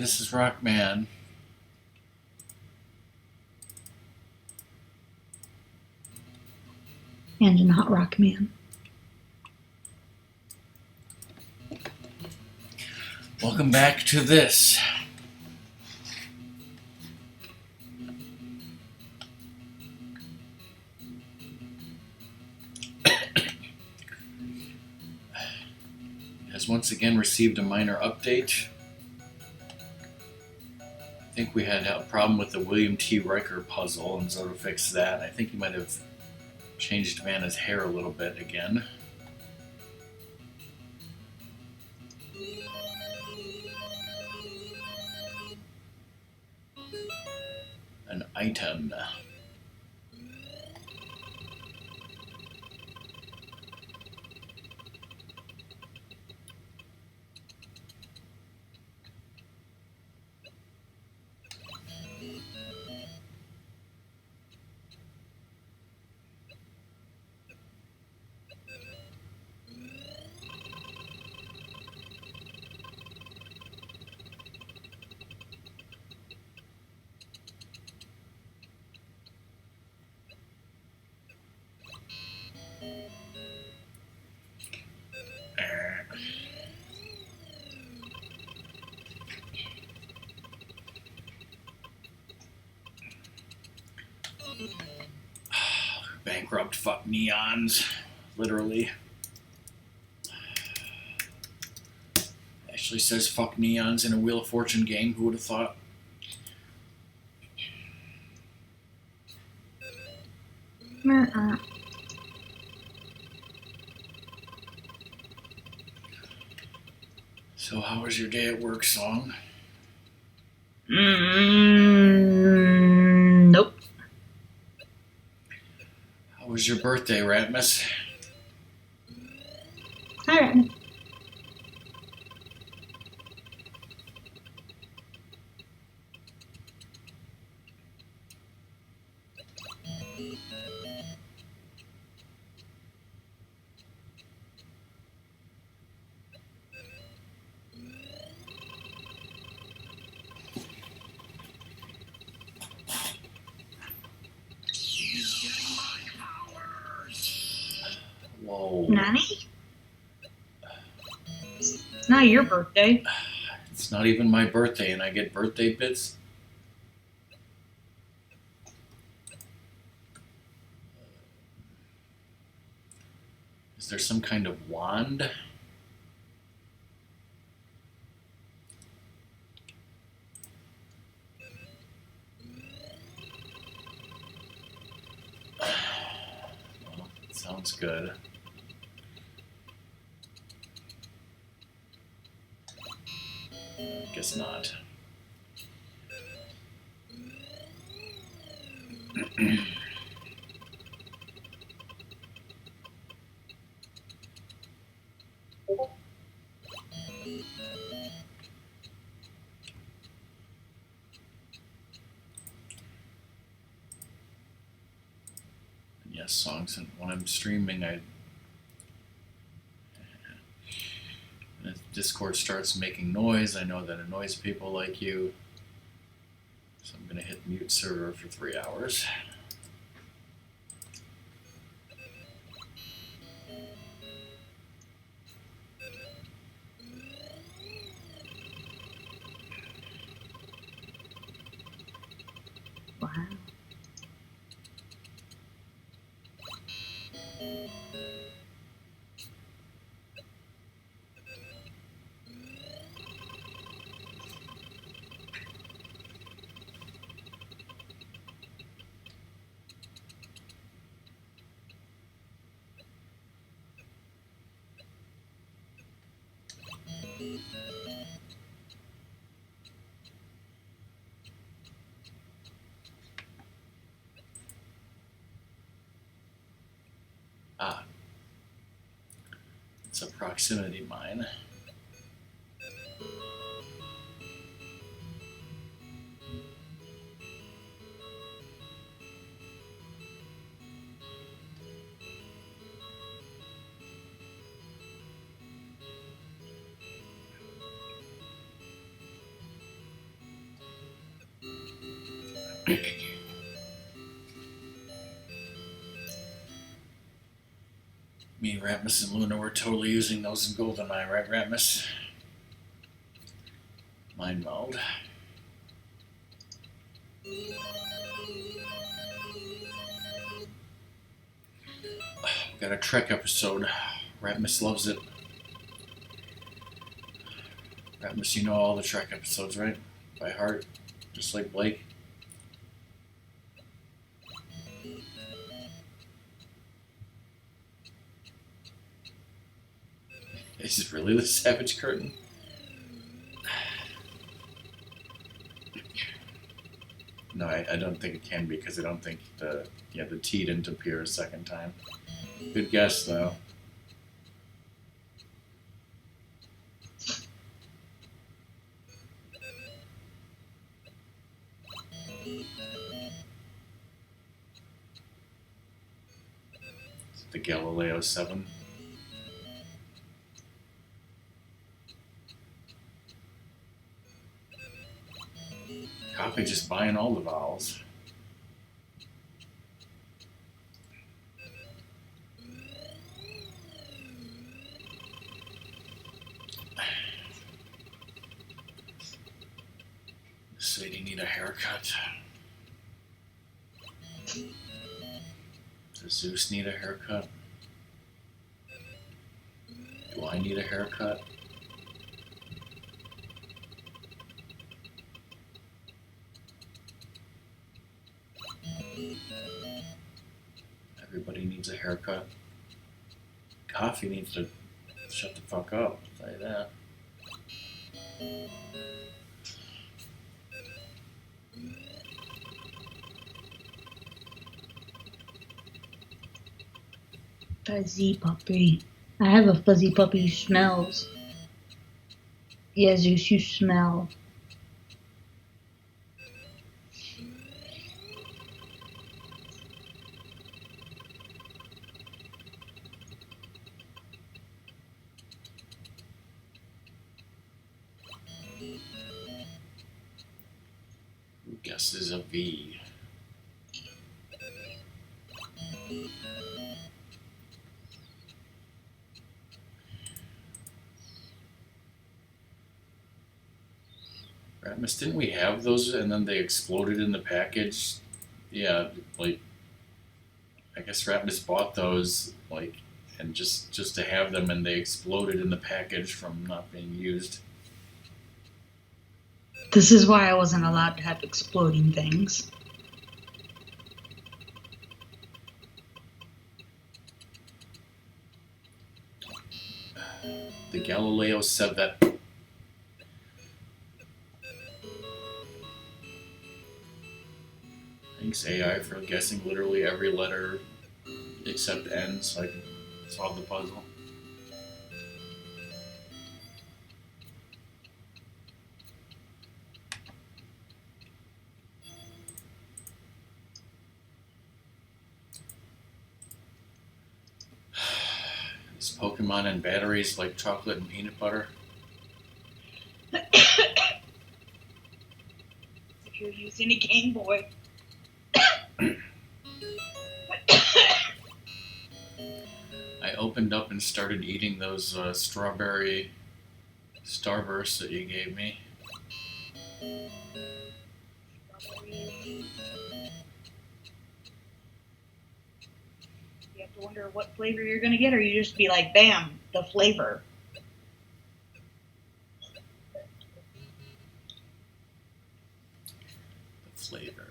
this is Rockman. And not Rockman. Welcome back to this. Has once again received a minor update. I think we had a problem with the William T. Riker puzzle, and Zoto fixed that. I think he might have changed Vanna's hair a little bit again. An item. Bankrupt fuck neons. Literally. Actually says fuck neons in a Wheel of Fortune game. Who would have thought? So how was your day at work, Song? Nope. How was your birthday, Ratmus? Alright. Whoa. Nanny? It's not your birthday. It's not even my birthday and I get birthday bits? Is there some kind of wand? Well, it sounds good. Guess not. Yes, songs. And when I'm streaming, if Discord starts making noise, I know that annoys people like you. So I'm going to hit mute server for 3 hours. Wow. Ah. It's a proximity mine. Me, Ratmus, and Luna were totally using those in GoldenEye, right, Ratmus? Mind meld. We got a Trek episode. Ratmus loves it. Ratmus, you know all the Trek episodes, right? By heart, just like Blake. Is it really the Savage Curtain? No, I don't think it can be because I don't think the T didn't appear a second time. Good guess though. Is it the Galileo 7? Copy just buying all the vowels. Sadie need a haircut. Does Zeus need a haircut? Do I need a haircut? Everybody needs a haircut. Coffee needs to shut the fuck up, I'll tell you that. Fuzzy puppy. I have a fuzzy puppy who smells. Yeah, Zeus, you smell. Who guesses a V? Ratmus, didn't we have those and then they exploded in the package? Yeah, like, I guess Ratmus bought those, like, and just to have them and they exploded in the package from not being used. This is why I wasn't allowed to have exploding things. The Galileo said that. Thanks AI for guessing literally every letter except N so I can solve the puzzle. Is Pokemon and batteries like chocolate and peanut butter? If you're using a Game Boy. I opened up and started eating those strawberry Starbursts that you gave me. You have to wonder what flavor you're going to get, or you just be like, bam, the flavor. The flavor.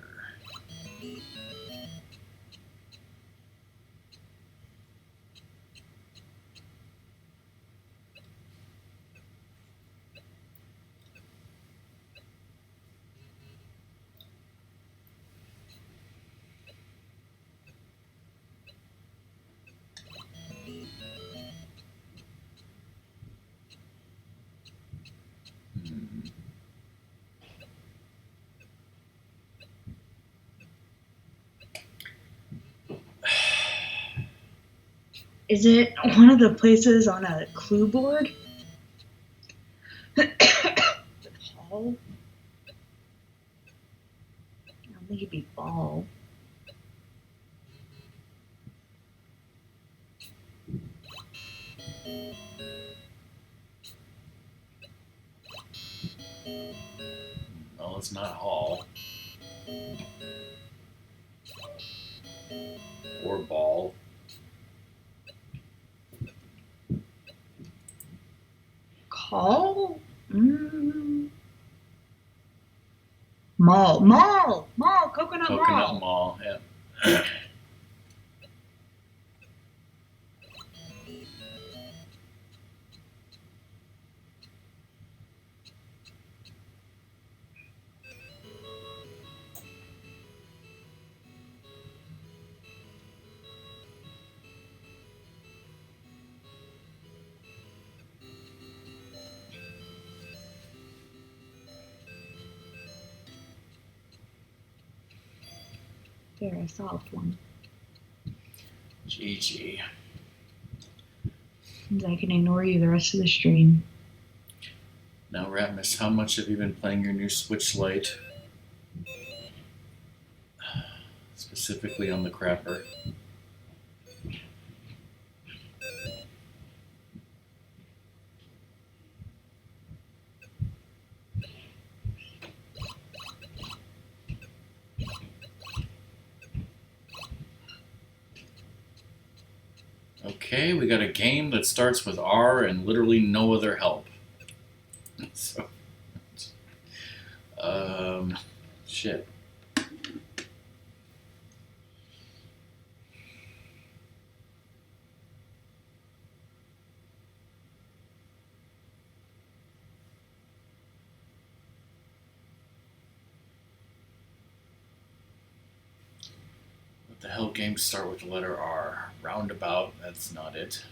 Is it one of the places on a clue board? Hall? think it'd be ball. No, it's not hall. Or ball. Call? Mall. Coconut Coconut Mall. Mall, yeah. There, I solved one. GG. Means I can ignore you the rest of the stream. Now, Ratmus, how much have you been playing your new Switch Lite? Specifically on the crapper. Okay, we got a game that starts with R and literally no other help. So, shit. What the hell games start with the letter R? Roundabout, that's not it.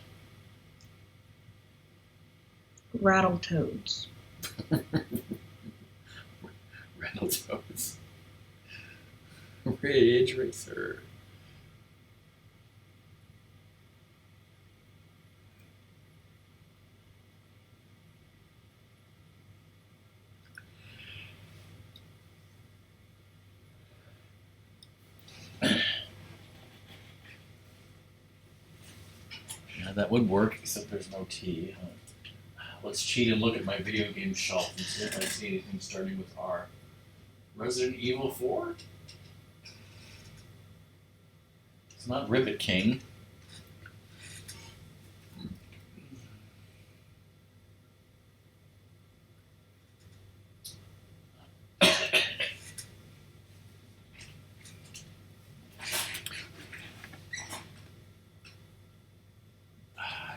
Rattletoads. Rattletoads. Ridge Racer. Yeah, that would work, except there's no T. Let's cheat and look at my video game shelf and see if I see anything starting with R. Resident Evil 4? It's not Ribbit King.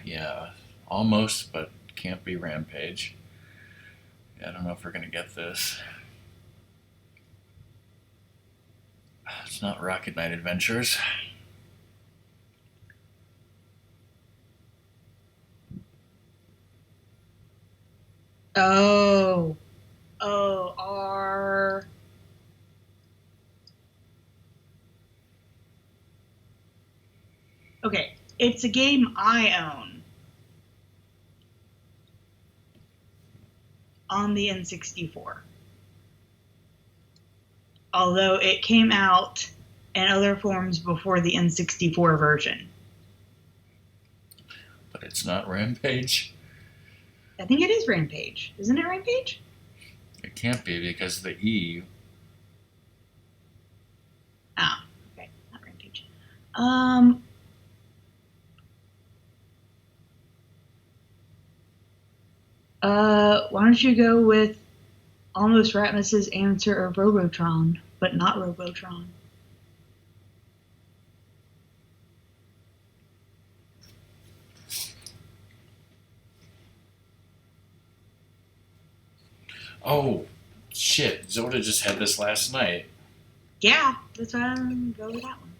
Yeah, almost, but can't be Rampage. Yeah, I don't know if we're gonna get this. It's not Rocket Knight Adventures. Oh, R. Okay, it's a game I own on the N64. Although it came out in other forms before the N64 version. But it's not Rampage. I think it is Rampage. Isn't it Rampage? It can't be because of the E. Oh, okay, not Rampage. Why don't you go with Almost Ratmus's answer of Robotron, but not Robotron? Oh, shit. Zoda just had this last night. Yeah, that's why I'm going to go with that one.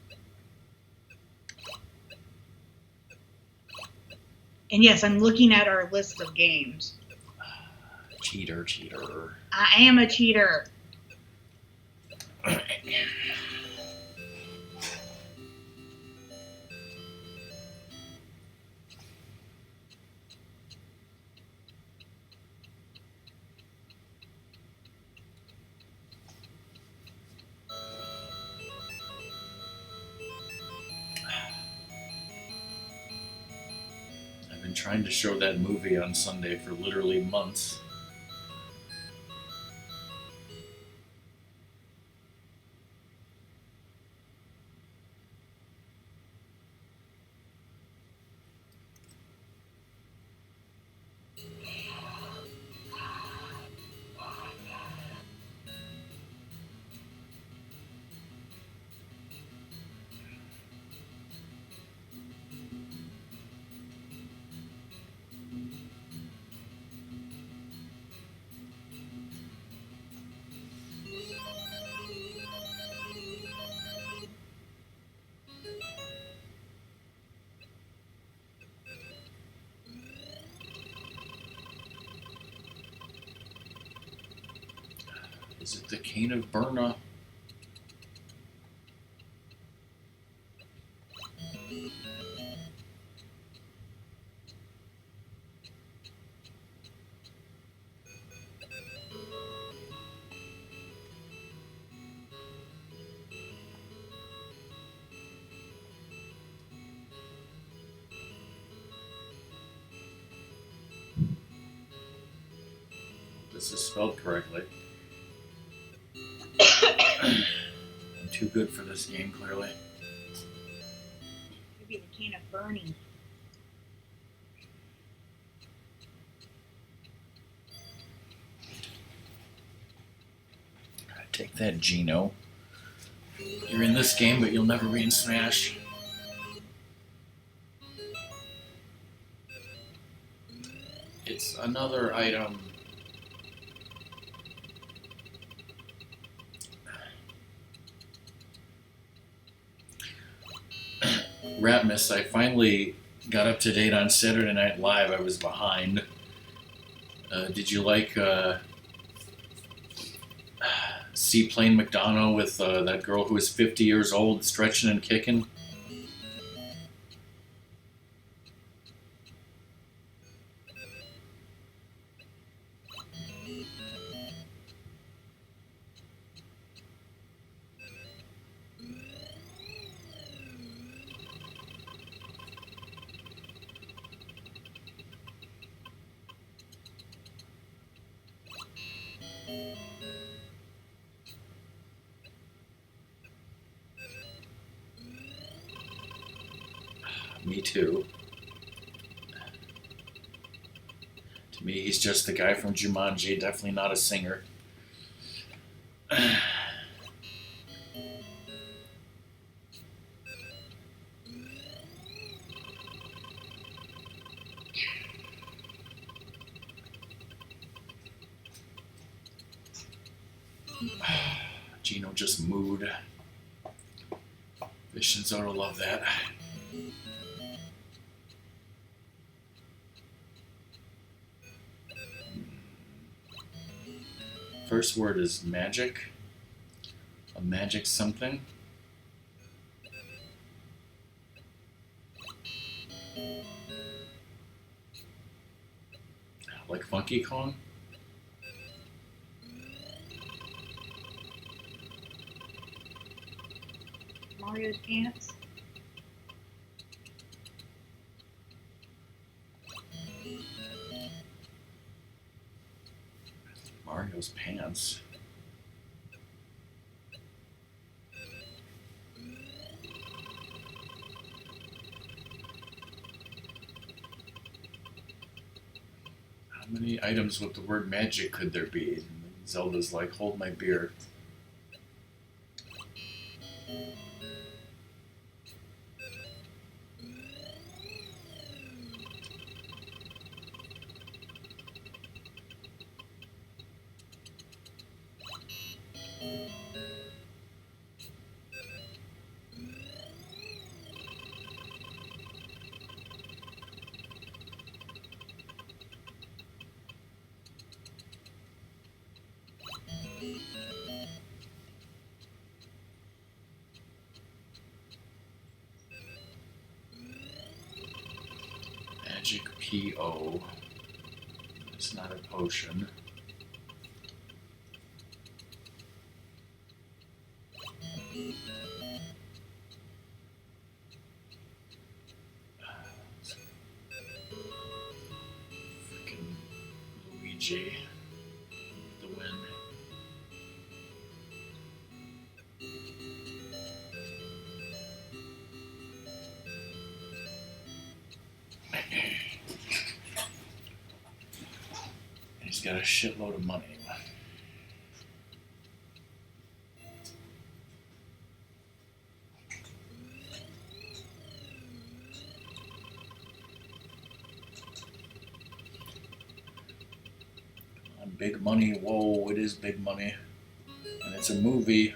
And yes, I'm looking at our list of games. Cheater. I am a cheater. been trying to show that movie on Sunday for literally months. Is it the Cane of Burna? This is spelled correctly. I'm too good for this game, clearly. Maybe the Cane of Burning. Take that, Gino. You're in this game, but you'll never be in Smash. It's another item. Ratmus, I finally got up to date on Saturday Night Live. I was behind. Did you like Seaplane McDonough with that girl who was 50 years old, stretching and kicking? Me too. To me, he's just the guy from Jumanji, definitely not a singer. Gino just mooed. Fish and Soda love that. First word is magic. A magic something. Like Funky Kong? Mario's pants. Mario's pants. How many items with the word magic could there be? And Zelda's like, hold my beer. Magic P.O. It's not a potion. Luigi. The win. He's got a shitload of money. Big money. Whoa, it is big money. And it's a movie.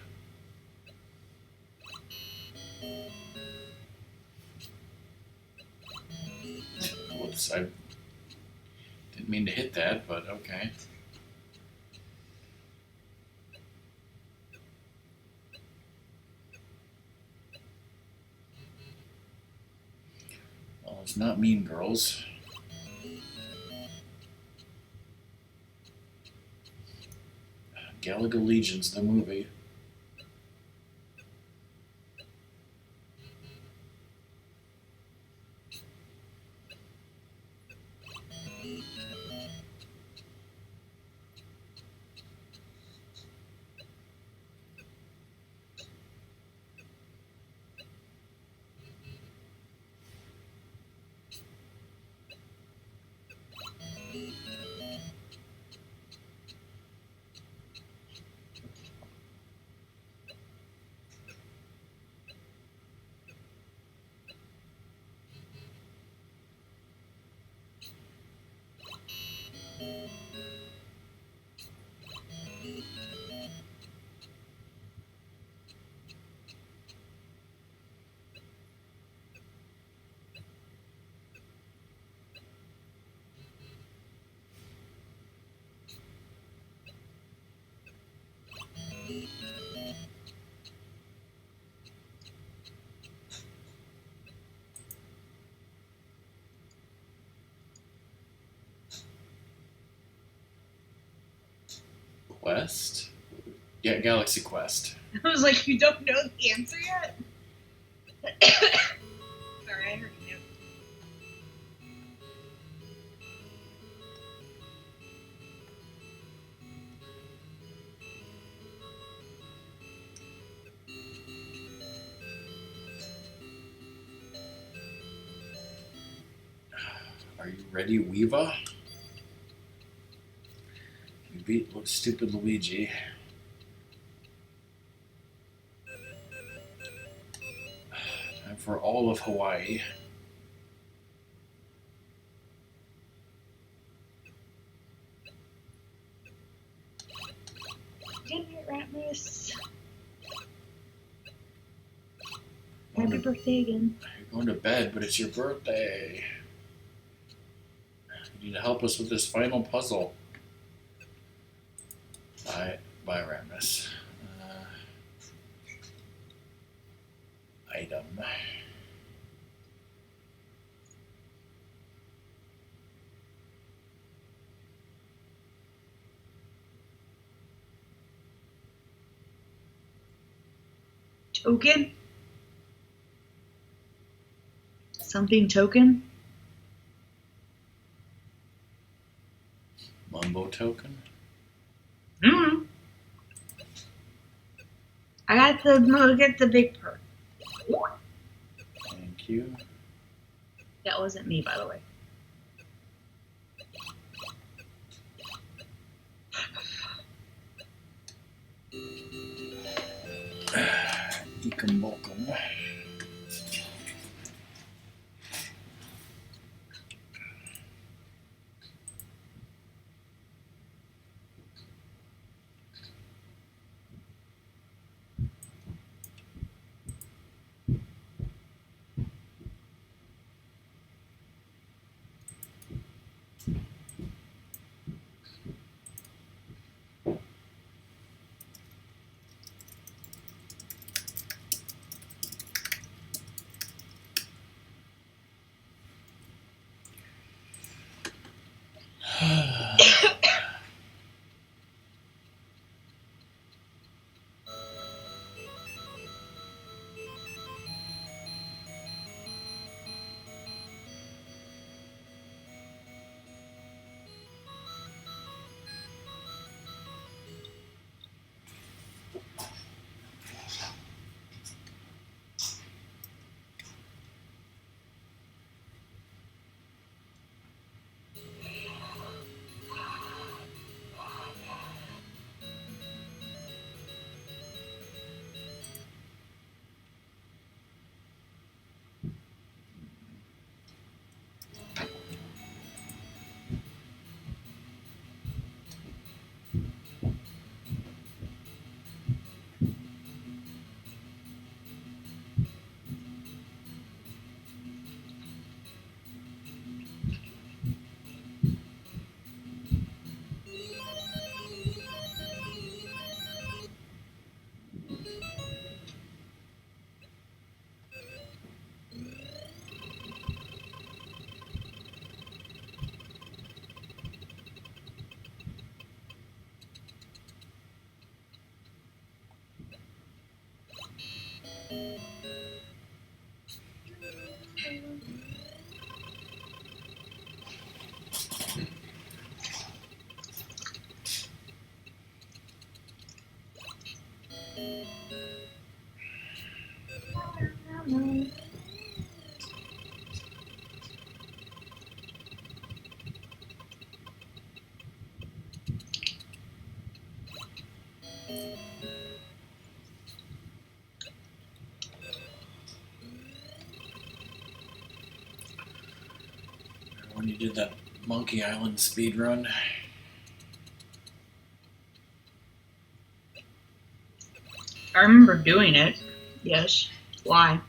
Whoops, I didn't mean to hit that, but okay. Well, it's not Mean Girls. Galaga Legion's the movie. Quest? Yeah, Galaxy Quest. I was like, you don't know the answer yet? Sorry, I heard you. Are you ready, Weeva? You beat stupid Luigi. Time for all of Hawaii. Damn it, Ratmus. Happy birthday again. You're going to bed, but it's your birthday. You need to help us with this final puzzle. Bye, Ratmus. Item. Token? Something token? Mumbo token? Mm. I got the big perk. Thank you. That wasn't me, by the way. Ekum bokum. when you did that Monkey Island speed run? I remember doing it. Yes. Why?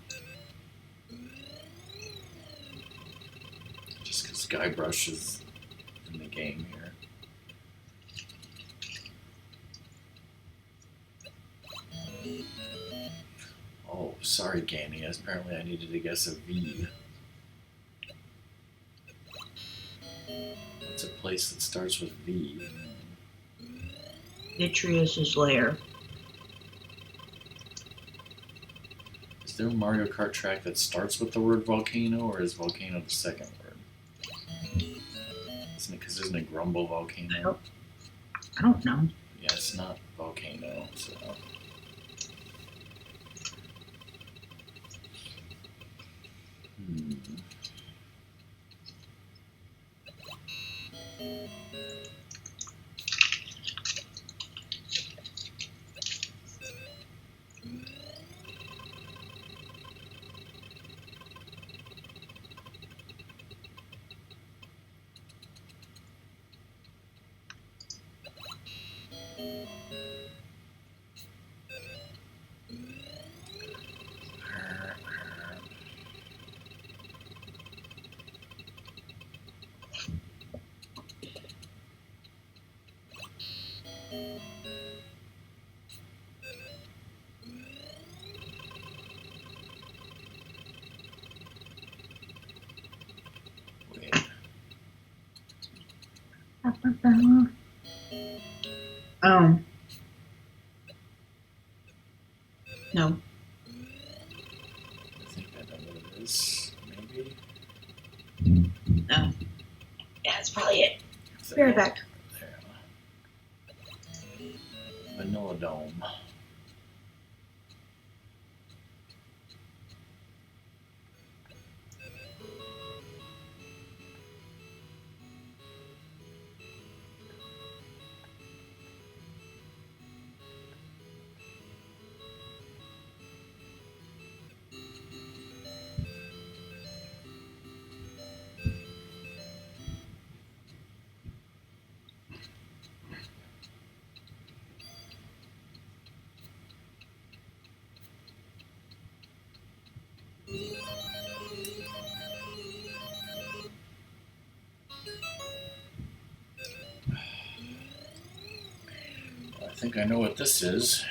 Just because Guybrush is in the game here. Oh, sorry, Ganny. Apparently I needed to guess a V. What's a place that starts with V? Vitreous's lair. Is there a Mario Kart track that starts with the word volcano, or is volcano the second word? Isn't it? Because isn't it Grumble Volcano? I don't know. Yeah, it's not volcano, so. Wait. No. I think I know what it is. Maybe? No. Yeah, that's probably it. It's Be right back. There. Vanilla Dome. I think I know what this is.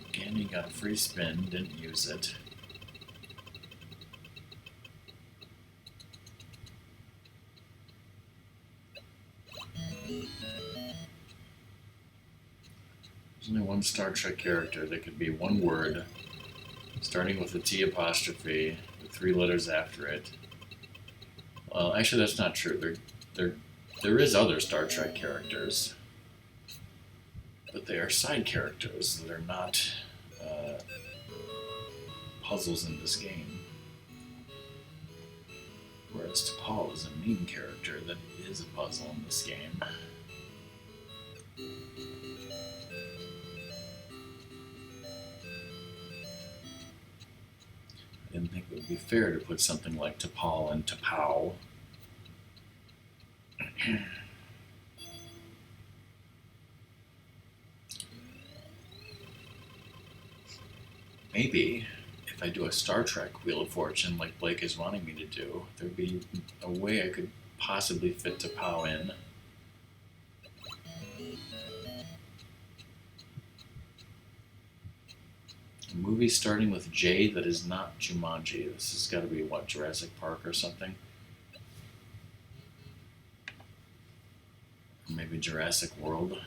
Again, you got a free spin, didn't use it. There's only one Star Trek character that could be one word, starting with a T apostrophe, with 3 letters after it. Well, actually, that's not true. There is other Star Trek characters, but they are side characters. They're not puzzles in this game. Whereas T'Pol is a main character that is a puzzle in this game. I didn't think it would be fair to put something like T'Pol and T'Pow. Maybe if I do a Star Trek Wheel of Fortune like Blake is wanting me to do, there'd be a way I could possibly fit T'Pow in. A movie starting with J that is not Jumanji. This has got to be, what, Jurassic Park or something? Or maybe Jurassic World.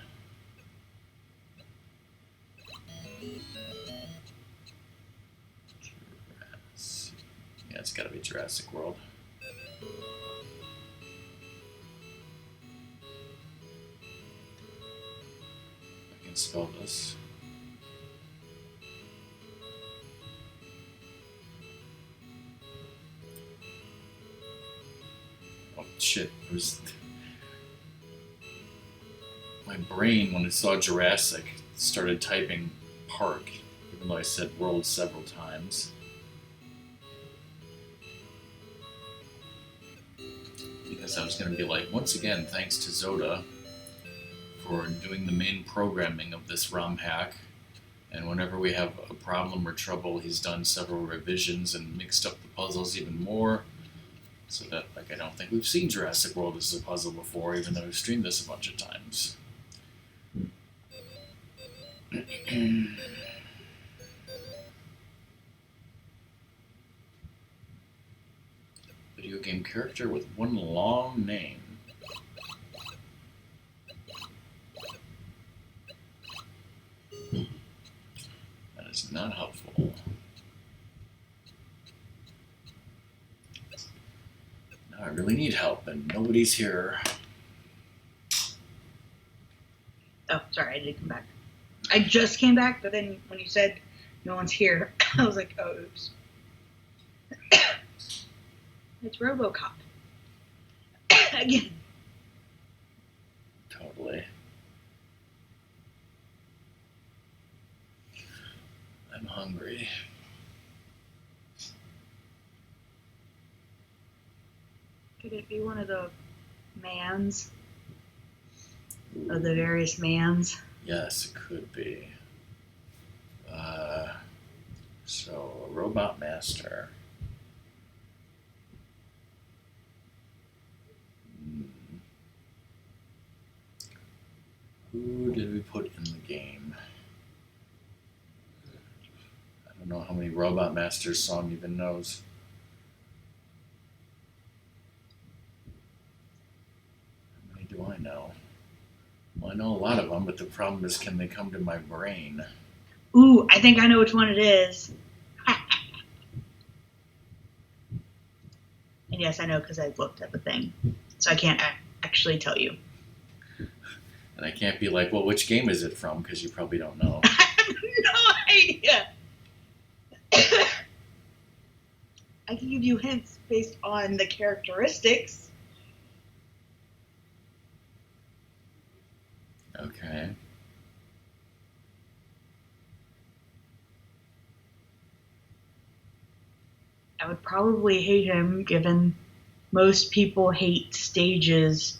Yeah, it's got to be Jurassic World. I can spell this. shit. It was my brain when it saw Jurassic started typing park, even though I said world several times. Because I was going to be like, once again, thanks to Zoda for doing the main programming of this ROM hack. And whenever we have a problem or trouble, he's done several revisions and mixed up the puzzles even more. So that, like, I don't think we've seen Jurassic World as a puzzle before, even though we've streamed this a bunch of times. Video game character with one long name. That is not helpful. Now I really need help, and nobody's here. Oh, sorry, I did come back. I just came back, but then when you said no one's here, I was like, oh, oops. It's RoboCop. Again. Totally. I'm hungry. Could it be one of the mans? Of the various mans? Yes, it could be. So, a robot master. Who did we put in the game? I don't know how many Robot Masters Song even knows. How many do I know? Well, I know a lot of them, but the problem is, can they come to my brain? Ooh, I think I know which one it is. And yes, I know because I looked at the thing. So I can't actually tell you. And I can't be like, well, which game is it from? Because you probably don't know. I have no idea. I can give you hints based on the characteristics. Okay. I would probably hate him, given most people hate stages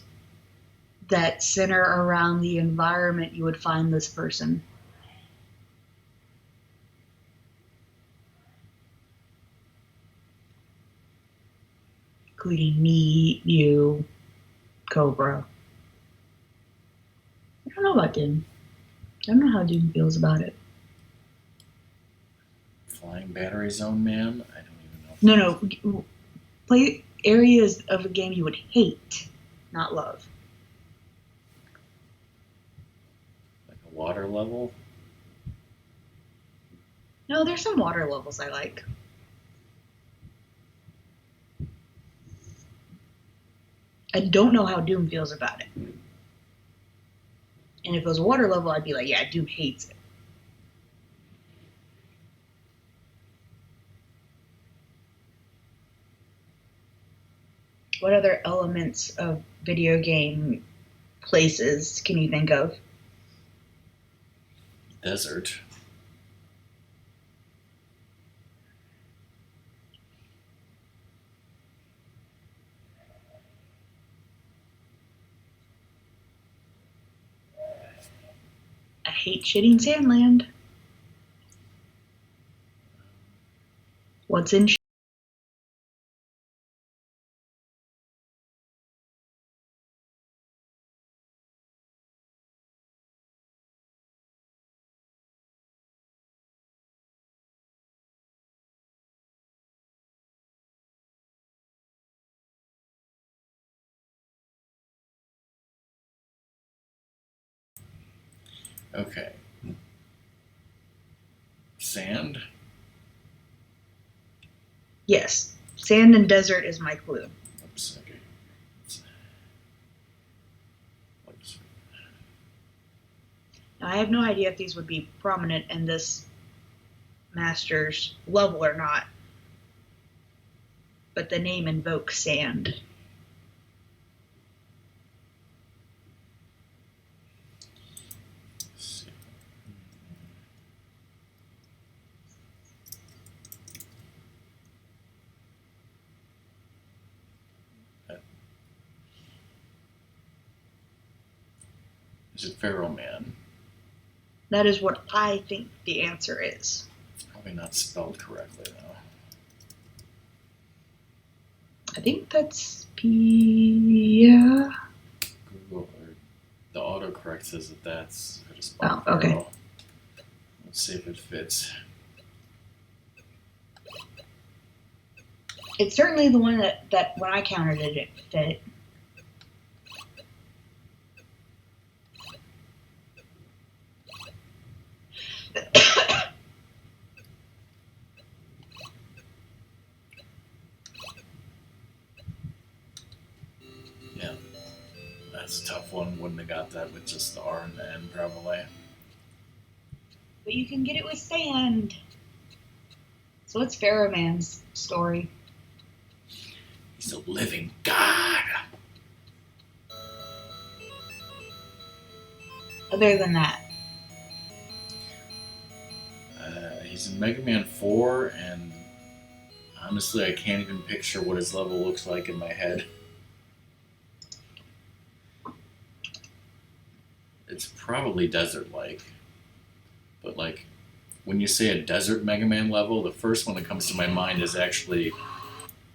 that center around the environment you would find this person. Including me, you, Cobra. I don't know about Doom. I don't know how Doom feels about it. Flying Battery Zone Man? I don't even know. No. Play areas of a game you would hate, not love. Like a water level? No, there's some water levels I like. I don't know how Doom feels about it. And if it was a water level, I'd be like, yeah, Doom hates it. What other elements of video game places can you think of? Desert. I hate shitting Sandland. What's in Okay. Sand? Yes. Sand and desert is my clue. Oops, okay. Oops. Now, I have no idea if these would be prominent in this master's level or not, but the name invokes sand. Is it Pharaoh Man? That is what I think the answer is. It's probably not spelled correctly, though. I think that's yeah. Google or the autocorrect says that that's how to spell Oh, okay. Pharaoh. Let's see if it fits. It's certainly the one that when I counted it fit. Yeah, that's a tough one. Wouldn't have got that with just the R and the N, probably. But you can get it with sand. So what's Pharaoh Man's story? He's a living god. Other than that, He's in Mega Man 4, and honestly, I can't even picture what his level looks like in my head. It's probably desert-like. But, like, when you say a desert Mega Man level, the first one that comes to my mind is actually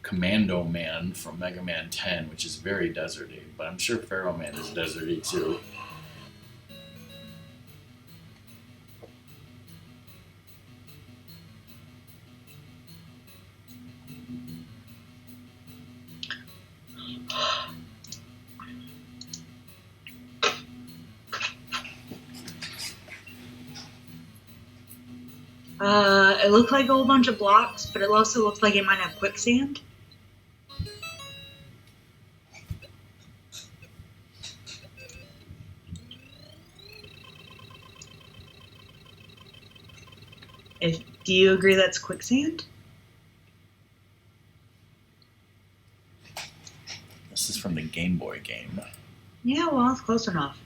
Commando Man from Mega Man 10, which is very deserty. But I'm sure Pharaoh Man is deserty, too. it looked like a whole bunch of blocks, but it also looks like it might have quicksand. Do you agree that's quicksand? This is from the Game Boy game. Yeah, well, it's close enough.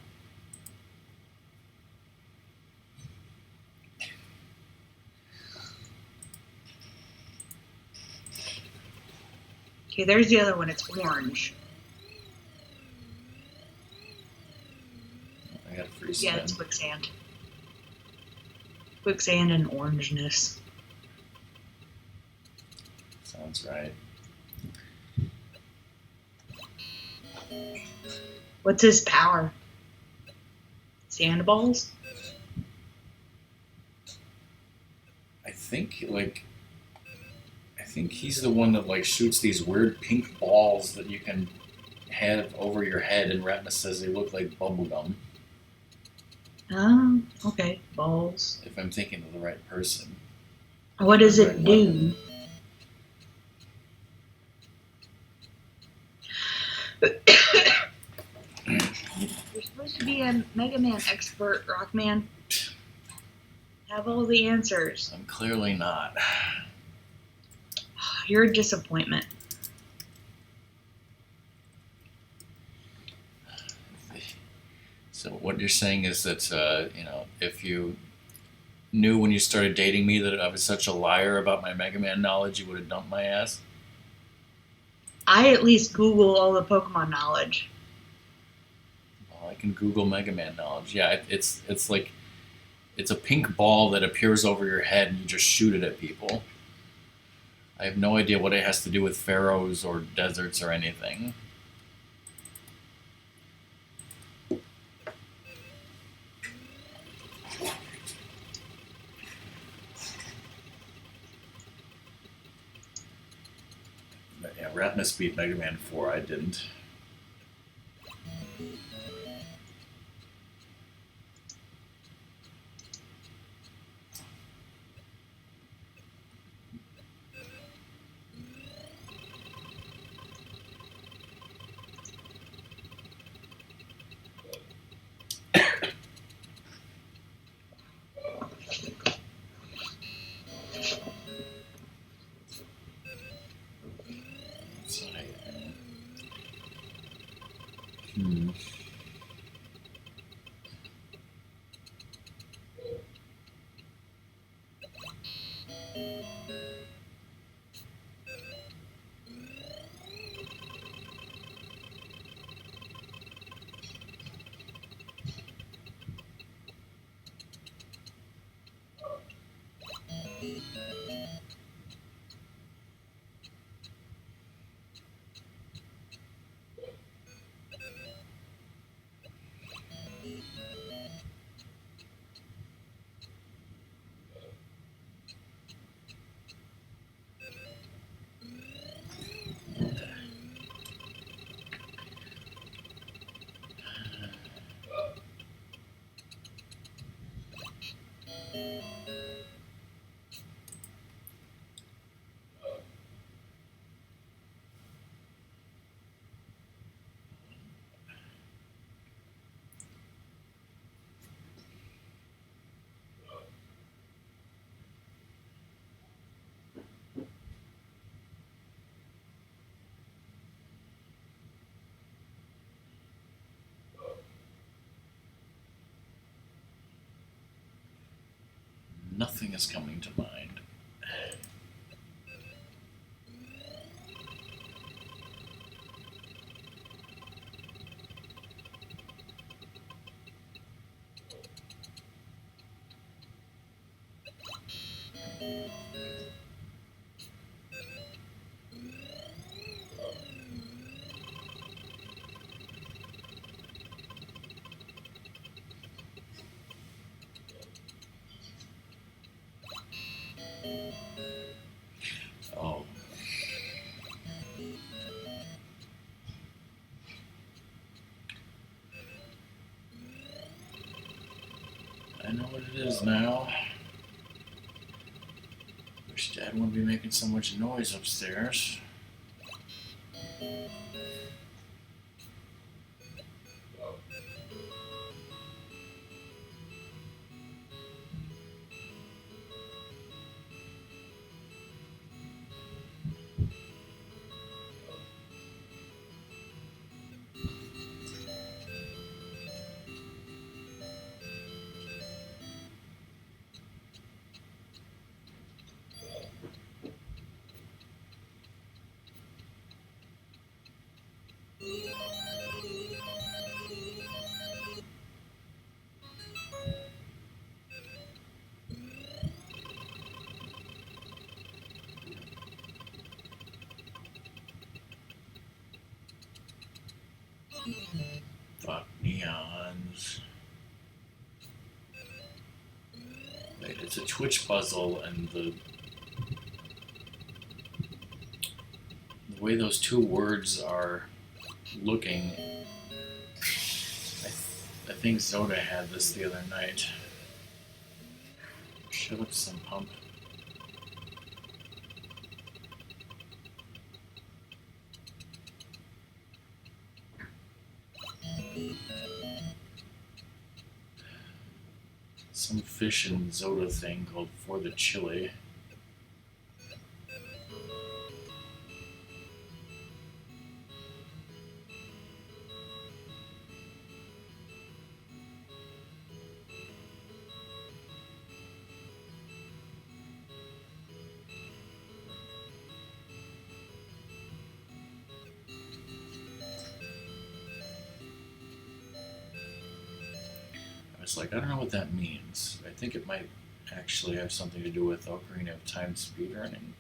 Okay, there's the other one. It's orange. I got a free spin. Yeah, it's quicksand. Quicksand and orangeness. Sounds right. What's his power? Sandballs? I think he's the one that like shoots these weird pink balls that you can have over your head, and Ratmus says they look like bubblegum. Oh, okay. Balls. If I'm thinking of the right person. What does it do? You're supposed to be a Mega Man expert, Rockman. Have all the answers. I'm clearly not. You're a disappointment. So what you're saying is that if you knew when you started dating me that I was such a liar about my Mega Man knowledge, you would have dumped my ass? I at least Google all the Pokemon knowledge. Well, I can Google Mega Man knowledge. Yeah, it's like it's a pink ball that appears over your head and you just shoot it at people. I have no idea what it has to do with pharaohs or deserts or anything. But yeah, Ratmus beat Mega Man 4. I didn't. Nothing is coming to mind. Oh. I know what it is now. Wish Dad wouldn't be making so much noise upstairs. Fuck neons. Wait, it's a Twitch puzzle, and the way those two words are looking. I think Zoda had this the other night. Shut up, some pump. Some fish and Zoda thing called For the Chili. I was like, I don't know what that means. I think it might actually have something to do with Ocarina of Time speedrunning.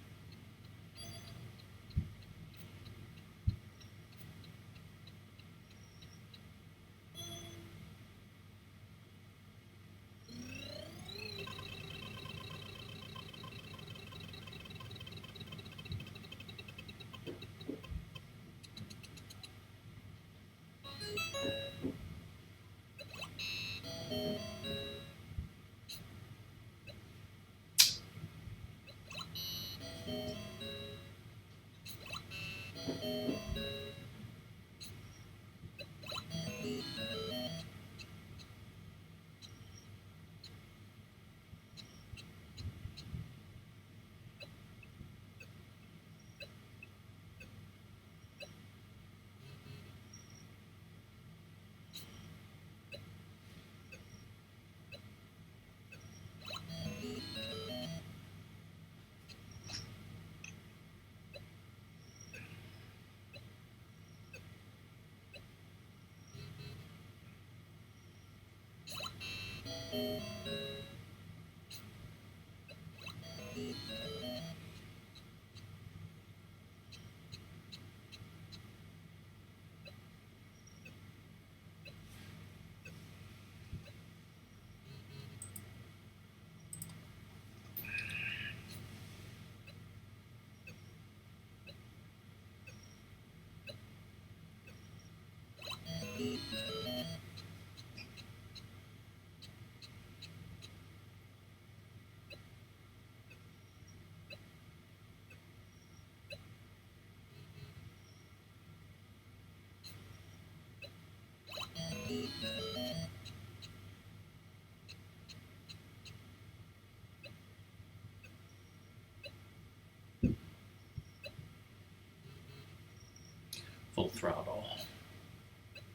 Full throttle.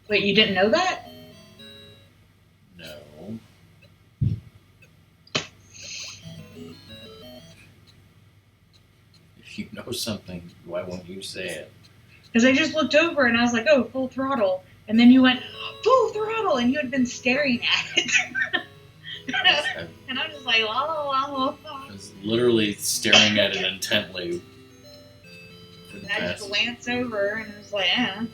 Wait, you didn't know that? No. If you know something, why won't you say it? Because I just looked over and I was like, oh, full throttle. And then you went, full throttle, and you had been staring at it. And I'm just like, oh. I was literally staring at it intently. And I just glanced over and I was like, eh.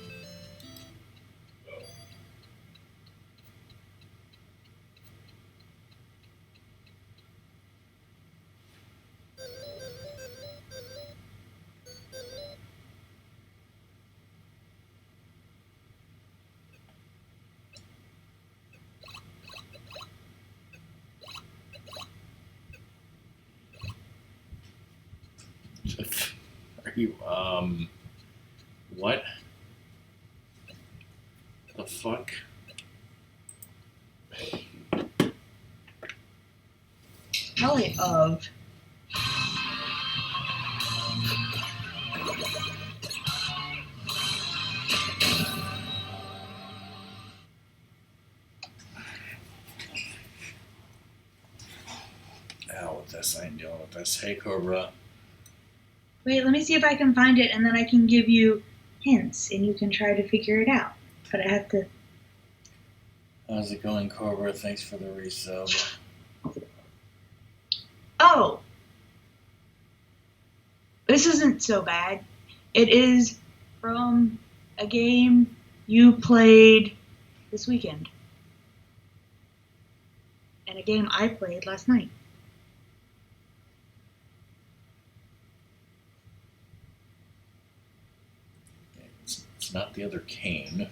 Are you, what the fuck? Probably of. Hell with this, I ain't dealing with this. Hey, Cobra. Wait, let me see if I can find it, and then I can give you hints, and you can try to figure it out. But I have to. How's it going, Cobra? Thanks for the resub. Oh! This isn't so bad. It is from a game you played this weekend. And a game I played last night. It's not the other Kane.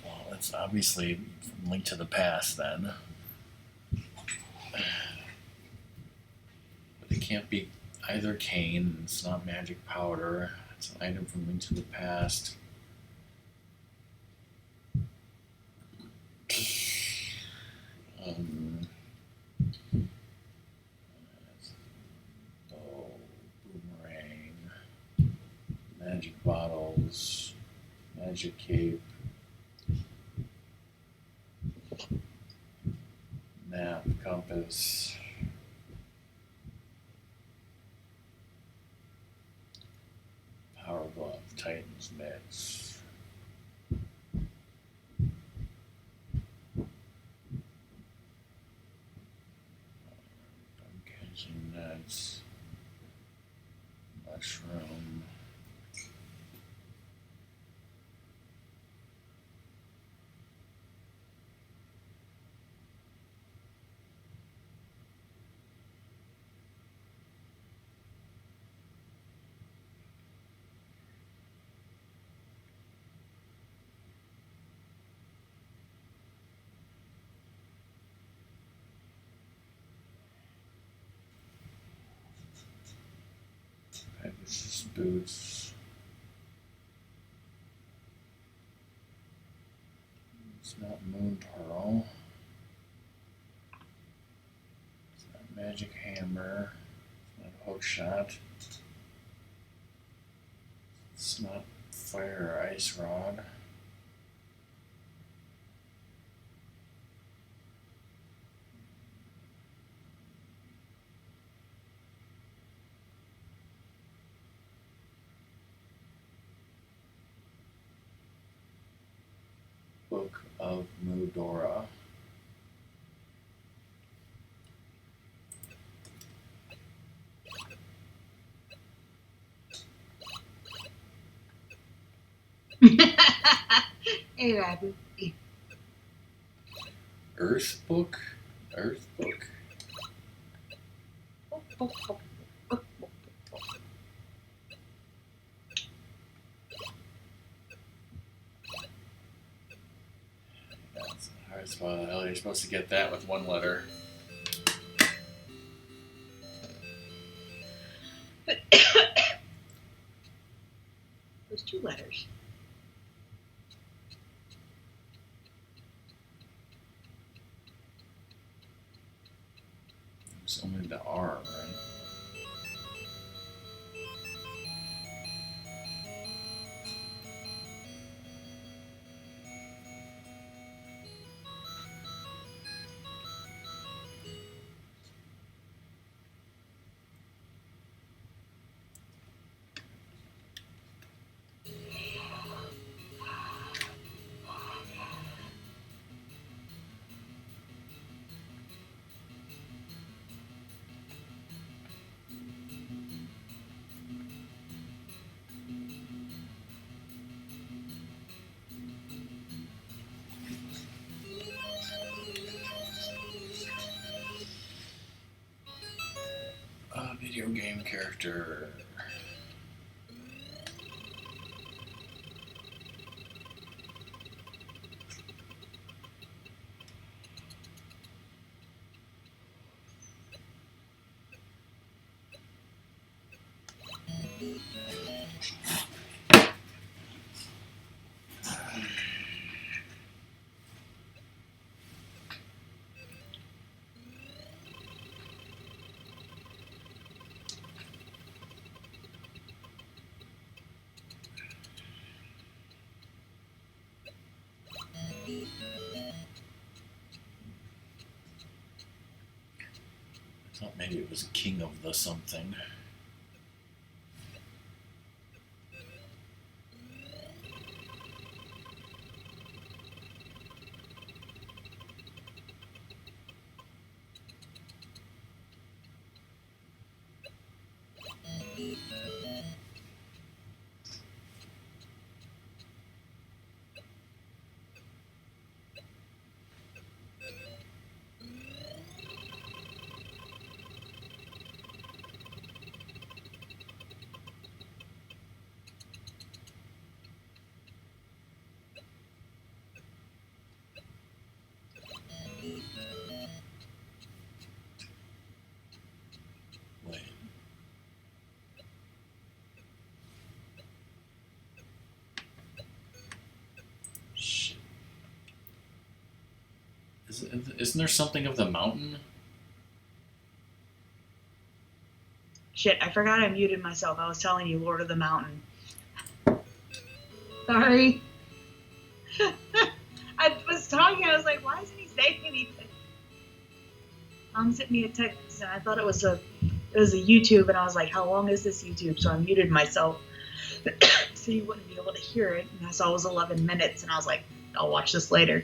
Well, it's obviously Link to the Past then. But it can't be either Kane. It's not magic powder. It's an item from Link to the Past. Boomerang, magic bottles, magic cape, map, compass, power glove, Titan's mitts. Catching nuts, mushroom, Pegasus boots. It's not Moon Pearl. It's not Magic Hammer. It's not Hook Shot. It's not Fire or Ice Rod. Book of Mudora. Hey, Rabu. Earth Book? Earth Book. Alright, so how the hell you're supposed to get that with one letter? Those two letters. It's only the R, right? Video game character. I thought maybe it was King of the something. Wait. Shit. Isn't there something of the mountain? Shit, I forgot I muted myself. I was telling you Lord of the Mountain. Sorry. I was talking, I was like, why isn't he saying anything? Mom sent me a text and I thought it was a YouTube, and I was like, how long is this YouTube? So I muted myself so you wouldn't be able to hear it. And I saw it was 11 minutes and I was like, I'll watch this later.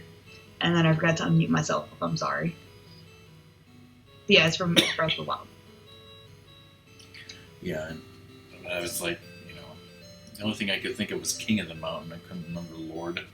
And then I forgot to unmute myself. I'm sorry. Yeah, it's from Breath of the Wild. Yeah, and I was like, the only thing I could think of was King of the Mountain. I couldn't remember Lord.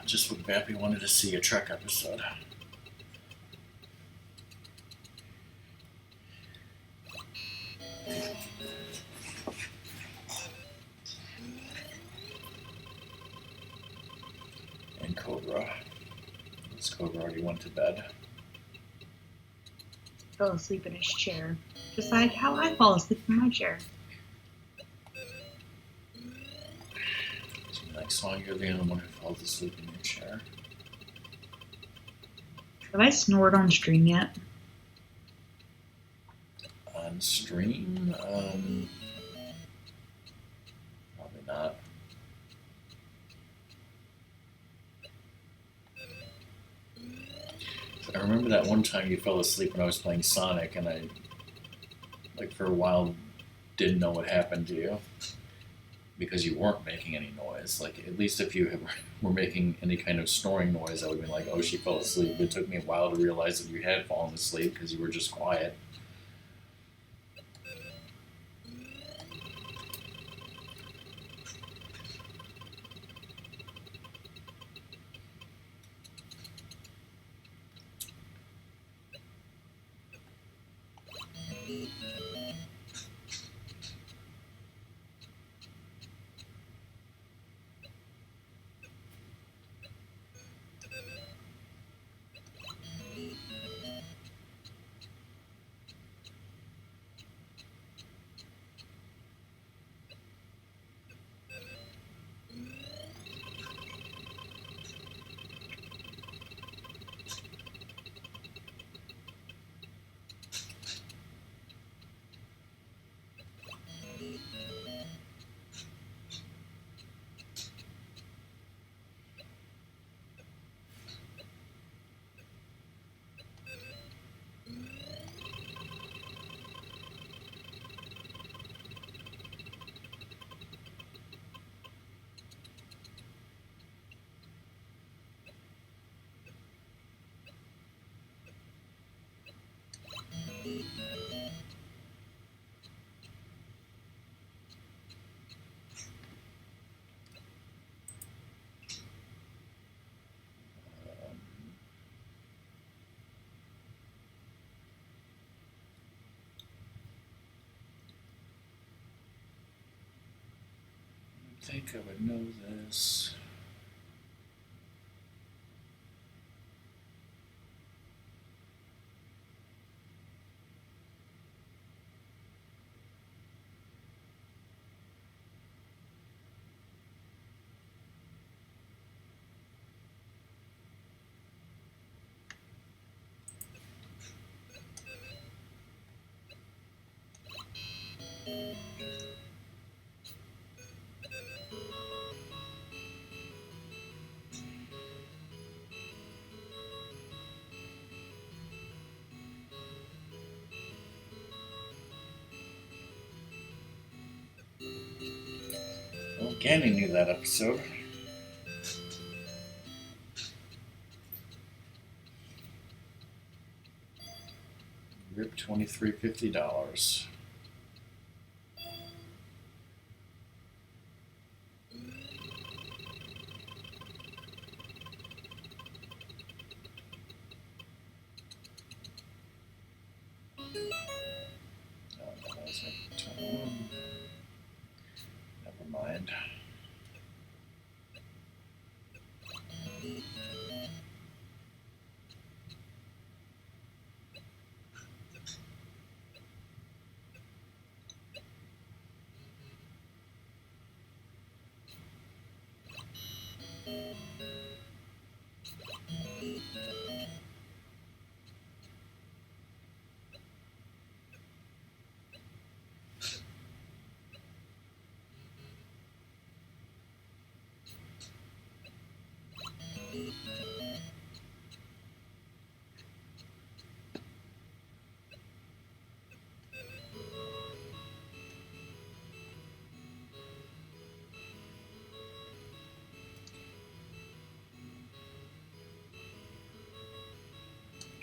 Just what Bappy wanted to see, a Trek episode. And Cobra. This Cobra already went to bed. Fell asleep in his chair. Just like how I fall asleep in my chair. Like, so you're the only one who falls asleep in your chair. Have I snored on stream yet? On stream? Probably not. I remember that one time you fell asleep when I was playing Sonic, and I, for a while, didn't know what happened to you. Because you weren't making any noise. At least if you were making any kind of snoring noise, I would have been like, oh, she fell asleep. It took me a while to realize that you had fallen asleep because you were just quiet. think I would know this. Well, Ganny knew that episode. Rip $23.50. Never mind.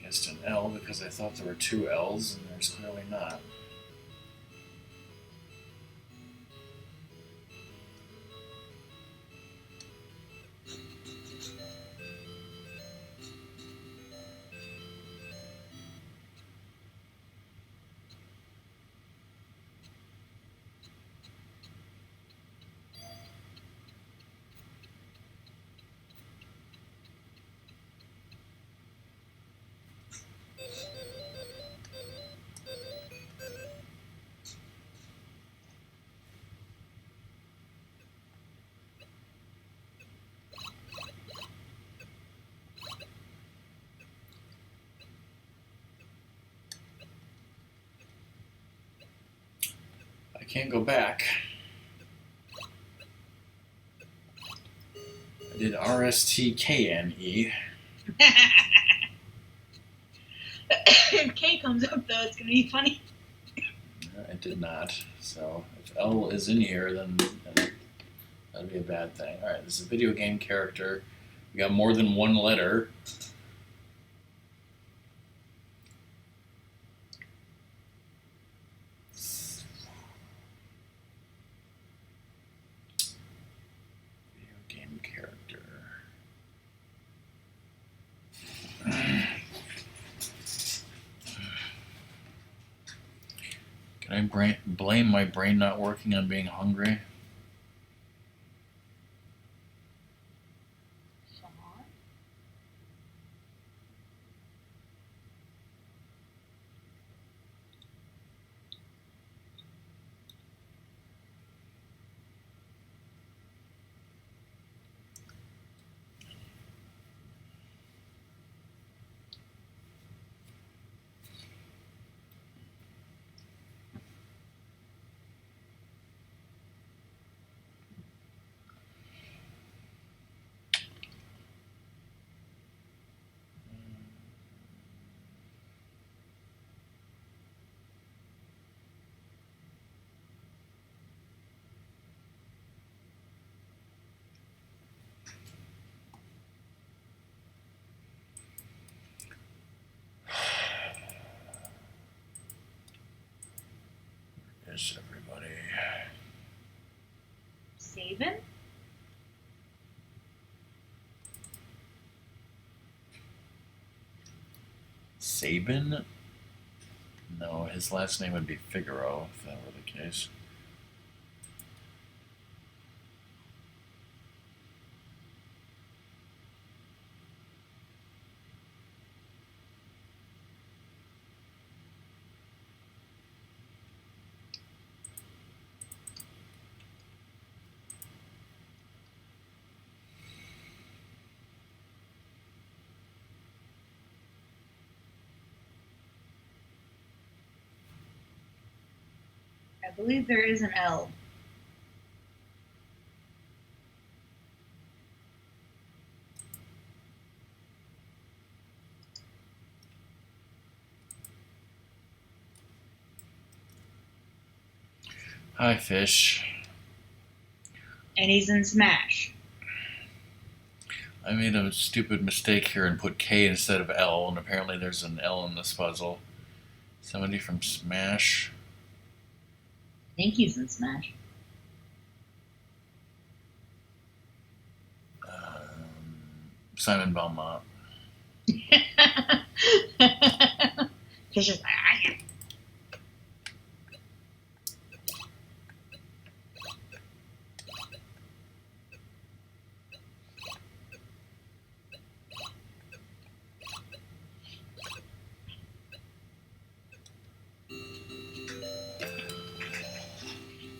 Guessed an L because I thought there were two L's, and there's clearly not. I can't go back. I did RSTKNE. If K comes up though, it's gonna be funny. It did not. So if L is in here, then that'd be a bad thing. All right, this is a video game character. We got more than one letter. Video game character. Can I blame my brain not working on being hungry? Sean? Yes, everybody. Sabin? Sabin? No, his last name would be Figaro, if that were the case. I believe there is an L. Hi, fish. And he's in Smash. I made a stupid mistake here and put K instead of L, and apparently there's an L in this puzzle. Somebody from Smash. I think he's in Smash. Simon Belmont. He's just like, I am.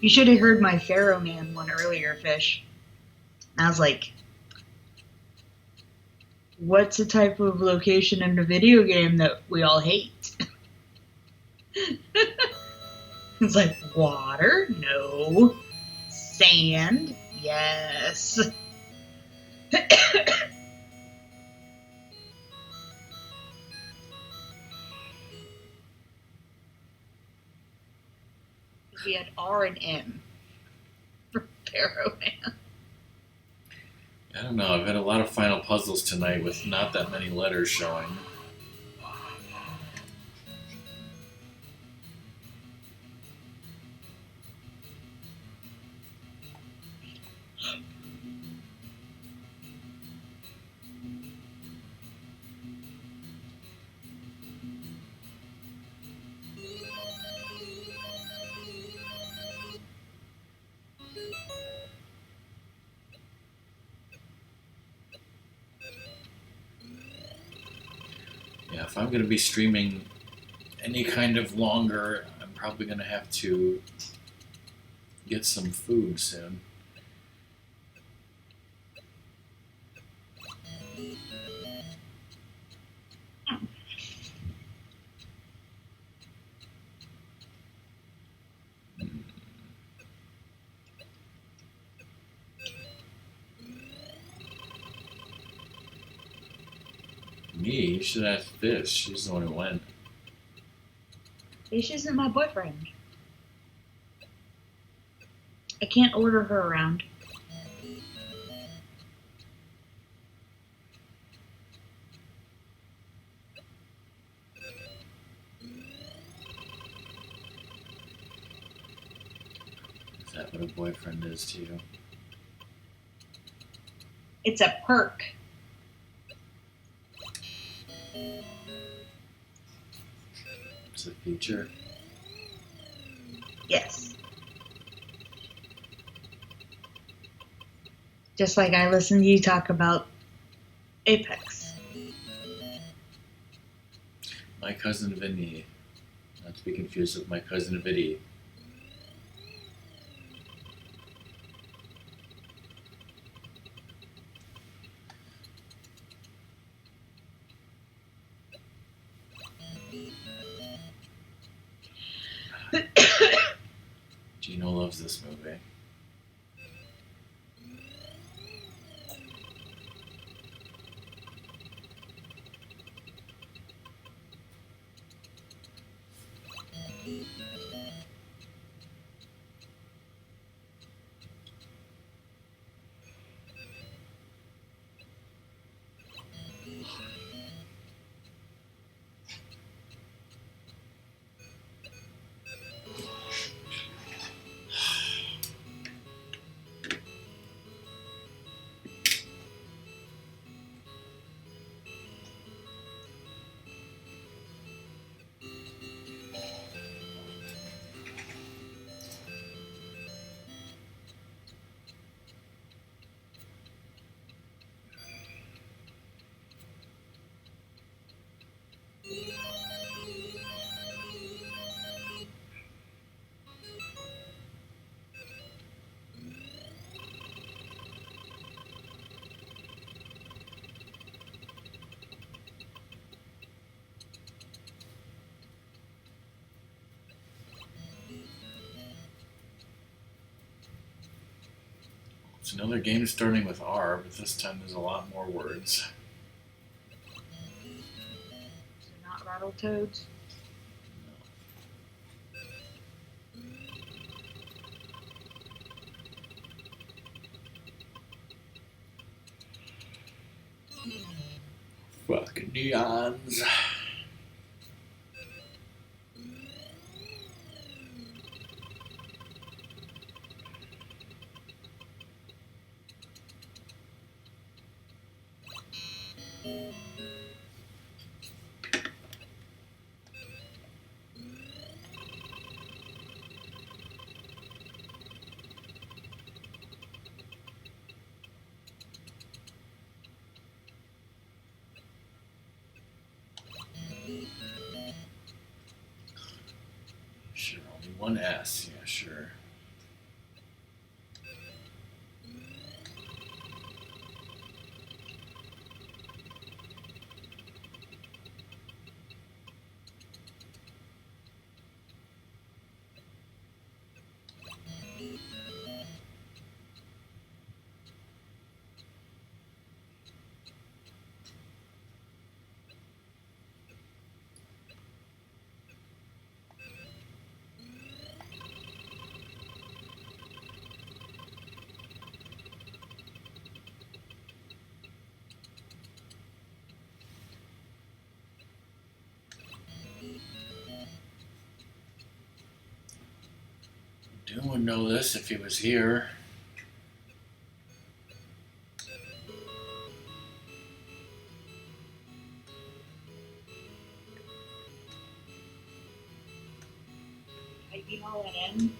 You should have heard my Pharaoh Man one earlier, Fish. I was like, what's a type of location in a video game that we all hate? It's like, water? No. Sand? Yes. We had R and M for Pharaoh Man. I don't know, I've had a lot of final puzzles tonight with not that many letters showing. Yeah, if I'm going to be streaming any kind of longer, I'm probably going to have to get some food soon. Me? You should ask Fish. She's the one who went. Fish isn't my boyfriend. I can't order her around. Is that what a boyfriend is to you? It's a perk. It's a feature. Yes. Just like I listen to you talk about Apex. My cousin Vinny. Not to be confused with my cousin Viddy. Gino loves this movie. It's another game starting with R, but this time there's a lot more words. They're not rattle toads. Fucking neons. Sure, only one S. Yeah, sure. Doom would know this if he was here. Typing all that in.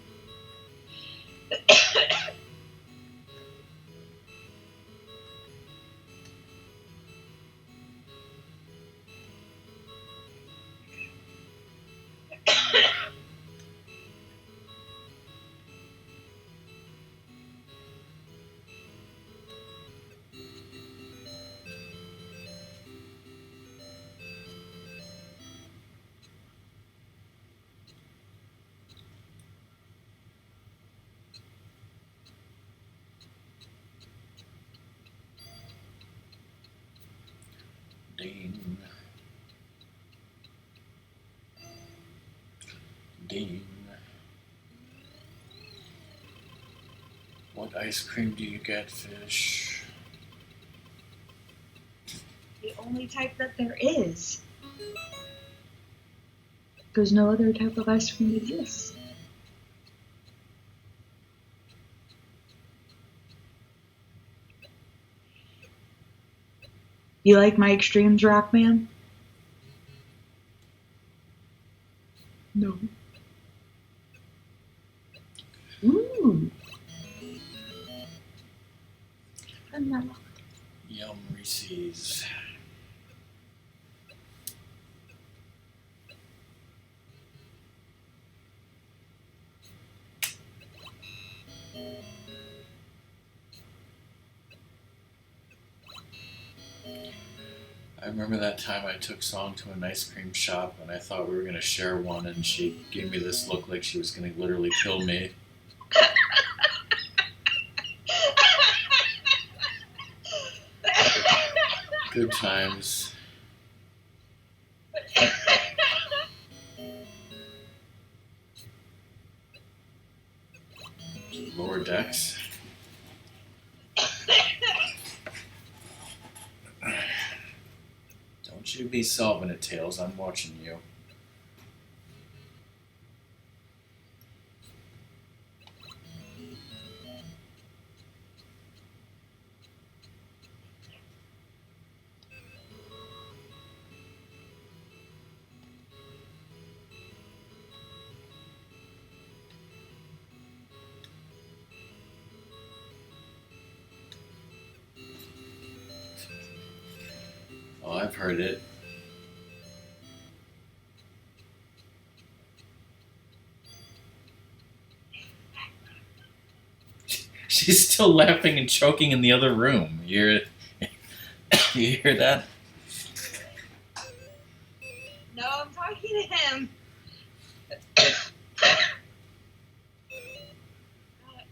Dean. Dean. What ice cream do you get, fish? The only type that there is. Because no other type of ice cream exists. You like my extremes, Rockman? No. Ooh. Vanilla. Yum Reese's. I remember that time I took Song to an ice cream shop and I thought we were going to share one, and she gave me this look like she was going to literally kill me. Good times. Lower decks. Don't you be solving it, Tails. I'm watching you. Oh, I've heard it. She's still laughing and choking in the other room. You hear that? No, I'm talking to him.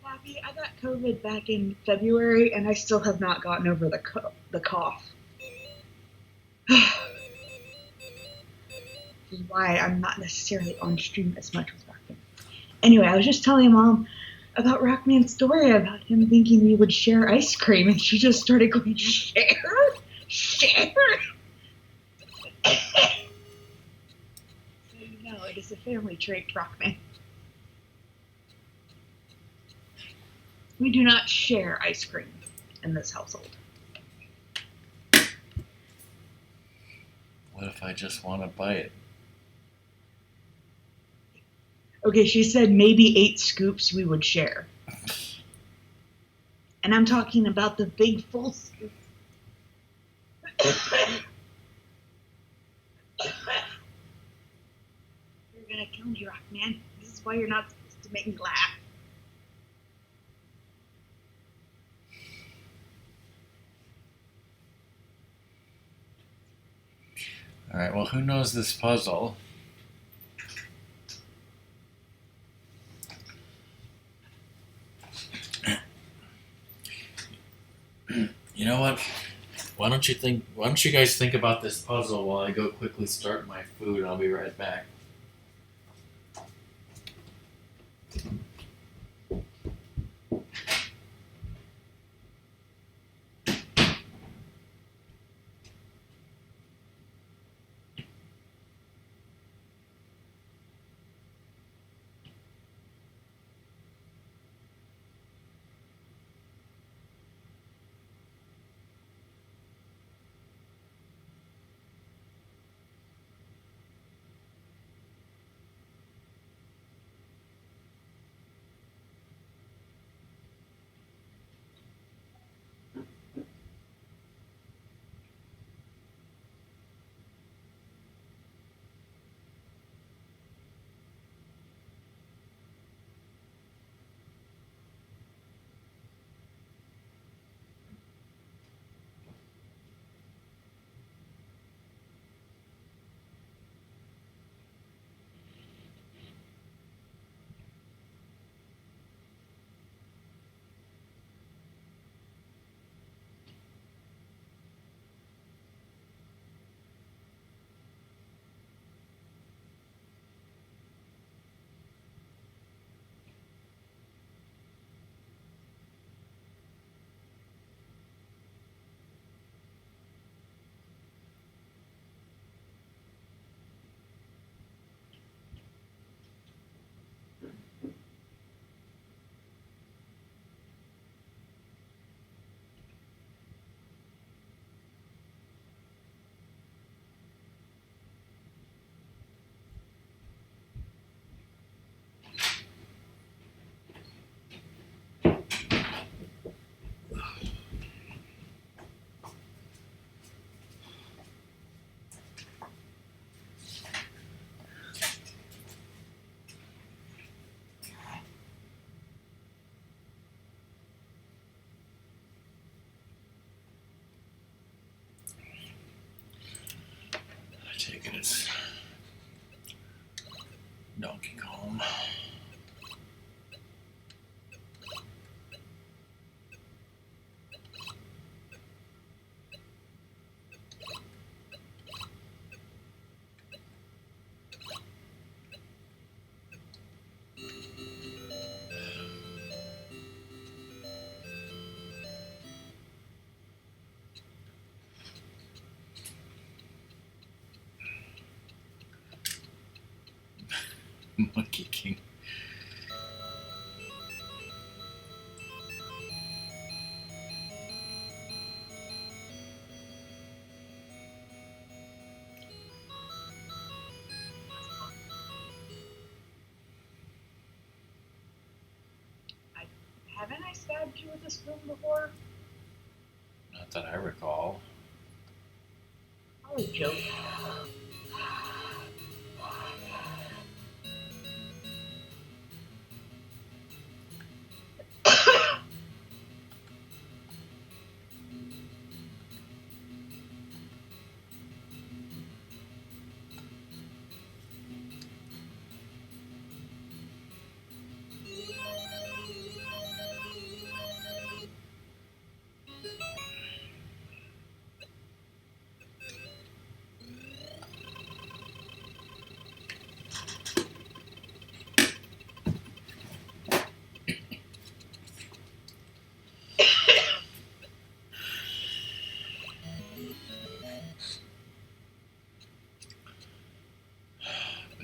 Pappy, I got COVID back in February, and I still have not gotten over the cough. This is why I'm not necessarily on stream as much with Rockman. Anyway, I was just telling Mom about Rockman's story about him thinking we would share ice cream, and she just started going, share? Share? So you know, it is a family trait, Rockman. We do not share ice cream in this household. What if I just want to bite? Okay, she said maybe 8 scoops we would share. And I'm talking about the big full scoop. You're gonna kill me, Rockman. This is why you're not supposed to make me laugh. Alright, well, who knows this puzzle? You know what? Why don't you guys think about this puzzle while I go quickly start my food, and I'll be right back. I take it it's Donkey Kong. Monkey King. Haven't I stabbed you with a spoon before? Not that I recall. I was joking.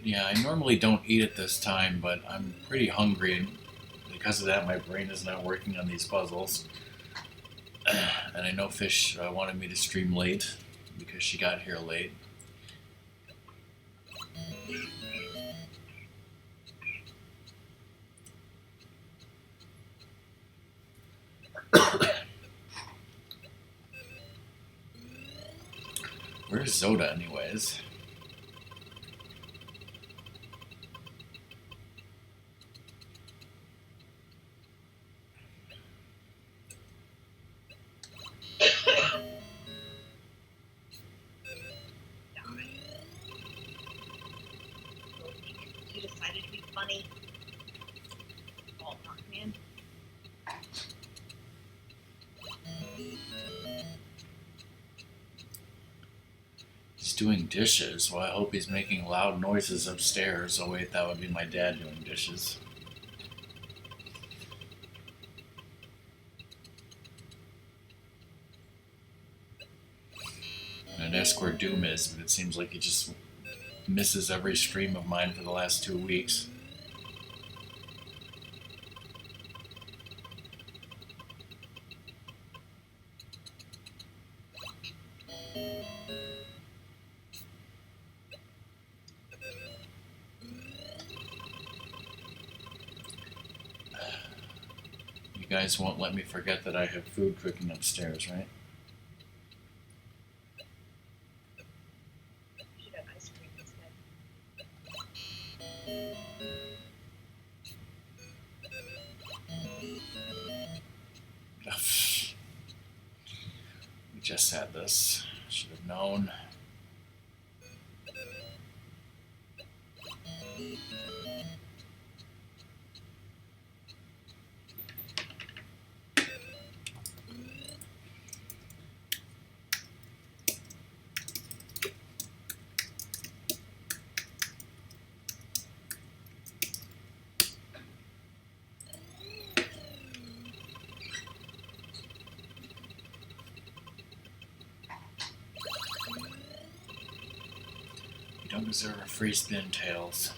But yeah, I normally don't eat at this time, but I'm pretty hungry, and because of that, my brain is not working on these puzzles. And I know Fish wanted me to stream late because she got here late. Where's Zoda, anyways? You decided to be funny. Oh, man. He's doing dishes. Well, I hope he's making loud noises upstairs. Oh wait, that would be my dad doing dishes. And I'd ask where Doom is, but it seems like he just misses every stream of mine for the last 2 weeks. You guys won't let me forget that I have food cooking upstairs, right? You should have ice cream instead. We just had this. Should have known. You don't deserve a free spin, Tails.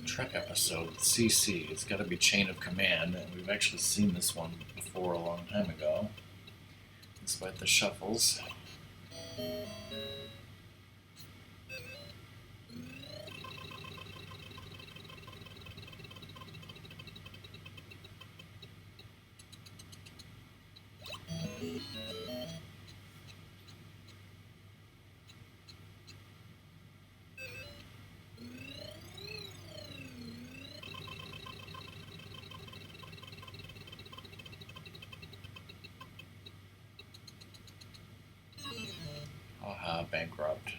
Trek episode, CC. It's got to be Chain of Command, and we've actually seen this one before a long time ago, despite the shuffles. Haha, bankrupt.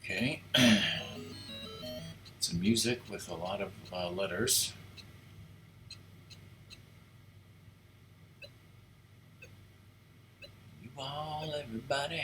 Okay. Some music with a lot of letters. You all, everybody.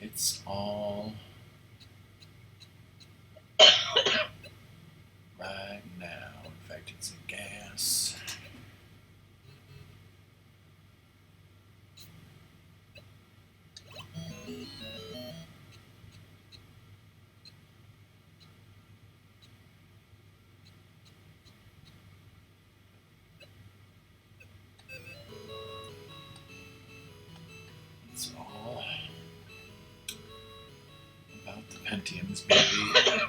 It's all right now. In fact, it's a gas. It's all about the Pentiums, baby.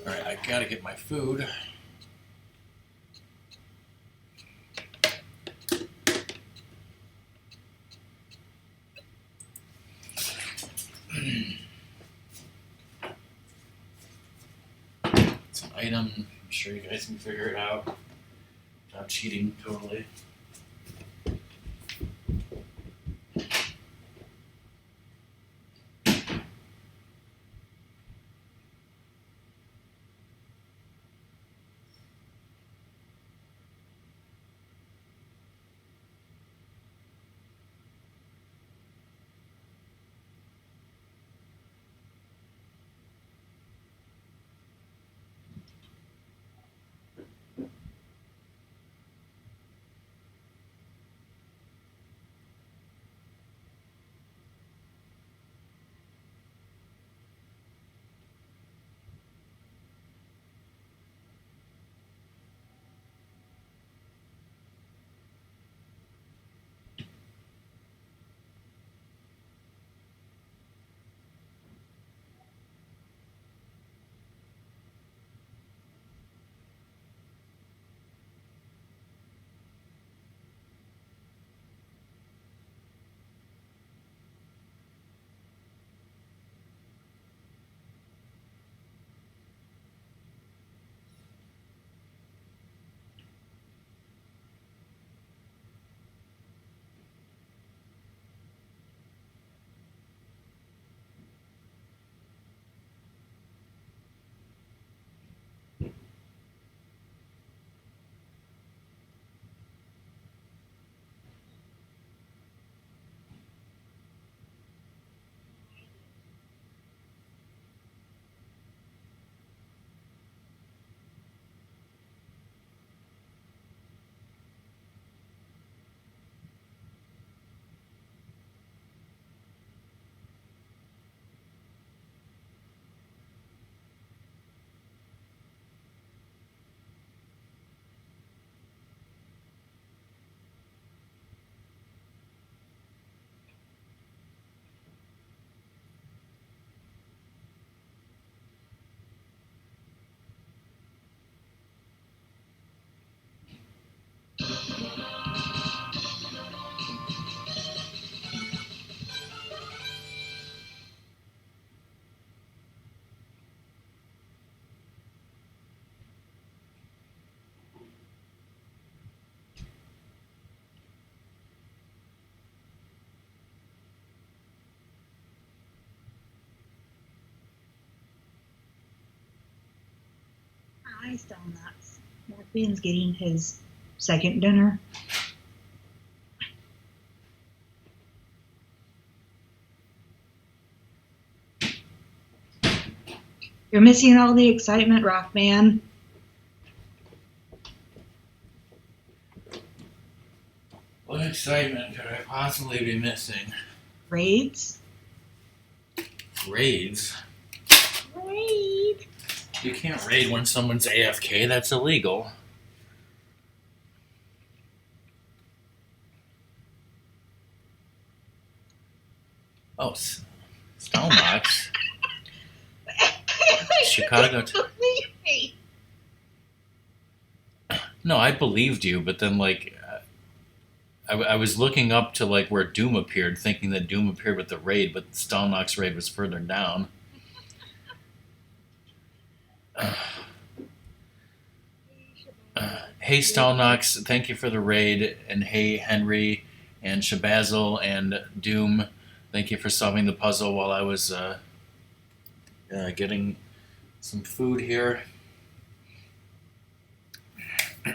All right, I gotta get my food. It's an item. I'm sure you guys can figure it out without cheating totally. Why still nuts? Morphine's getting his second dinner. You're missing all the excitement, Rockman. What excitement could I possibly be missing? Raids? Raids? Raid! You can't raid when someone's AFK, that's illegal. Oh, Stalnox. Chicago. Believe me. No, I believed you, but then like I was looking up to like where Doom appeared, thinking that Doom appeared with the raid, but the Stalnox raid was further down. Hey Stalnox, thank you for the raid, and hey Henry and Shabazzle and Doom, thank you for solving the puzzle while I was getting some food here. I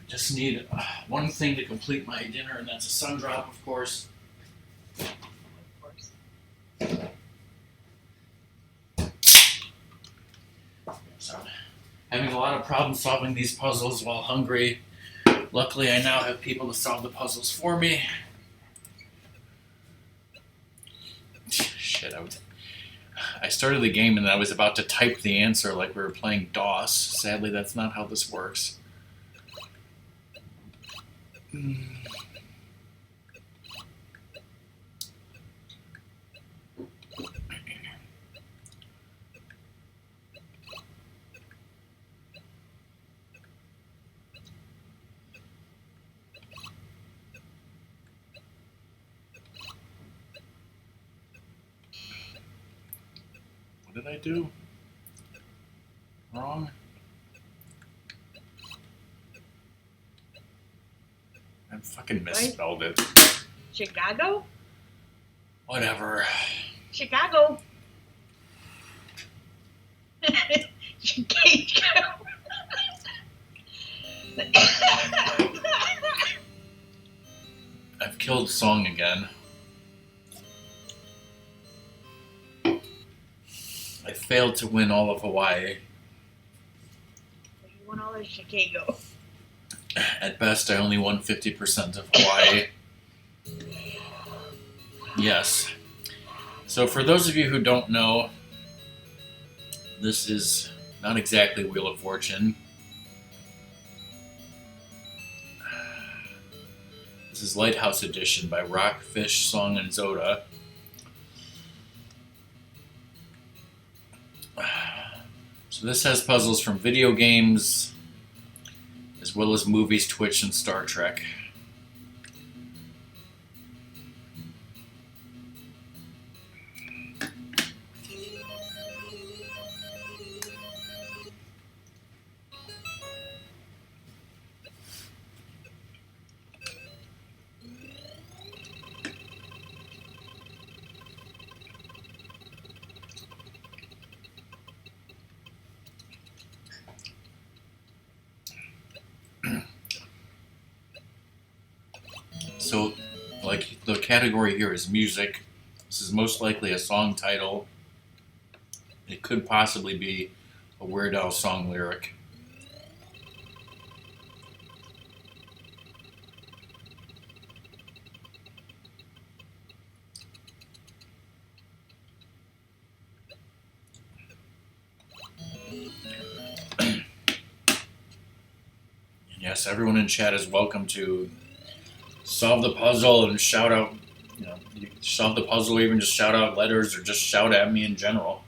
just need one thing to complete my dinner, and that's a sun drop, of course. Of course. So, having a lot of problems solving these puzzles while hungry. Luckily, I now have people to solve the puzzles for me. Shit, I started the game and I was about to type the answer like we were playing DOS. Sadly, that's not how this works. What did I do? Wrong? I fucking misspelled it. Chicago? Whatever. Chicago. Chicago. I've killed Song again. I failed to win all of Hawaii. You won all of Chicago. At best, I only won 50% of Hawaii. Yes. So for those of you who don't know, this is not exactly Wheel of Fortune. This is Lighthouse Edition by Rockfish, Song, and Zoda. So this has puzzles from video games, as well as movies, Twitch, and Star Trek. So, like, the category here is music. This is most likely a song title. It could possibly be a Weird Al song lyric. And yes, everyone in chat is welcome to solve the puzzle and shout out, you solve the puzzle, or even just shout out letters, or just shout at me in general.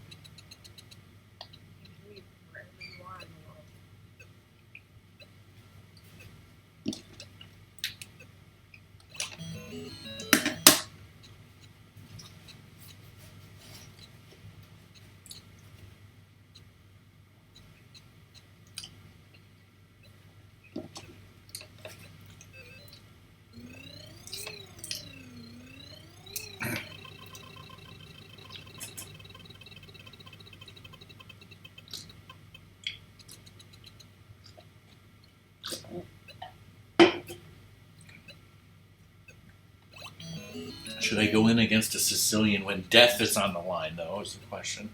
Should I go in against a Sicilian when death is on the line, though, is the question.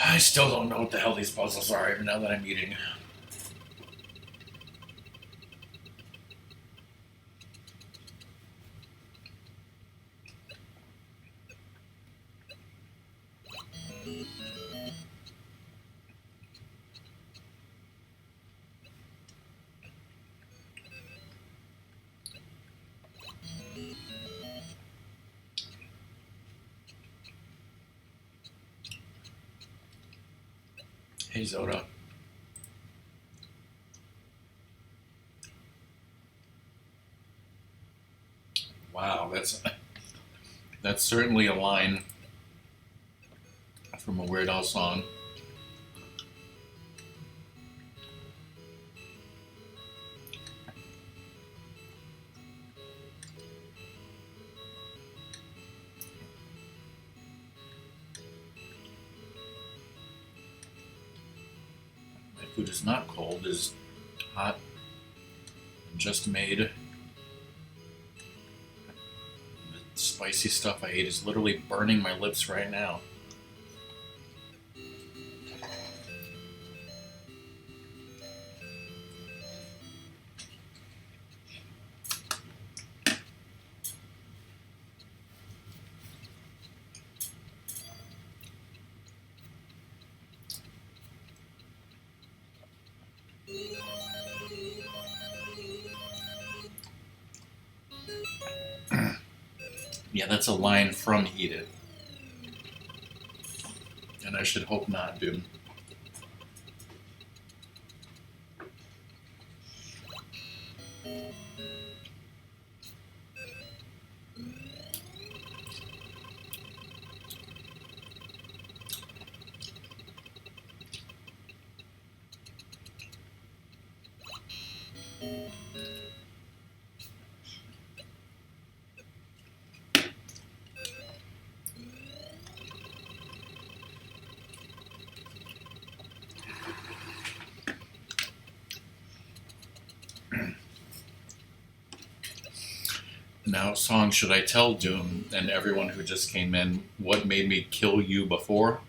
I still don't know what the hell these puzzles are, even now that I'm eating. Hey, Zoda. Wow, that's certainly a line from a Weird Al song. My food is not cold, it is hot and just made. The spicy stuff I ate is literally burning my lips right now. Yeah, that's a line from Eat It. And I should hope not, dude. Now, song, should I tell Doom and everyone who just came in what made me kill you before?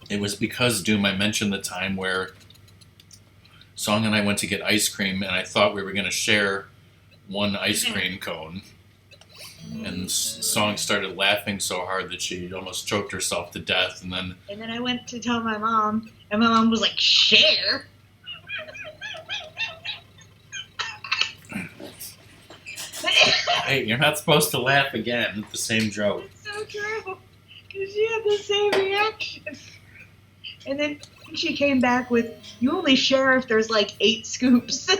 It was because, Doom, I mentioned the time where Song and I went to get ice cream and I thought we were going to share one ice cream cone. And Song started laughing so hard that she almost choked herself to death. And then I went to tell my mom, and my mom was like, "Share?" Hey, you're not supposed to laugh again at the same joke. It's so true. Because she had the same reaction. And then she came back with, "You only share if there's like 8 scoops."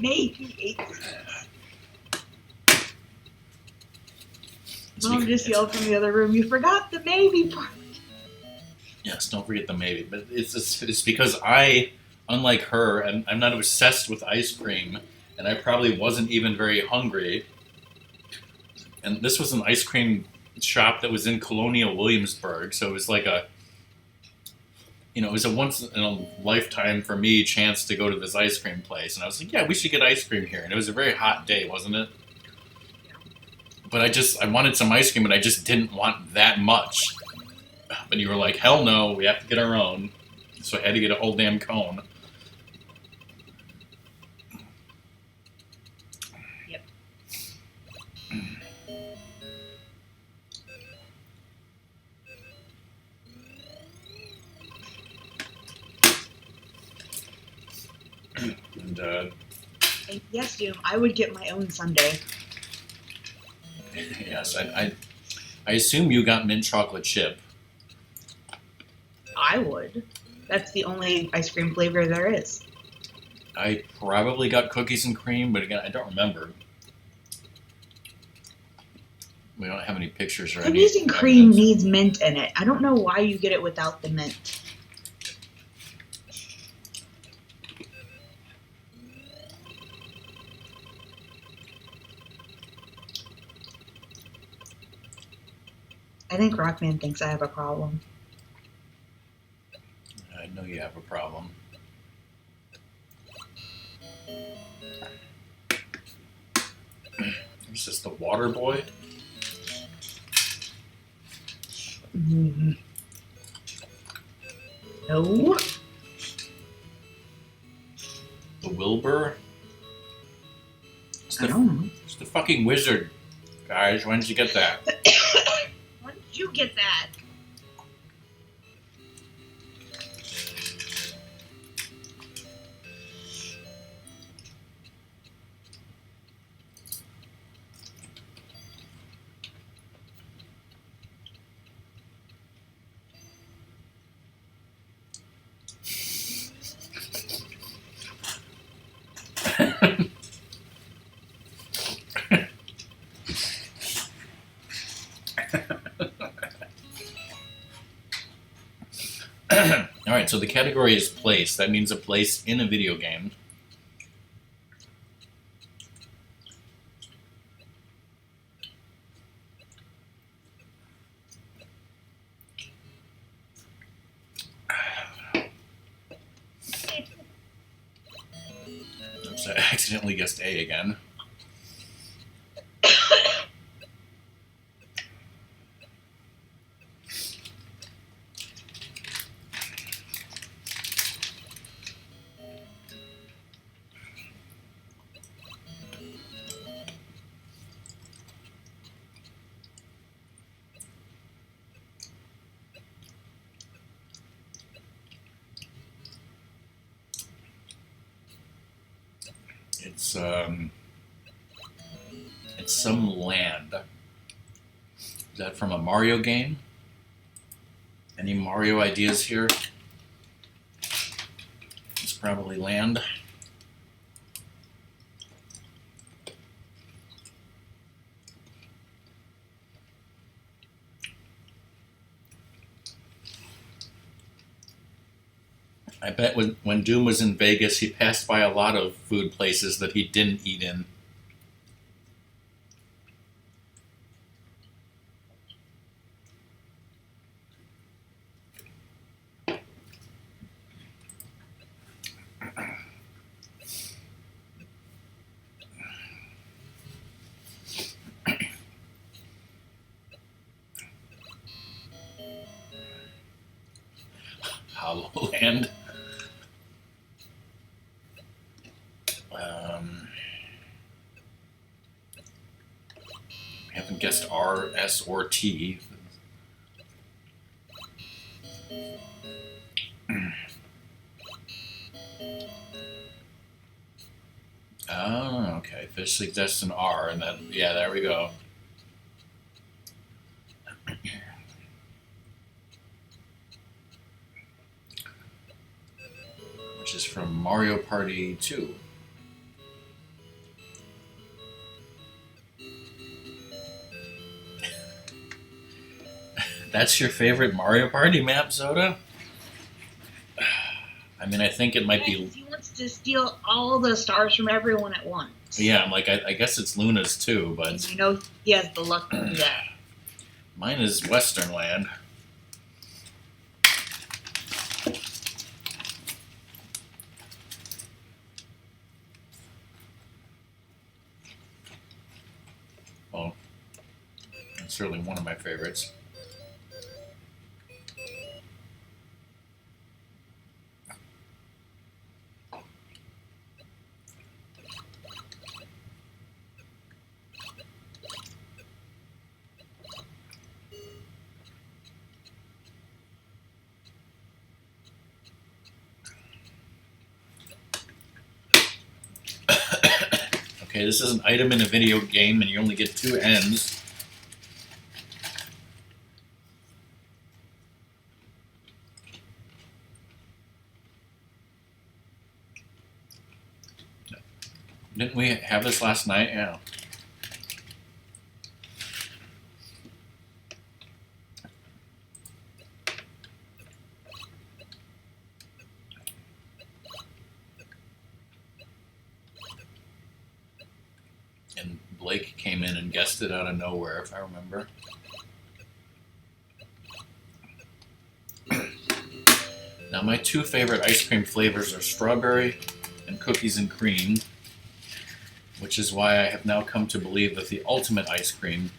Maybe 8 scoops. Mom just yelled from the other room, "You forgot the maybe part." Yes, don't forget the maybe. But it's because I, unlike her, and I'm not obsessed with ice cream, and I probably wasn't even very hungry. And this was an ice cream shop that was in Colonial Williamsburg, so it was like it was a once in a lifetime for me chance to go to this ice cream place. And I was like, yeah, we should get ice cream here. And it was a very hot day, wasn't it? But I wanted some ice cream, but I just didn't want that much. But you were like, hell no, we have to get our own. So I had to get a whole damn cone. Yep. And yes, Doom, I would get my own sundae. yes, I assume you got mint chocolate chip. I would. That's the only ice cream flavor there is. I probably got cookies and cream, but again, I don't remember. We don't have any pictures or Cookies any and cream evidence. needs mint in it. I don't know why you get it without the mint. I think Rockman thinks I have a problem. I know you have a problem. Is this the water boy? Mm-hmm. No. The Wilbur? I don't know. It's the fucking wizard. Guys, when did you get that? When did you get that? Alright, so the category is place. That means a place in a video game. Oops, I accidentally guessed A again. It's some land. Is that from a Mario game? Any Mario ideas here? It's probably land. I bet when Doom was in Vegas, he passed by a lot of food places that he didn't eat in. Hollowland. I haven't guessed R, S, or T. Oh, okay. Fish suggests an R, and then, yeah, there we go. Which is from Mario Party 2. That's your favorite Mario Party map, Soda? I mean, I think it might be. He wants to steal all the stars from everyone at once. Yeah, I'm like, I guess it's Luna's too, but. You know, he has the luck to do that. Mine is Western Land. Well, it's certainly one of my favorites. Okay, this is an item in a video game, and you only get 2 ends. Didn't we have this last night? Yeah. Blake came in and guessed it out of nowhere, if I remember. Now, my two favorite ice cream flavors are strawberry and cookies and cream, which is why I have now come to believe that the ultimate ice cream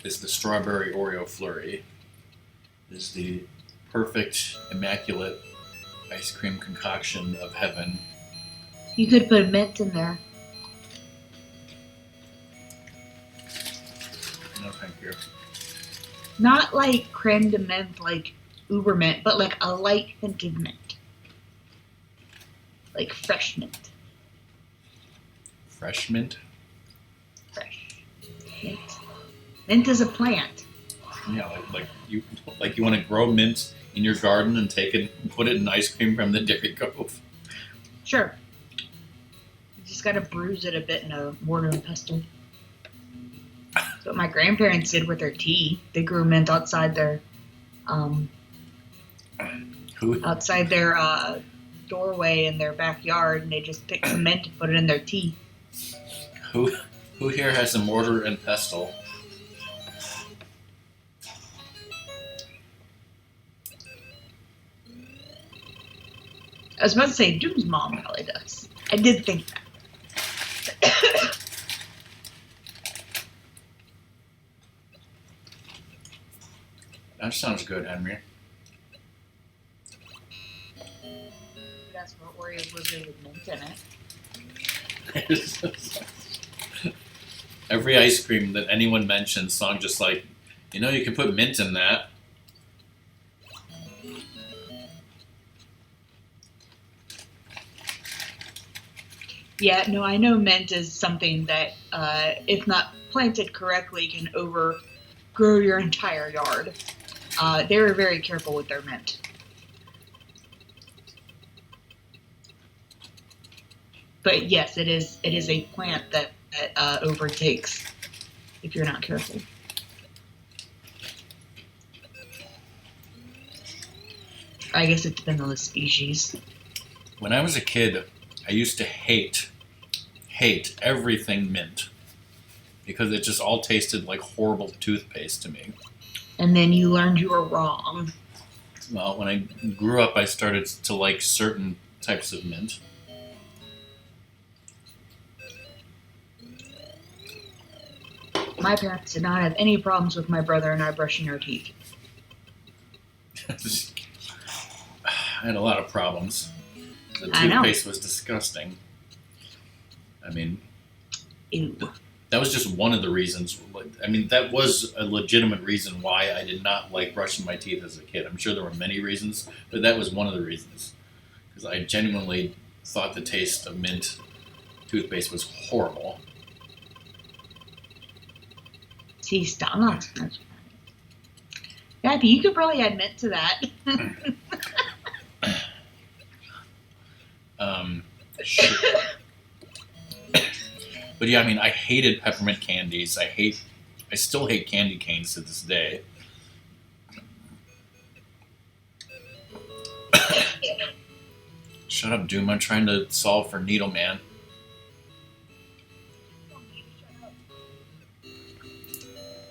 is the strawberry Oreo flurry. It is the perfect, immaculate ice cream concoction of heaven. You could put mint in there. No, thank you. Not like creme de menthe, like uber mint, but like a light hinted mint. Like fresh mint. Fresh mint? Fresh mint. Mint is a plant. Yeah, like you want to grow mint in your garden and take it and put it in ice cream from the Dairy Cove. Sure. You just gotta bruise it a bit in a mortar and pestle. That's what my grandparents did with their tea. They grew mint outside their Who doorway in their backyard, and they just picked some mint and put it in their tea. who here has a mortar and pestle? I was about to say Doom's mom probably does. I did think that. That sounds good, Henry. That's what Oreos was with mint in it. Every ice cream that anyone mentions, Song just like, you know, you can put mint in that. Yeah, no, I know mint is something that, if not planted correctly, can overgrow your entire yard. They were very careful with their mint. But yes, it is a plant that overtakes if you're not careful. I guess it depends on the species. When I was a kid, I used to hate everything mint because it just all tasted like horrible toothpaste to me. And then you learned you were wrong. Well, when I grew up, I started to like certain types of mint. My parents did not have any problems with my brother and I brushing our teeth. I had a lot of problems. The I know. toothpaste was disgusting. I mean, Ew. that was just one of the reasons. I mean, that was a legitimate reason why I did not like brushing my teeth as a kid. I'm sure there were many reasons, but that was one of the reasons. Because I genuinely thought the taste of mint toothpaste was horrible. See, stop. Kathy, you could probably admit to that. Sure. But yeah, I mean, I hated peppermint candies. I still hate candy canes to this day. Shut up, Doom. I'm trying to solve for Needleman.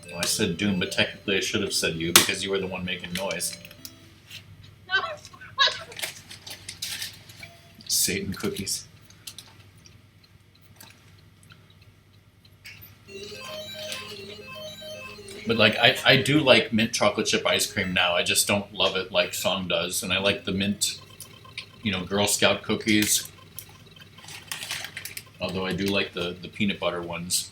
Well, I said Doom, but technically I should have said you because you were the one making noise. Satan cookies. But like I do like mint chocolate chip ice cream now. I just don't love it like Song does. And I like the mint, Girl Scout cookies. Although I do like the peanut butter ones.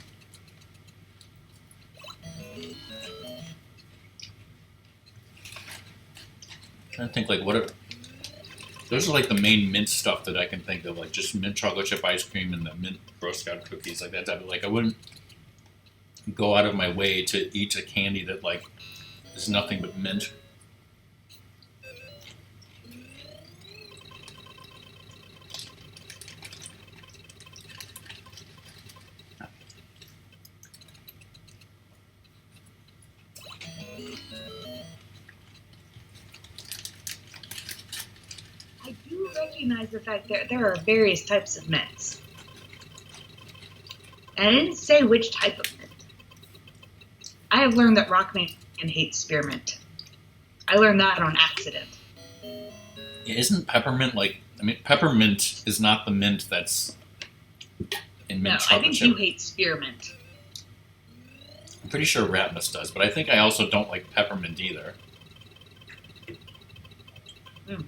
I'm trying to think like what those are like the main mint stuff that I can think of, like just mint chocolate chip ice cream and the mint Girl Scout cookies, like that type of, like I wouldn't go out of my way to eat a candy that like is nothing but mint. I do recognize the fact that there are various types of mints. And I didn't say which type of mint. I have learned that Rockman hates spearmint. I learned that on accident. Yeah, isn't peppermint like... I mean, peppermint is not the mint that's in mint No, chocolate I think chip. you hate spearmint. I'm pretty sure Ratmus does, but I think I also don't like peppermint either. Mm.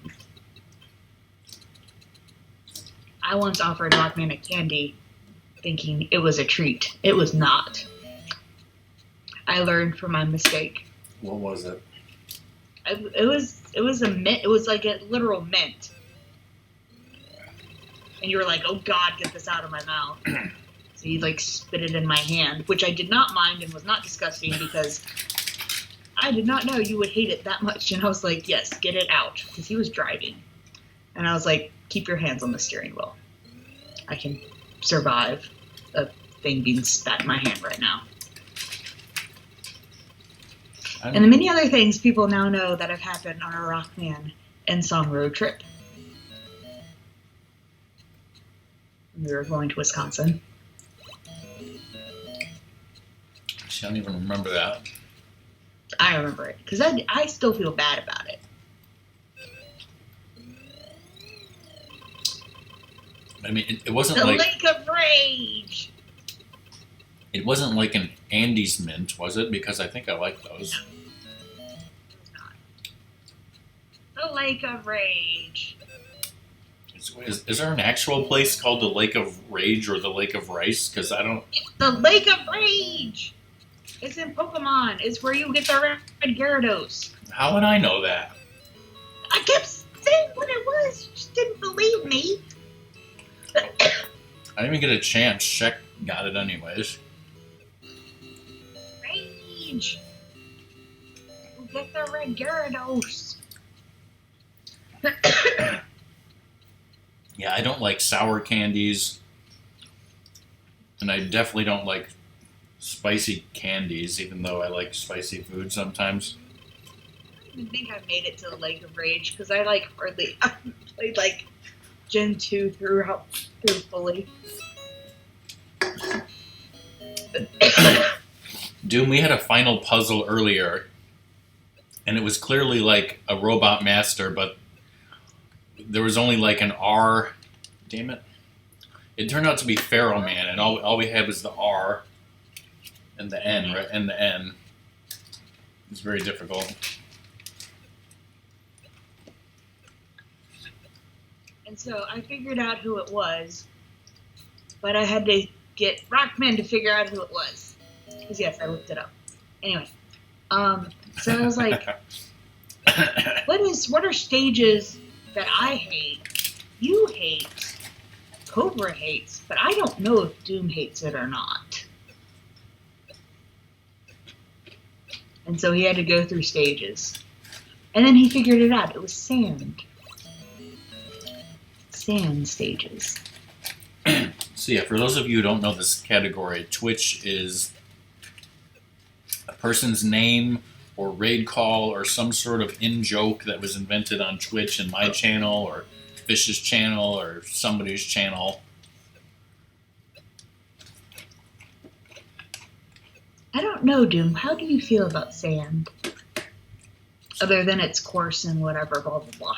I once offered Rockman a candy thinking it was a treat. It was not. I learned from my mistake. What was it? It was a mint. It was like a literal mint. And you were like, "Oh God, get this out of my mouth." So you like spit it in my hand, which I did not mind and was not disgusting because I did not know you would hate it that much. And I was like, "Yes, get it out," because he was driving. And I was like, "Keep your hands on the steering wheel. I can survive a thing being spat in my hand right now." And the many other things people now know that have happened on our Rockman and Song road trip. We were going to Wisconsin. I don't even remember that. I remember it because I still feel bad about it. I mean, it wasn't The like... Lake of Rage! It wasn't like an Andes mint, was it? Because I think I like those. No, it was not. The Lake of Rage. Is there an actual place called the Lake of Rage or the Lake of Rice? Because I don't... The Lake of Rage! It's in Pokemon. It's where you get the red Gyarados. How would I know that? I kept saying what it was. You just didn't believe me. I didn't even get a chance. Shek got it anyways. Rage! You get the red Gyarados. Yeah, I don't like sour candies. And I definitely don't like spicy candies, even though I like spicy food sometimes. I don't even think I made it to the Lake of Rage because I like hardly I played like Gen 2 through fully. Doom, we had a final puzzle earlier, and it was clearly like a Robot Master, but there was only like an R. Damn it. It turned out to be Pharaoh Man, and all we had was the R and the N, right? And the N. It was very difficult. And so I figured out who it was, but I had to get Rockman to figure out who it was. Because yes, I looked it up. Anyway, so I was like, what are stages that I hate, you hate, Cobra hates, but I don't know if Doom hates it or not. And so he had to go through stages. And then he figured it out. It was sand. Sand stages. So yeah, for those of you who don't know this category, Twitch is a person's name or raid call or some sort of in-joke that was invented on Twitch and my channel or Fish's channel or somebody's channel. I don't know, Doom. How do you feel about sand? Other than it's coarse and whatever, blah, blah, blah.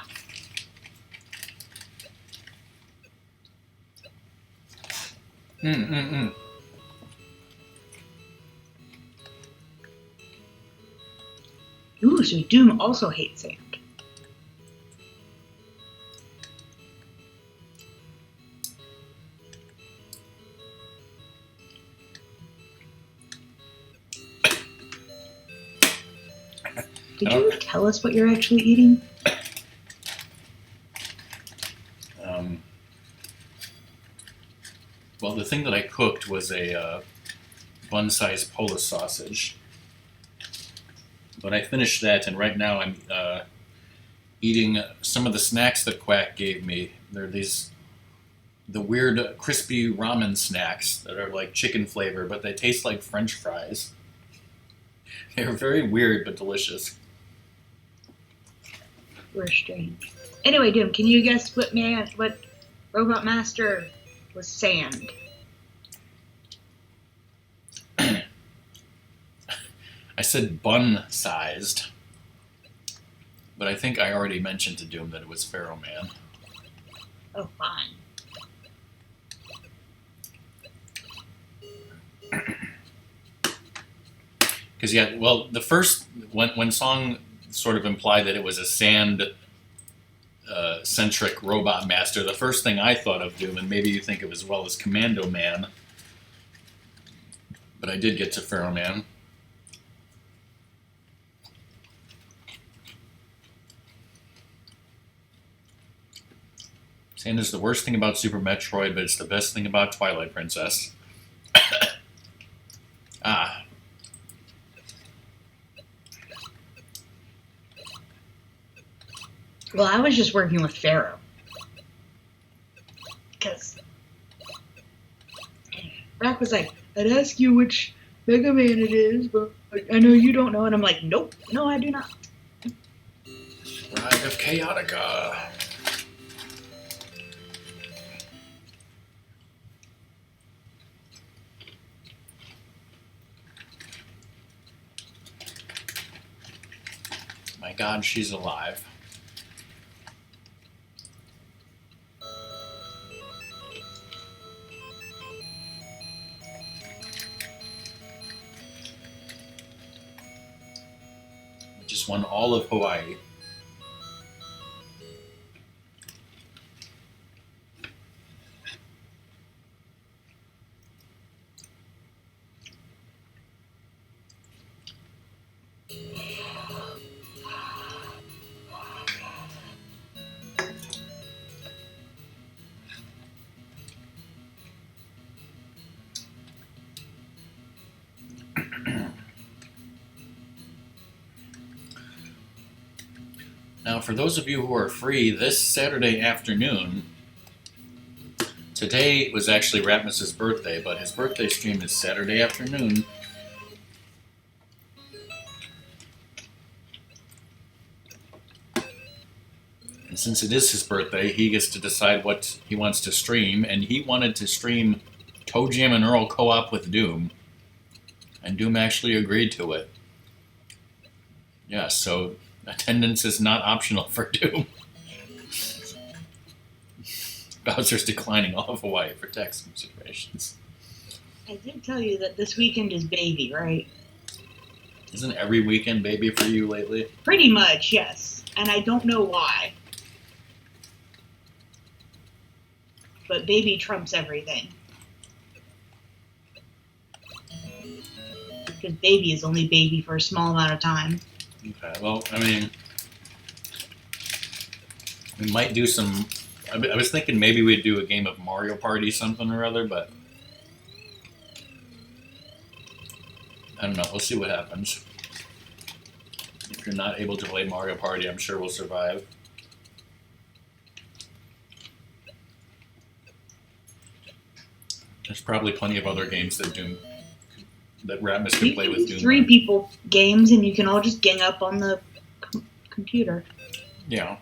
Ooh, so Doom also hates sand. Did you tell us what you're actually eating? Well, the thing that I cooked was a bun-sized Polish sausage. But I finished that, and right now I'm eating some of the snacks that Quack gave me. They're the weird crispy ramen snacks that are like chicken flavor, but they taste like French fries. They're very weird but delicious. We're strange. Anyway, Doom, can you guess what Robot Master was sand? I said bun-sized, but I think I already mentioned to Doom that it was Pharaoh Man. Oh, fine. Because yeah, well, the first when Song sort of implied that it was a sand centric robot master, the first thing I thought of Doom, and maybe you think of as well, as Commando Man. But I did get to Pharaoh Man. Sand is the worst thing about Super Metroid, but it's the best thing about Twilight Princess. Ah. Well, I was just working with Pharaoh. Because Rock was like, I'd ask you which Mega Man it is, but I know you don't know. And I'm like, nope, no, I do not. Ride of Chaotica. My God, she's alive. Just won all of Hawaii. Now, for those of you who are free this Saturday afternoon, today was actually Ratmus's birthday, but his birthday stream is Saturday afternoon. And since it is his birthday, he gets to decide what he wants to stream, and he wanted to stream Toe Jam and Earl co-op with Doom, and Doom actually agreed to it. Yeah, so attendance is not optional for Doom. Bowser's declining all of Hawaii for tax considerations. I did tell you that this weekend is baby, right? Isn't every weekend baby for you lately? Pretty much, yes. And I don't know why. But baby trumps everything. Because baby is only baby for a small amount of time. Okay, well, I mean, we might do some. I was thinking maybe we'd do a game of Mario Party something or other, but I don't know. We'll see what happens. If you're not able to play Mario Party, I'm sure we'll survive. There's probably plenty of other games that Ratmus can play with Doom. 3 people games, and you can all just gang up on the computer. Yeah.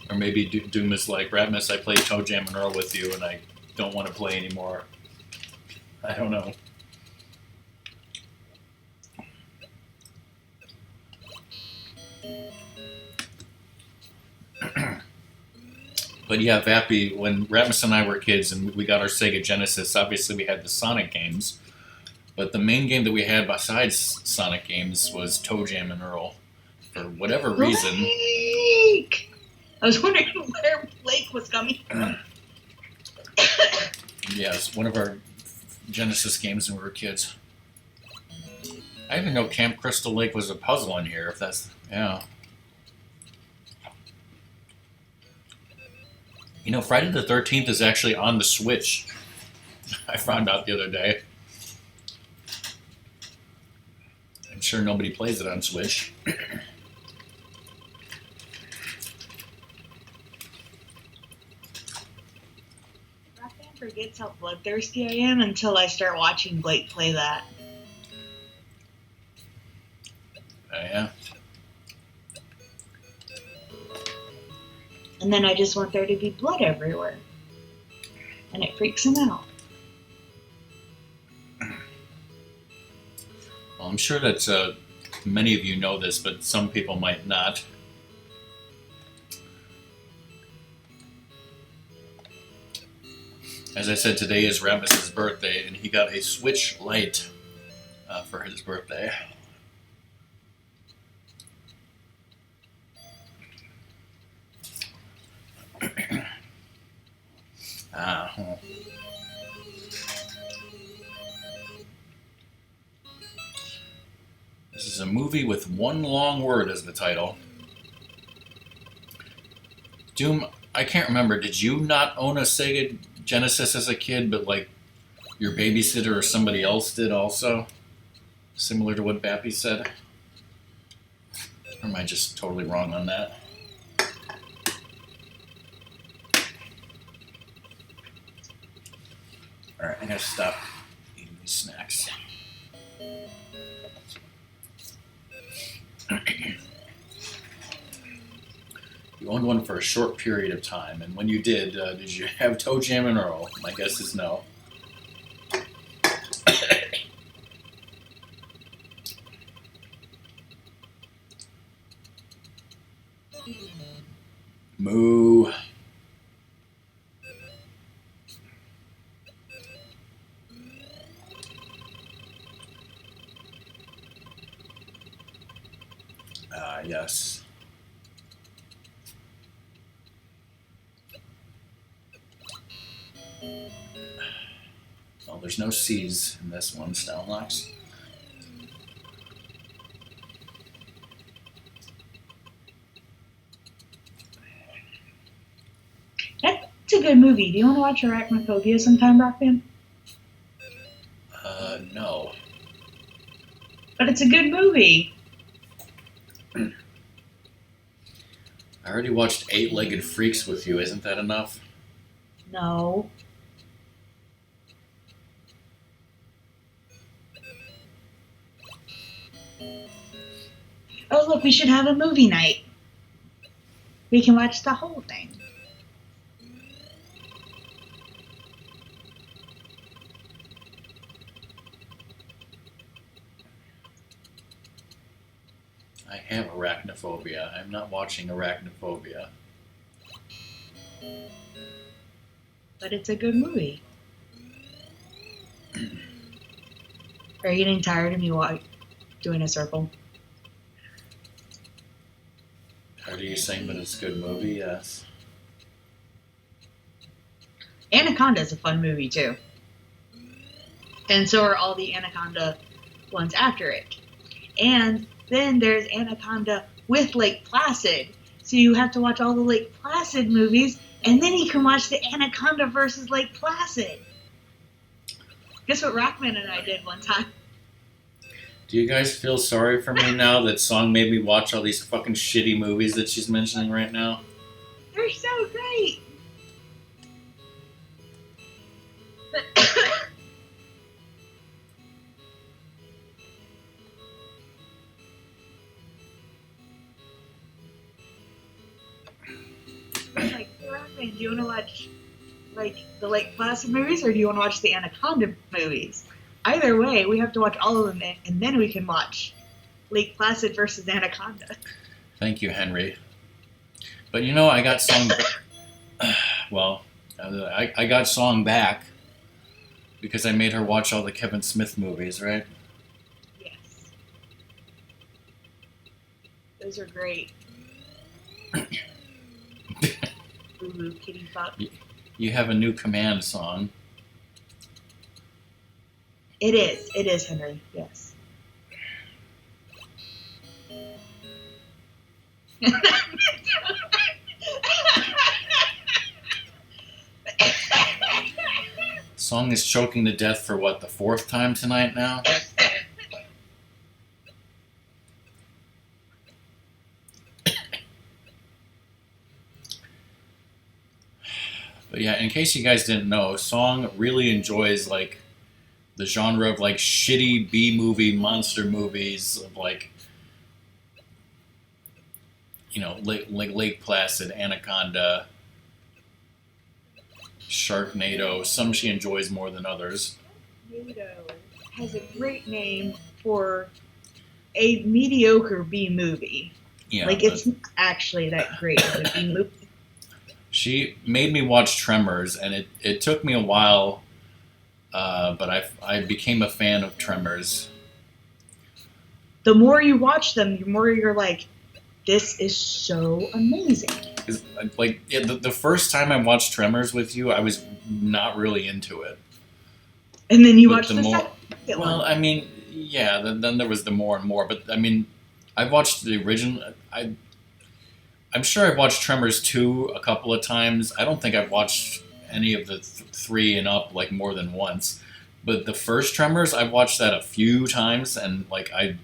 Or maybe Doom is like, Ratmus, I played Toe Jam and Earl with you, and I don't want to play anymore. I don't know. But yeah, Vappy, when Ratmus and I were kids and we got our Sega Genesis, obviously we had the Sonic games. But the main game that we had besides Sonic games was Toe Jam and Earl. For whatever reason. Blake! I was wondering where Blake was coming from. Yeah, it's one of our Genesis games when we were kids. I didn't know Camp Crystal Lake was a puzzle in here, if that's... Yeah. You know, Friday the 13th is actually on the Switch. I found out the other day. I'm sure nobody plays it on Switch. Roxanne forgets how bloodthirsty I am until I start watching Blake play that. Yeah. And then I just want there to be blood everywhere. And it freaks him out. Well, Well, I'm sure that many of you know this, but some people might not. As I said, today is Rames's birthday, and he got a Switch Lite for his birthday. This is a movie with one long word as the title. Doom, I can't remember, did you not own a Sega Genesis as a kid, but like your babysitter or somebody else did also? Similar to what Bappy said? Or am I just totally wrong on that? Alright, I gotta stop eating these snacks. You owned one for a short period of time, and when you did you have Toe Jam and Earl? My guess is no. Moo. Yes. Well, there's no C's in this one, Stalnox. That's a good movie. Do you want to watch Arachnophobia sometime, Rockman? No. But it's a good movie. I already watched Eight-Legged Freaks with you. Isn't that enough? No. Oh, look, we should have a movie night. We can watch the whole thing. I have Arachnophobia. I'm not watching Arachnophobia. But it's a good movie. Are you getting tired of me doing a circle? Are you saying that it's a good movie? Yes. Anaconda is a fun movie, too. And so are all the Anaconda ones after it. And then there's Anaconda with Lake Placid. So you have to watch all the Lake Placid movies, and then you can watch the Anaconda versus Lake Placid. Guess what Rockman and I did one time? Do you guys feel sorry for me now that Song made me watch all these fucking shitty movies that she's mentioning right now? They're so great. Like, Rockman, do you want to watch like the Lake Placid movies, or do you want to watch the Anaconda movies? Either way, we have to watch all of them, and then we can watch Lake Placid versus Anaconda. Thank you, Henry. But you know, I got Song. Well, I got Song back because I made her watch all the Kevin Smith movies, right? Yes, those are great. Boo-boo, kitty fuck. You have a new command, Song. It is, Henry, yes. Song is choking to death for what, the fourth time tonight now? But yeah, in case you guys didn't know, Song really enjoys like the genre of like shitty B-movie monster movies of like, you know, Lake Placid, Anaconda, Sharknado. Some she enjoys more than others. has a great name for a mediocre B movie. Yeah, like, it's not actually that great of a B movie. she made me watch Tremors, and it took me a while, but I became a fan of Tremors. The more you watch them, the more you're like, this is so amazing. Like, yeah, the first time I watched Tremors with you, I was not really into it. And then you But watch the the more, second well, one. I mean, yeah, then there was the more and more. But I mean, I watched the original. I'm sure I've watched Tremors 2 a couple of times. I don't think I've watched any of the 3 and up like more than once. But the first Tremors, I've watched that a few times, and like I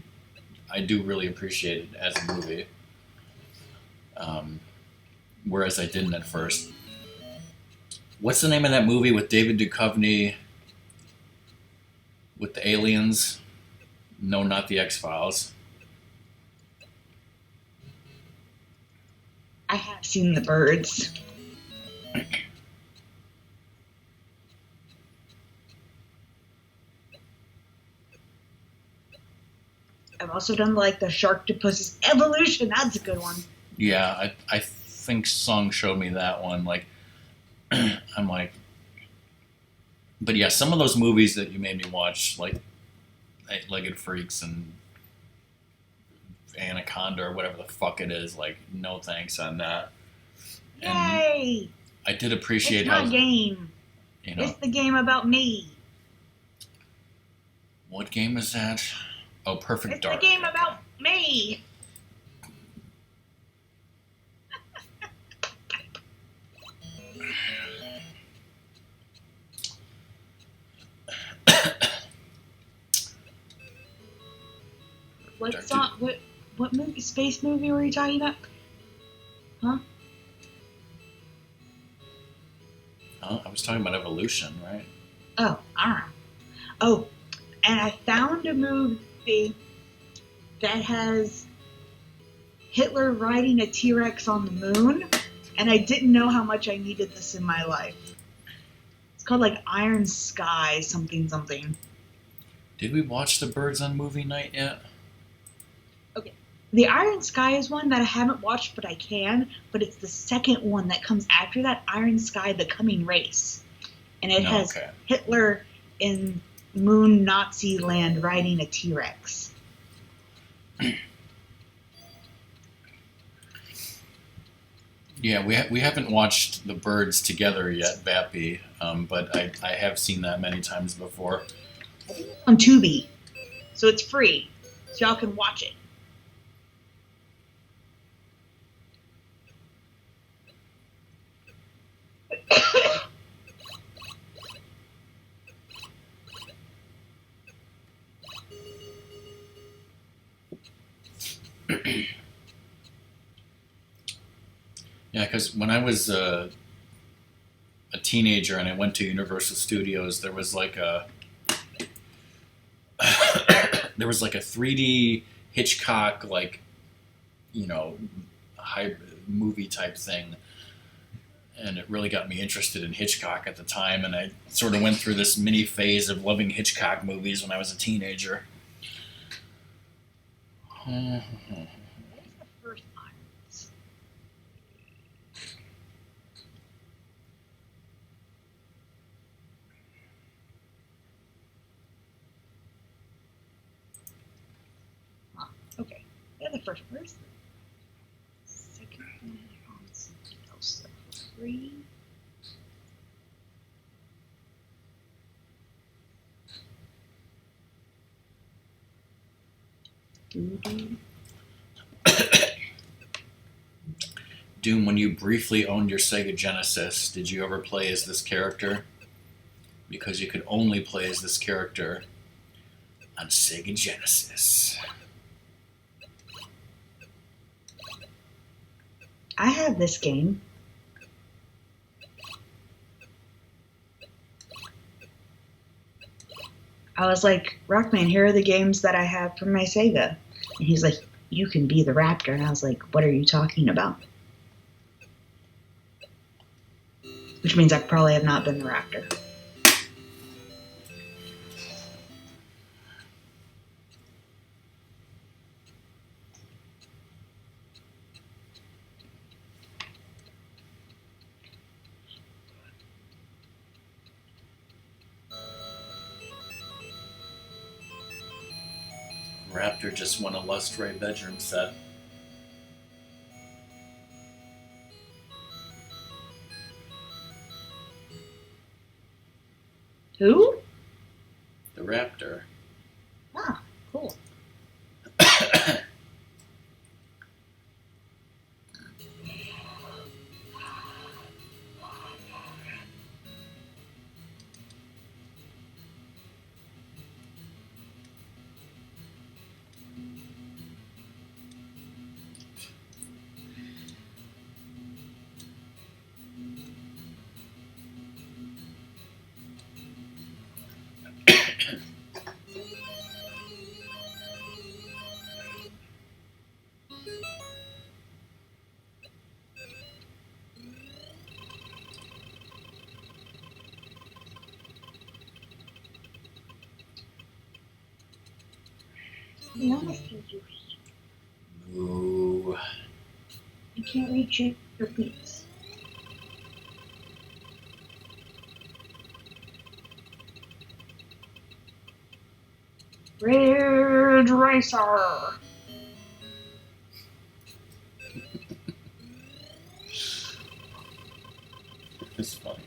do really appreciate it as a movie. Um, whereas I didn't at first. What's the name of that movie with David Duchovny with the aliens? No, not the X-Files. I have seen The Birds. I've also done like the Sharktopus's Evolution. That's a good one. Yeah, I think Sung showed me that one. Like, I'm like, but yeah, some of those movies that you made me watch, like Eight-Legged Freaks and Anaconda or whatever the fuck it is, like, no thanks on that. And Yay! I did appreciate It's my how, game. you know, It's the game about me. what game is that? Oh, Perfect It's Dark. the game about me. What Dark song? What movie? Space movie were you talking about? Huh? Oh, I was talking about Evolution, right? Oh, I don't know. Oh, and I found a movie that has Hitler riding a T-Rex on the moon, and I didn't know how much I needed this in my life. It's called like Iron Sky something something. Did we watch The Birds on movie night yet? Okay. The Iron Sky is one that I haven't watched, but I can. But it's the second one that comes after that, Iron Sky: The Coming Race, and it has Okay. Hitler in moon Nazi land riding a T-Rex. Yeah, we haven't watched The Birds together yet, Vappy, but I have seen that many times before. On Tubi, so it's free, so y'all can watch it. Yeah, because when I was a teenager and I went to Universal Studios, there was like a there was like a 3D Hitchcock, like, you know, hybrid movie type thing, and it really got me interested in Hitchcock at the time. And I sort of went through this mini phase of loving Hitchcock movies when I was a teenager. Where's the first Irons? Huh. Okay, they're the first. Where's the second one? On something else for free. Doo-doo. Doom, when you briefly owned your Sega Genesis, did you ever play as this character? Because you could only play as this character on Sega Genesis. I have this game. I was like, Rockman, here are the games that I have from my Sega. And he's like, you can be the raptor. And I was like, what are you talking about? Which means I probably have not been the raptor. Raptor just won a Lustray bedroom set. Who? The Raptor. Ah, cool. Nasty juice. Ooh. You can't reach your feet. Ridge Racer. It's funny.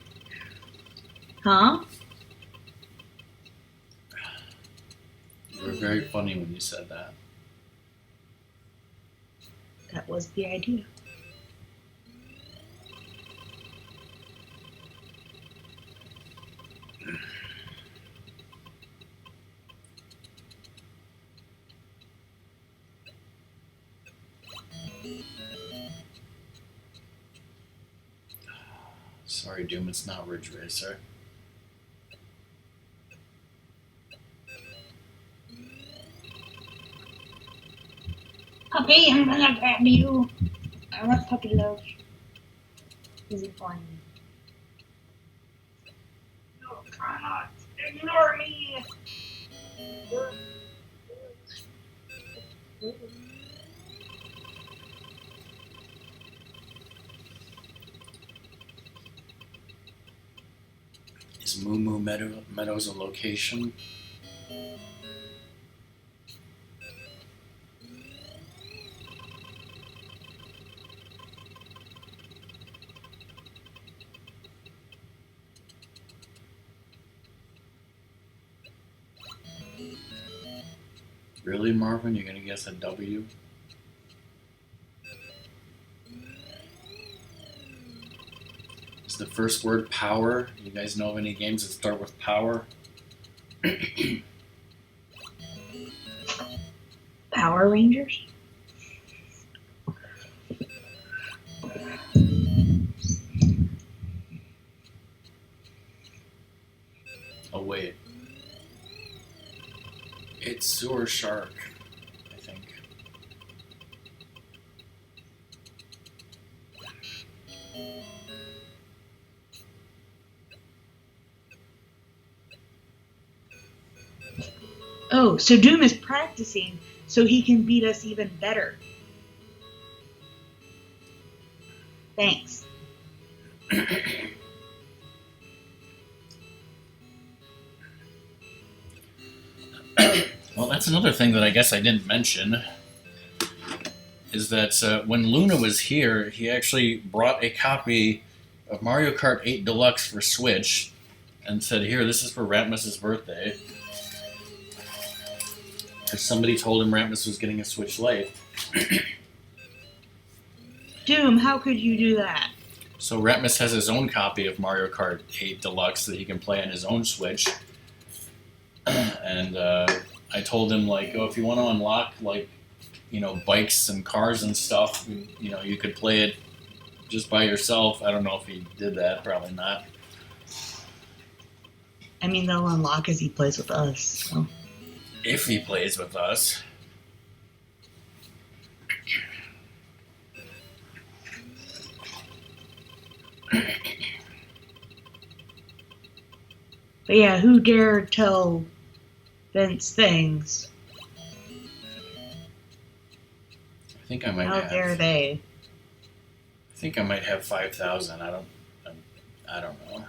Huh? You were very funny when you said that. That was the idea. Sorry, Doom, it's not Ridge Racer. Puppy, I'm gonna grab you. I want puppy love. Is it fine? No, try not. Ignore me. Is Moo Moo Meadows a location? Really, Marvin? You're gonna guess a W? Is the first word power? You guys know of any games that start with power? Power Rangers? Oh wait. It's Sewer Shark, I think. Oh, so Doom is practicing so he can beat us even better. Thanks. Well, that's another thing that I guess I didn't mention, is that when Luna was here, he actually brought a copy of Mario Kart 8 Deluxe for Switch and said, here, this is for Ratmus's birthday. Because somebody told him Ratmus was getting a Switch Lite. Doom, how could you do that? So Ratmus has his own copy of Mario Kart 8 Deluxe that he can play on his own Switch. And I told him, like, oh, if you want to unlock, like, you know, bikes and cars and stuff, you know, you could play it just by yourself. I don't know if he did that. Probably not. I mean, they'll unlock as he plays with us. So. If he plays with us. But yeah, who dare tell Vince things? I think I might How have. dare they? I think I might have 5,000. I don't know.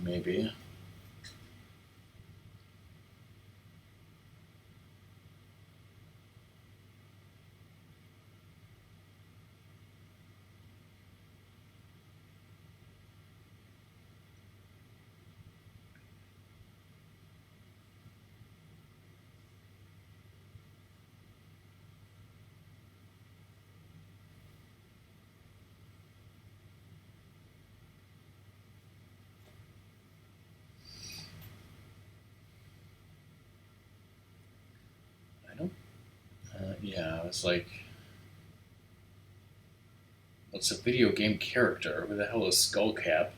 Maybe. I don't. Yeah, it's like. What's a video game character? Who the hell is Skullcap?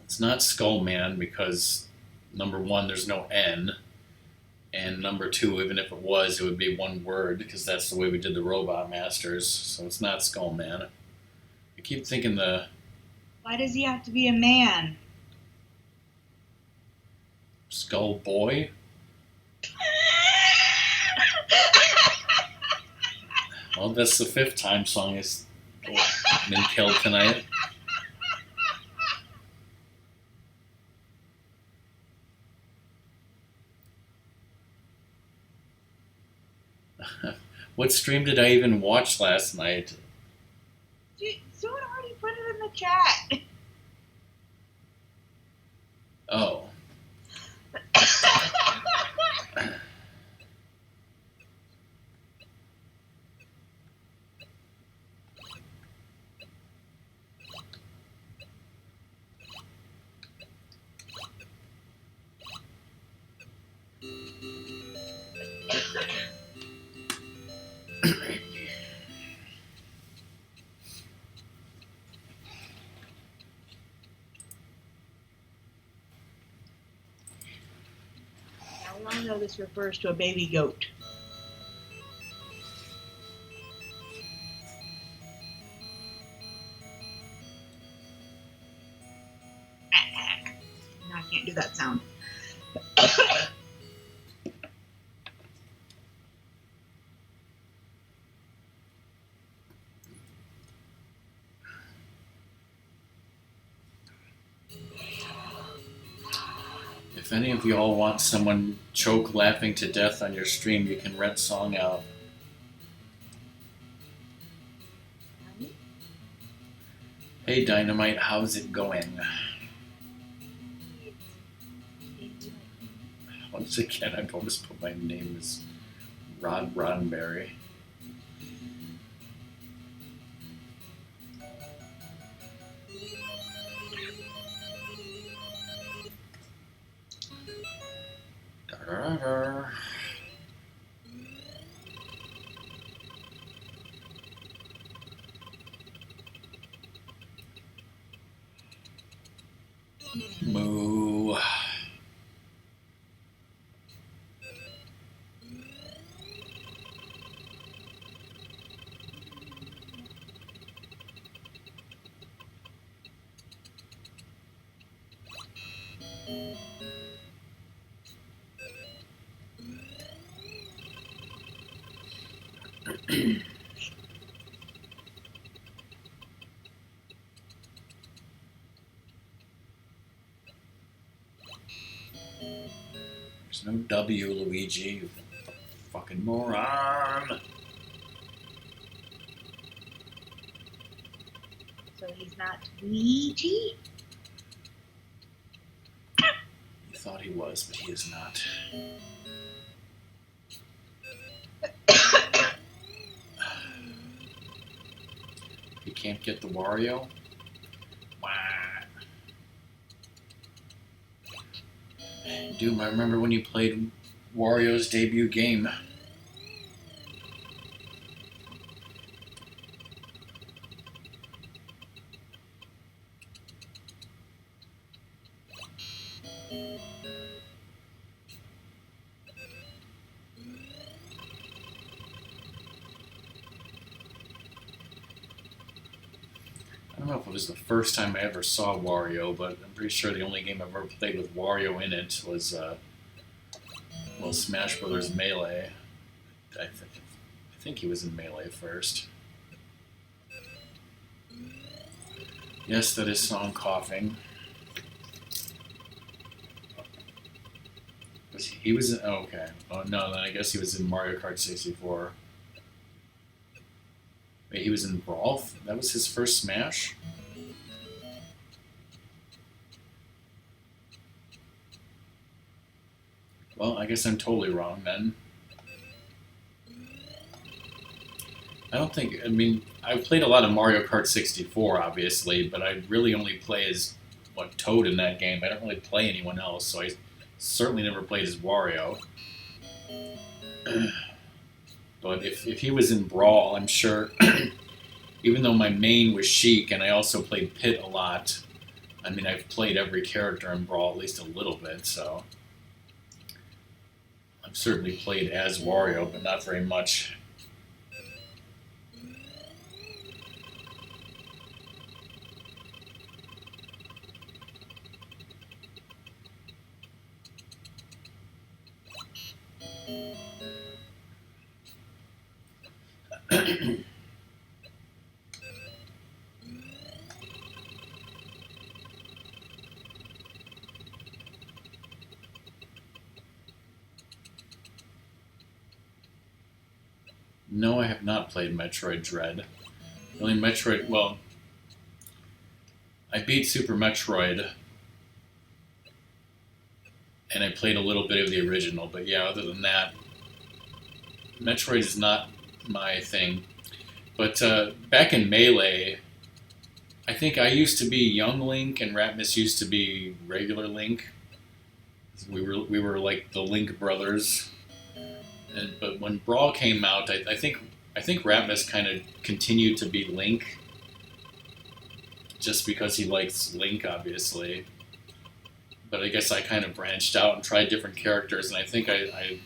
It's not Skullman because number one, there's no N, and number two, even if it was, it would be one word because that's the way we did the Robot Masters. So it's not Skullman. I keep thinking the Why does he have to be a man? Skull Boy. Well, that's the fifth time song has been killed tonight. What stream did I even watch last night? Someone already put it in the chat. Oh. How long ago this refers to a baby goat? If any of you all want someone choke laughing to death on your stream, you can rent Song out. Hey Dynamite, how's it going? Once again, I've always put my name as Rod Roddenberry. Da-da-da-da. Moo. There's no W, Luigi, you fucking moron. So he's not Luigi? You thought he was, but he is not. You can't get the Wario? Wah. Doom, I remember when you played Wario's debut game. I don't know if it was the first time I ever saw Wario, but I'm pretty sure the only game I've ever played with Wario in it was, well, Smash Brothers Melee. I think he was in Melee first. Yes, that is Song coughing. He was in, oh, okay. Oh no, then I guess he was in Mario Kart 64. Wait, he was in Brawl? That was his first Smash? Well, I guess I'm totally wrong then. I don't think, I mean, I've played a lot of Mario Kart 64, obviously, but I really only play as, what, Toad in that game. I don't really play anyone else, so I certainly never played as Wario. But if he was in Brawl, I'm sure, even though my main was Sheik and I also played Pit a lot, I mean, I've played every character in Brawl at least a little bit, so I've certainly played as Wario, but not very much. No, I have not played Metroid Dread. Only Metroid, well, I beat Super Metroid, and I played a little bit of the original, but yeah, other than that, Metroid is not my thing. But back in Melee, I think I used to be Young Link, and Ratmus used to be regular Link. We were like the Link brothers. But when Brawl came out, I think Ratmus kind of continued to be Link, just because he likes Link, obviously. But I guess I kind of branched out and tried different characters, and I think I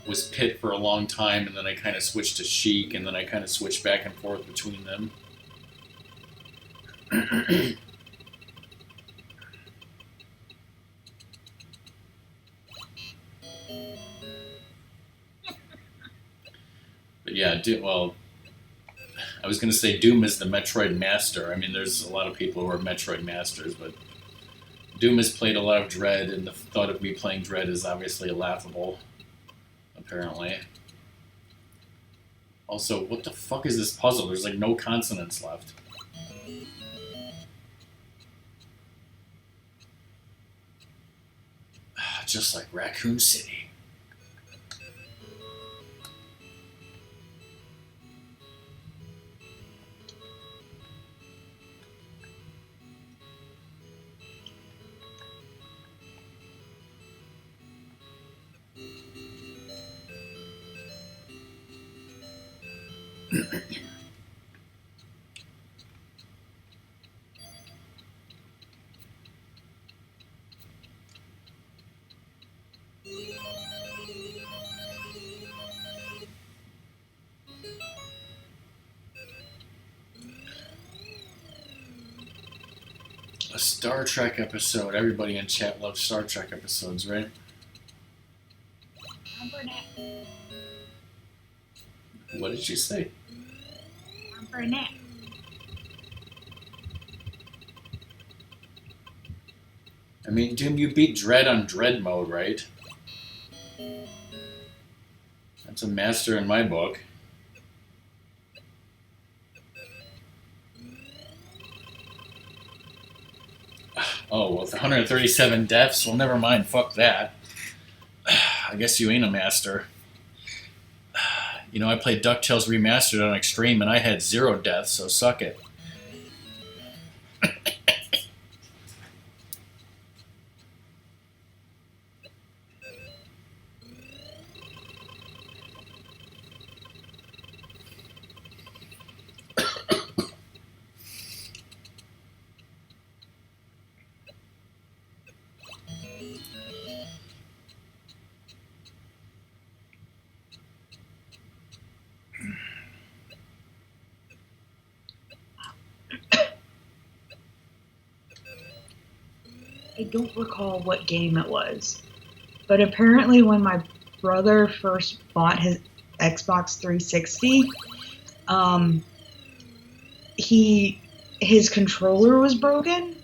was Pit for a long time, and then I kind of switched to Sheik, and then I kind of switched back and forth between them. But yeah, well, I was going to say Doom is the Metroid master. I mean, there's a lot of people who are Metroid masters, but Doom has played a lot of Dread, and the thought of me playing Dread is obviously laughable, apparently. Also, what the fuck is this puzzle? There's like no consonants left. Just like Raccoon City. A Star Trek episode. Everybody in chat loves Star Trek episodes, right? I'm Burnett. What did you say? I'm Burnett. I mean, Doom, you beat Dread on Dread mode, right? That's a master in my book. Oh, with 137 deaths? Well, never mind. Fuck that. I guess you ain't a master. You know, I played DuckTales Remastered on Extreme, and I had 0 deaths, so suck it. I don't recall what game it was, but apparently when my brother first bought his Xbox 360, his controller was broken.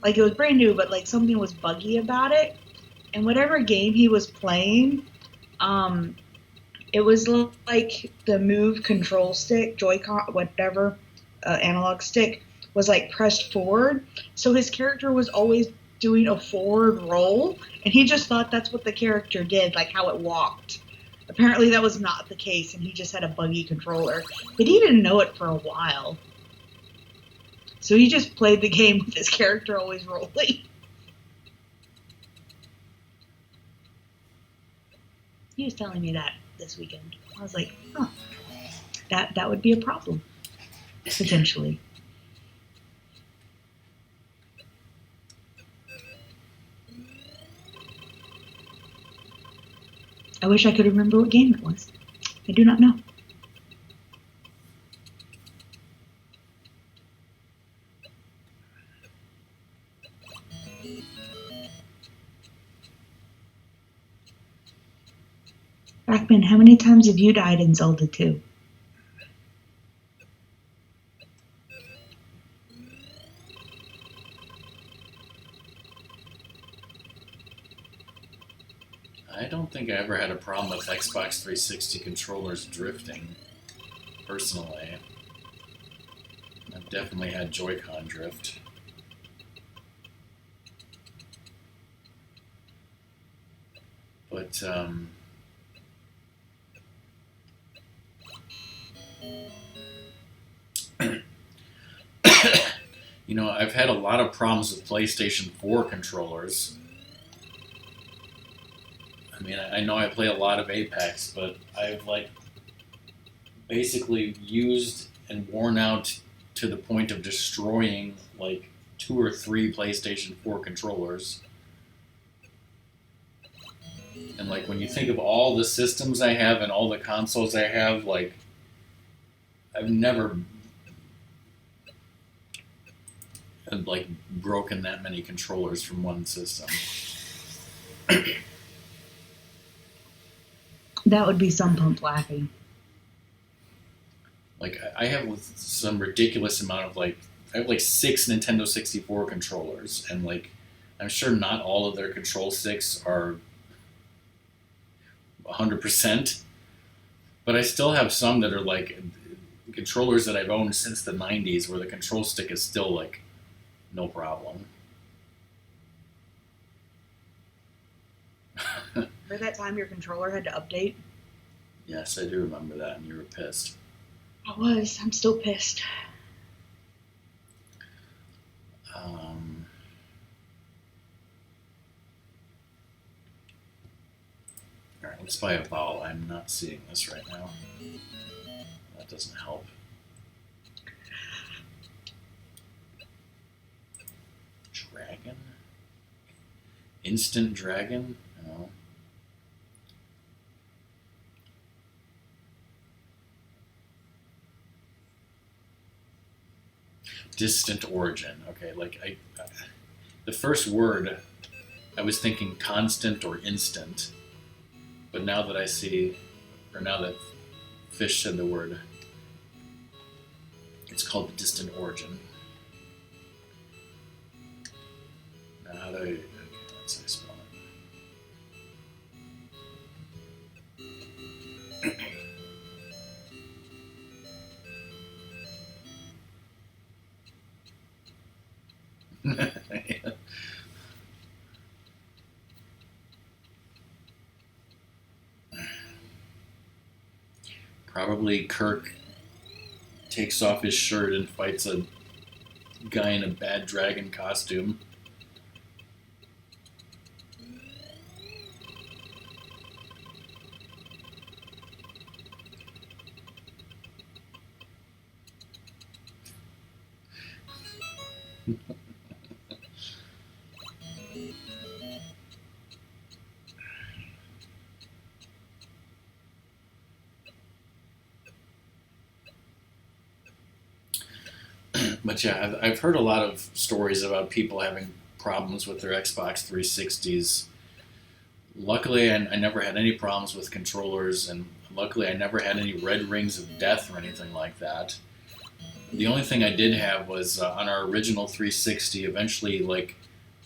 Like, it was brand new, but like something was buggy about it. And whatever game he was playing, it was like the move control stick, Joy-Con, whatever, analog stick, was like pressed forward. So his character was always doing a forward roll, and he just thought that's what the character did, like how it walked. Apparently that was not the case, and he just had a buggy controller. But he didn't know it for a while. So he just played the game with his character always rolling. He was telling me that this weekend. I was like, huh, that would be a problem, potentially. I wish I could remember what game it was. I do not know. Backman, how many times have you died in Zelda 2? I don't think I ever had a problem with Xbox 360 controllers drifting, personally. I've definitely had Joy-Con drift. But, you know, I've had a lot of problems with PlayStation 4 controllers. I mean, I know I play a lot of Apex, but I've, like, basically used and worn out to the point of destroying, like, 2 or 3 PlayStation 4 controllers. And, like, when you think of all the systems I have and all the consoles I have, like, I've never like broken that many controllers from one system. That would be some pump laughing. Like, I have some ridiculous amount of, like, I have like 6 Nintendo 64 controllers, and like I'm sure not all of their control sticks are 100%, but I still have some that are like controllers that I've owned since the 90s where the control stick is still like no problem. Remember that time your controller had to update? Yes, I do remember that, and you were pissed. I was. I'm still pissed. Um, all right, let's buy a vowel. I'm not seeing this right now. That doesn't help. Dragon? Instant dragon? No. Distant origin. Okay, like the first word, I was thinking constant or instant, but now that I see, or now that Fish said the word, it's called distant origin. Now how do I? Okay, that's how I spell it. Probably Kirk takes off his shirt and fights a guy in a bad dragon costume. But yeah, I've heard a lot of stories about people having problems with their Xbox 360s. Luckily, I never had any problems with controllers, and luckily, I never had any red rings of death or anything like that. The only thing I did have was on our original 360, eventually, like,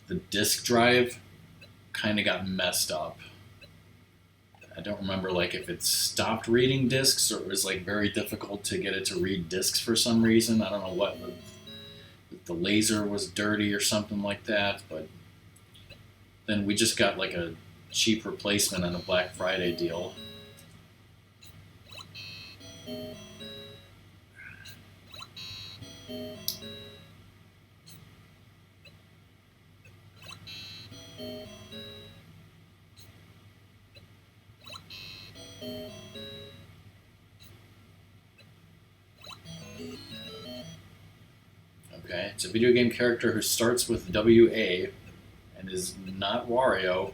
the disk drive kind of got messed up. I don't remember like if it stopped reading discs or it was like very difficult to get it to read discs for some reason. I don't know what the laser was dirty or something like that. But then we just got like a cheap replacement on a Black Friday deal. Okay, it's a video game character who starts with WA and is not Wario.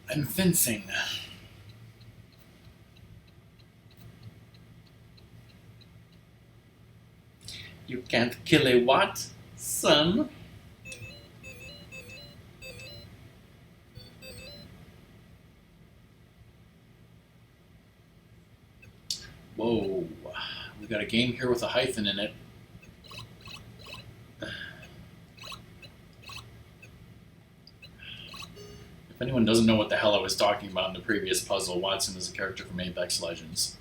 I'm fencing. You can't kill a what, son? Whoa, we got a game here with a hyphen in it. If anyone doesn't know what the hell I was talking about in the previous puzzle, Watson is a character from Apex Legends.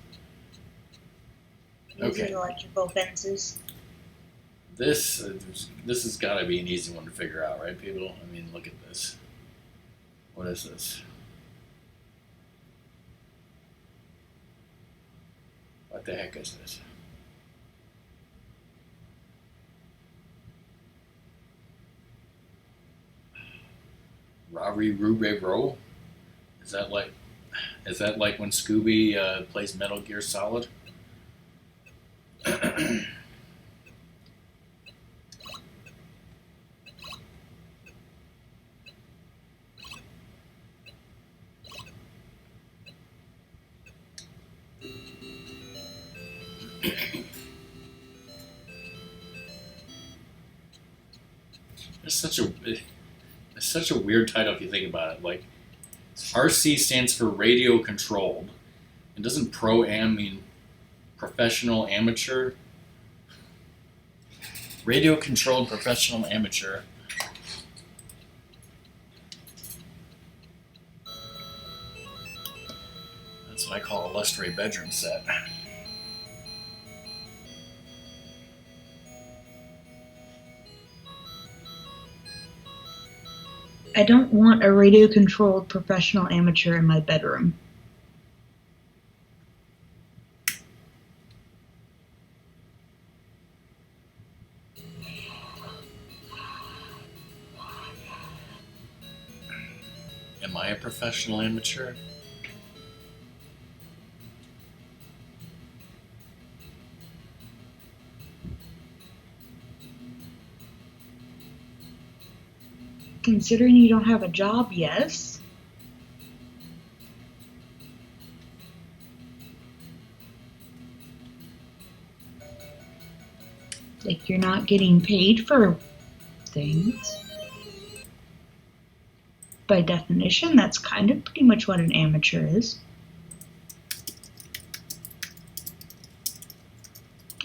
Okay. Electrical fences. This has got to be an easy one to figure out, right, people? I mean, look at this. What is this? What the heck is this? Robbery Rube Row? Is that like when Scooby plays Metal Gear Solid? It's such a it's such a weird title if you think about it. Like RC stands for radio controlled. And doesn't pro am mean professional amateur? Radio controlled professional amateur. That's what I call a luxury bedroom set. I don't want a radio-controlled professional amateur in my bedroom. Am I a professional amateur? Considering you don't have a job, yes. Like, you're not getting paid for things. By definition, that's kind of pretty much what an amateur is.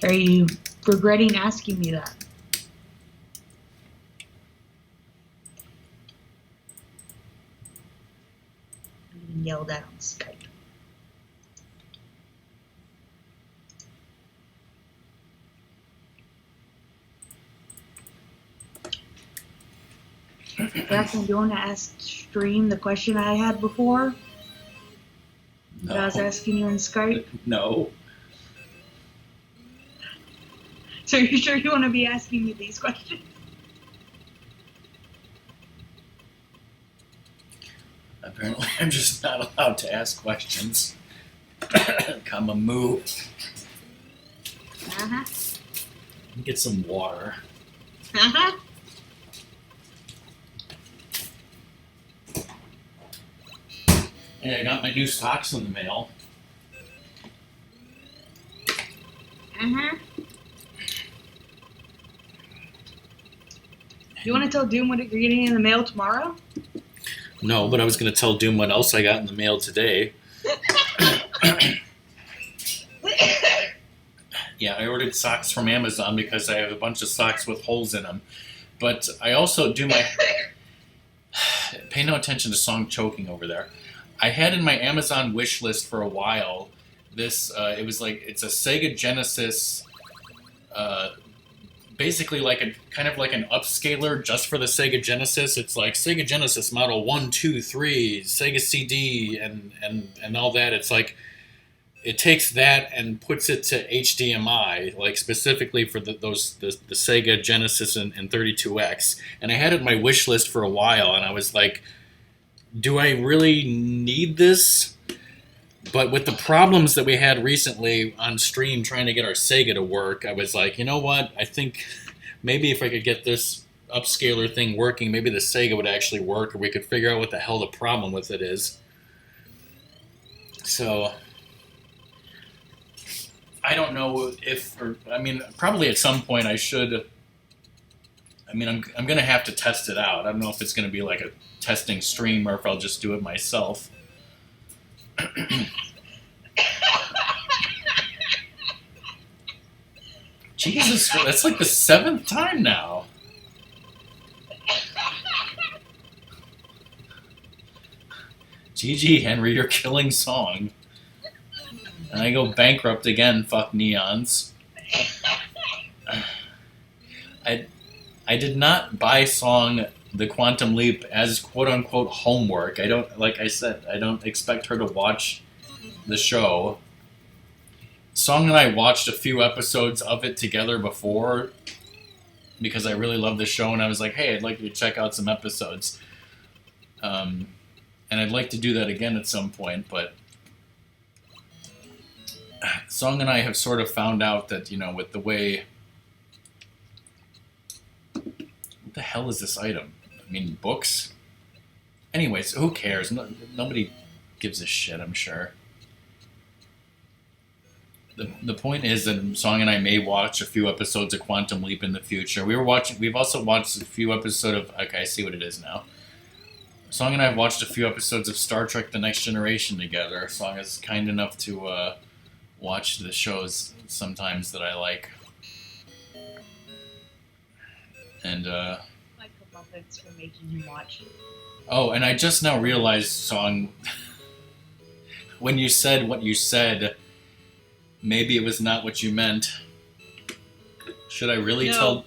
Are you regretting asking me that? I'm getting yelled at on Skype. Jackson, do you want to ask Stream the question I had before? No. That I was asking you in Skype? No. So you're sure you want to be asking me these questions? Apparently, I'm just not allowed to ask questions. Comma moo. Uh-huh. Get some water. Uh-huh. Hey, I got my new socks in the mail. Uh-huh. You want to tell Doom what you're getting in the mail tomorrow? No, but I was going to tell Doom what else I got in the mail today. Yeah, I ordered socks from Amazon because I have a bunch of socks with holes in them. But I also do my... Pay no attention to song choking over there. I had in my Amazon wish list for a while this, it was like, it's a Sega Genesis, basically like a, kind of like an upscaler just for the Sega Genesis. It's like Sega Genesis model 1, 2, 3, Sega CD, and all that. It's like, it takes that and puts it to HDMI, like specifically for the Sega Genesis and 32X. And I had it in my wish list for a while, and I was like, do I really need this? But with the problems that we had recently on stream trying to get our Sega to work, I was like, you know what? I think maybe if I could get this upscaler thing working, maybe the Sega would actually work, or we could figure out what the hell the problem with it is. So I don't know if, or I mean, probably at some point I should. I mean, I'm going to have to test it out. I don't know if it's going to be like a testing stream or if I'll just do it myself. Jesus, that's like the 7th time now. GG, Henry, you're killing song. And I go bankrupt again, fuck neons. I did not buy Song The Quantum Leap as quote-unquote homework. I don't, like I said, I don't expect her to watch the show. Song and I watched a few episodes of it together before because I really love the show, and I was like, hey, I'd like you to check out some episodes. And I'd like to do that again at some point, but Song and I have sort of found out that, you know, with the way... What the hell is this item? I mean, books? Anyways, who cares? Nobody gives a shit, I'm sure. the point is that Song and I may watch a few episodes of Quantum Leap in the future. We've also watched a few episodes of. Okay, I see what it is now. Song and I have watched a few episodes of Star Trek: The Next Generation together. Song is kind enough to watch the shows sometimes that I like. And Like the Muppets for making him watch. oh, and I just now realized, Song, when you said what you said, maybe it was not what you meant. Should I really tell?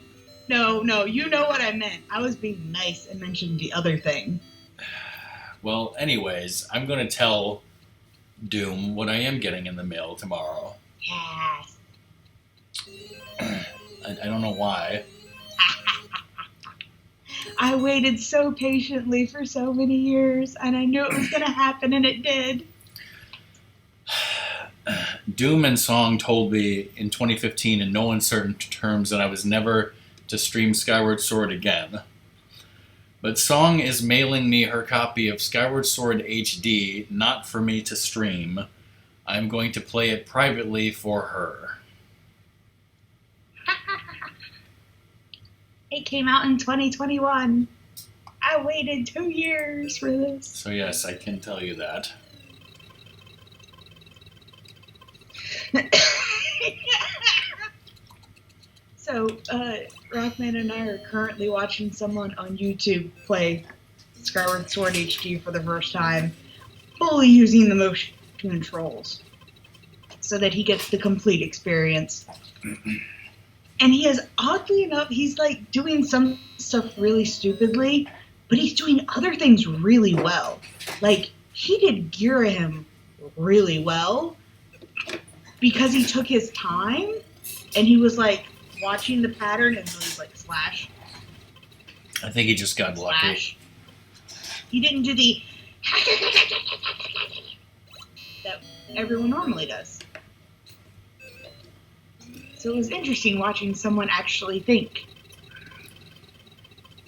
No, you know what I meant. I was being nice and mentioned the other thing. Well, anyways, I'm going to tell Doom what I am getting in the mail tomorrow. Yes. I don't know why. I waited so patiently for so many years, and I knew it was going to happen, and it did. Doom and Song told me in 2015 in no uncertain terms that I was never to stream Skyward Sword again. But Song is mailing me her copy of Skyward Sword HD, not for me to stream. I'm going to play it privately for her. It came out in 2021. I waited 2 years for this. So yes, I can tell you that. So, Rockman and I are currently watching someone on YouTube play Skyward Sword HD for the first time, fully using the motion controls, so that he gets the complete experience. And he is, oddly enough, he's like doing some stuff really stupidly, but he's doing other things really well. Like, he did Girahim really well because he took his time and he was like watching the pattern and he was like slash. I think he just got lucky. He didn't do the that everyone normally does. So it was interesting watching someone actually think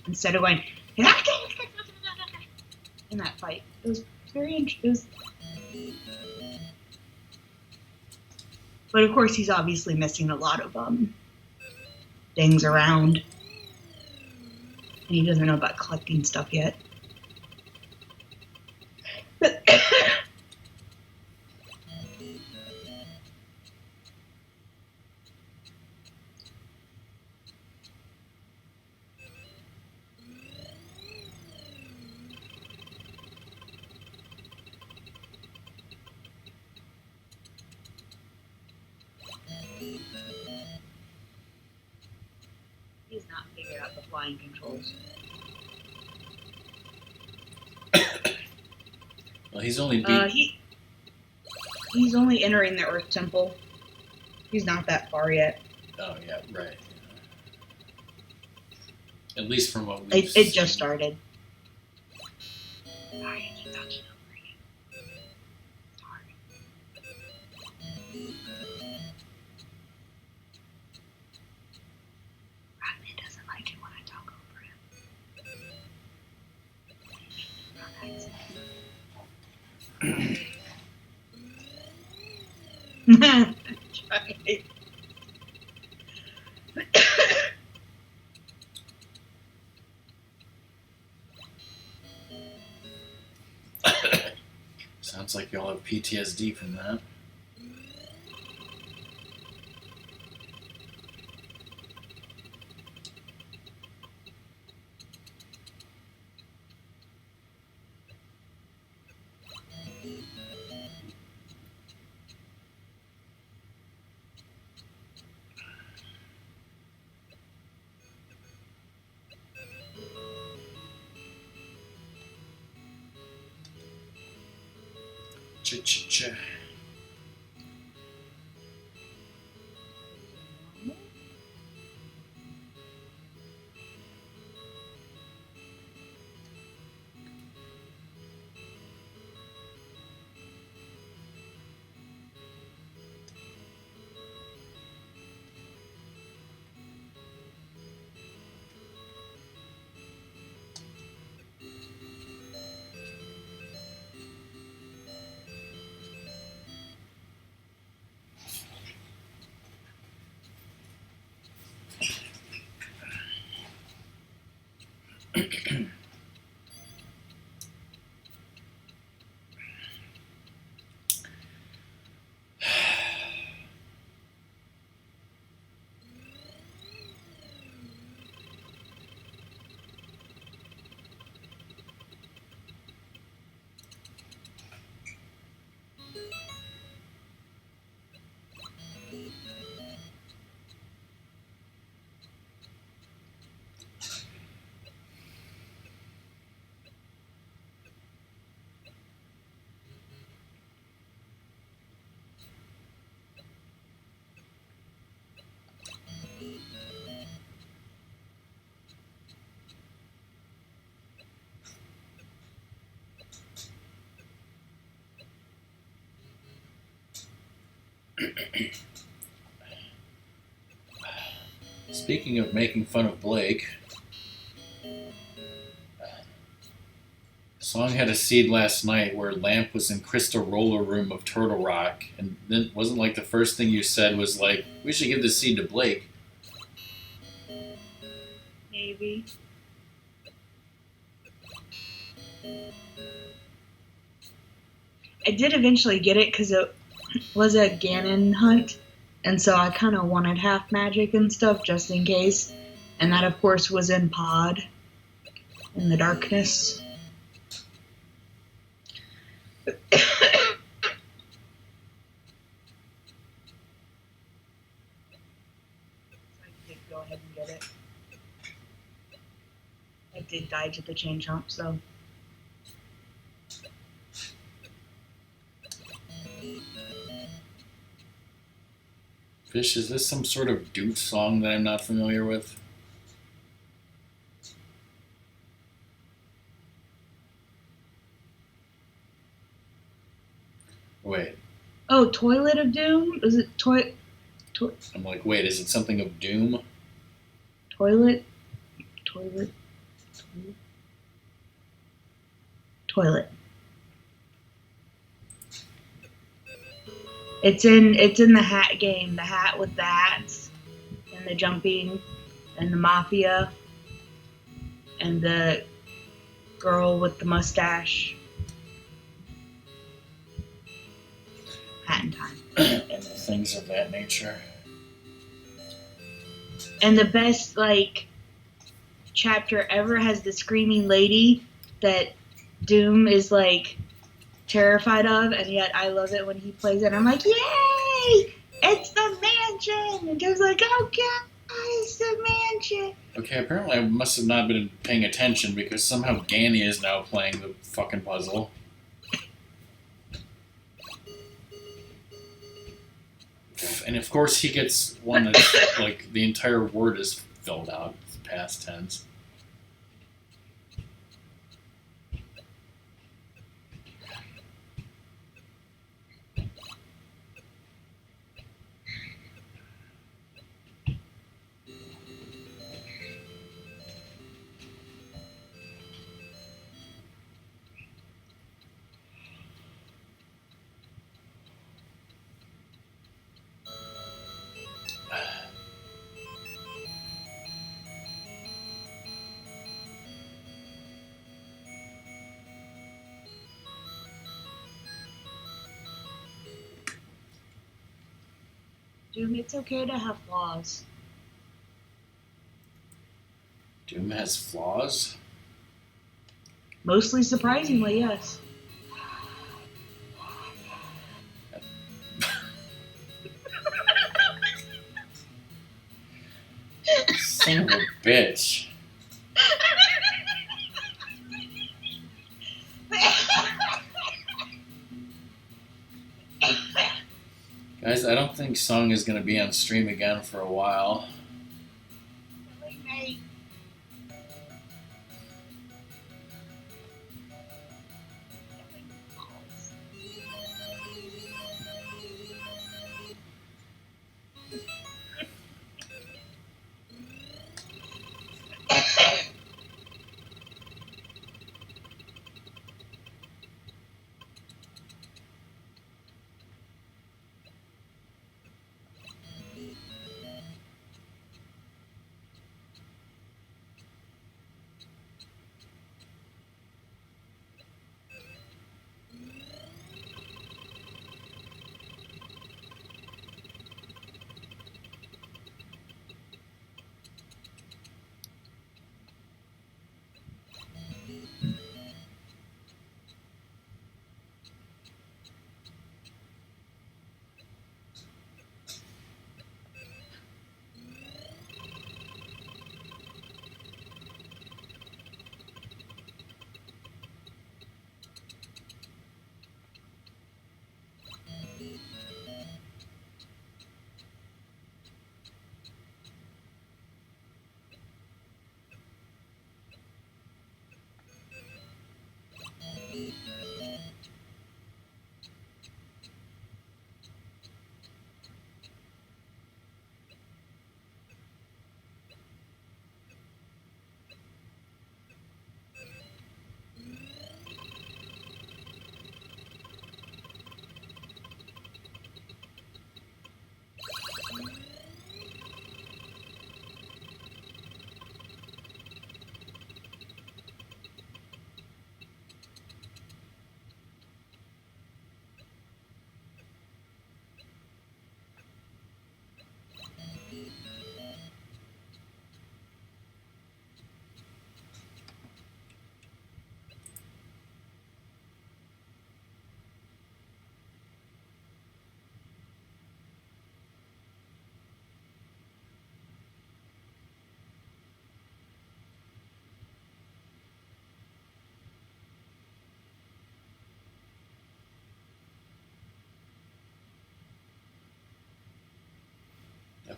instead of going in that fight. It was very interesting. But of course, he's obviously missing a lot of things around, and he doesn't know about collecting stuff yet. He's not figured out the flying controls. Well, he's only he's only entering the Earth Temple. He's not that far yet. Oh yeah, right. At least from what we've It just started. Sorry, I keep talking over you. Sorry. Rodman doesn't like it when I talk over him. Try. Sounds like y'all have PTSD from that. Ch-ch-ch. Speaking of making fun of Blake, Song had a seed last night where Lamp was in Crystal Roller Room of Turtle Rock, and then it wasn't like the first thing you said was like, we should give this seed to Blake. Maybe. I did eventually get it because it was a Ganon hunt, and so I kind of wanted half magic and stuff just in case. And that, of course, was in Pod in the darkness. So I did go ahead and get it. I did dodge at the chain chomp, so. Fish, is this some sort of Doot song that I'm not familiar with? Wait. Oh, Toilet of Doom? Is it I'm like, wait, is it something of Doom? Toilet? Toilet. It's in the hat game, the hat with the hats and the jumping and the mafia and the girl with the mustache. Hat in Time. And the things of that nature. And the best chapter ever has the screaming lady that Doom is terrified of, and yet I love it when he plays it. I'm like, yay! It's the mansion! And Doom's like, oh god, it's the mansion! Okay, apparently I must have not been paying attention because somehow Ganny is now playing the fucking puzzle. And of course he gets one that's the entire word is filled out, past tense. Doom, it's okay to have flaws. Doom has flaws? Mostly surprisingly, yes. Son of a bitch. Guys, I don't think Song is going to be on stream again for a while.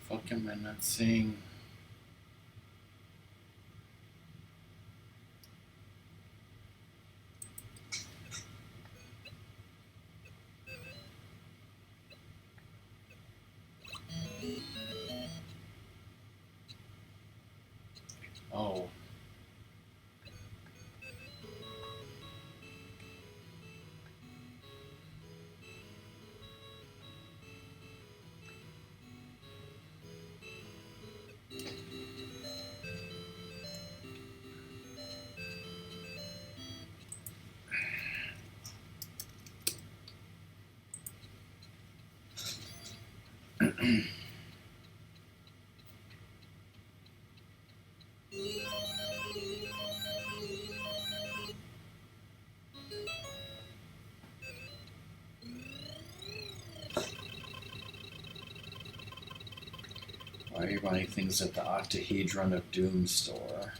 fuck am I not seeing? Oh. Why are you buying things at the Octahedron of Doom store?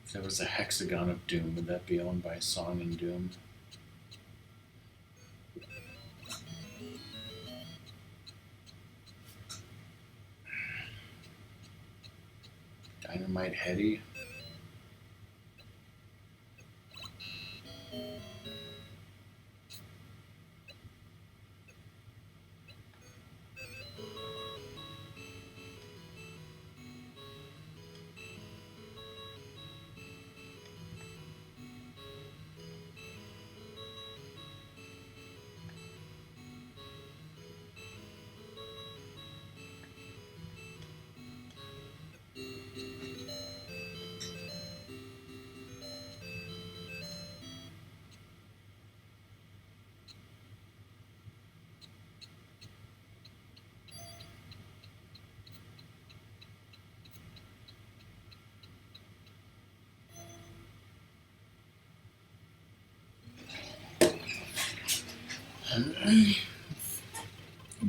If there was a Hexagon of Doom, would that be owned by Song and Doom? Dynamite Hetty?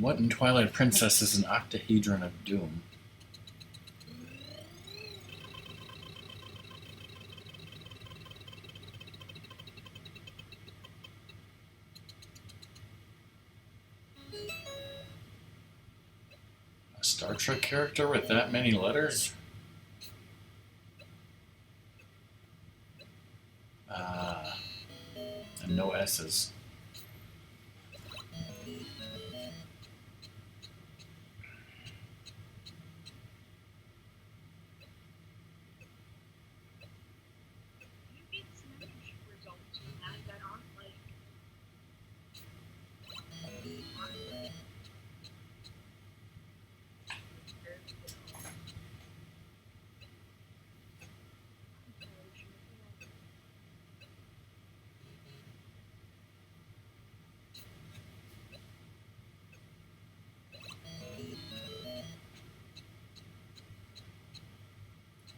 What in Twilight Princess is an Octahedron of Doom? A Star Trek character with that many letters? And no S's. You get some image results from that aren't like.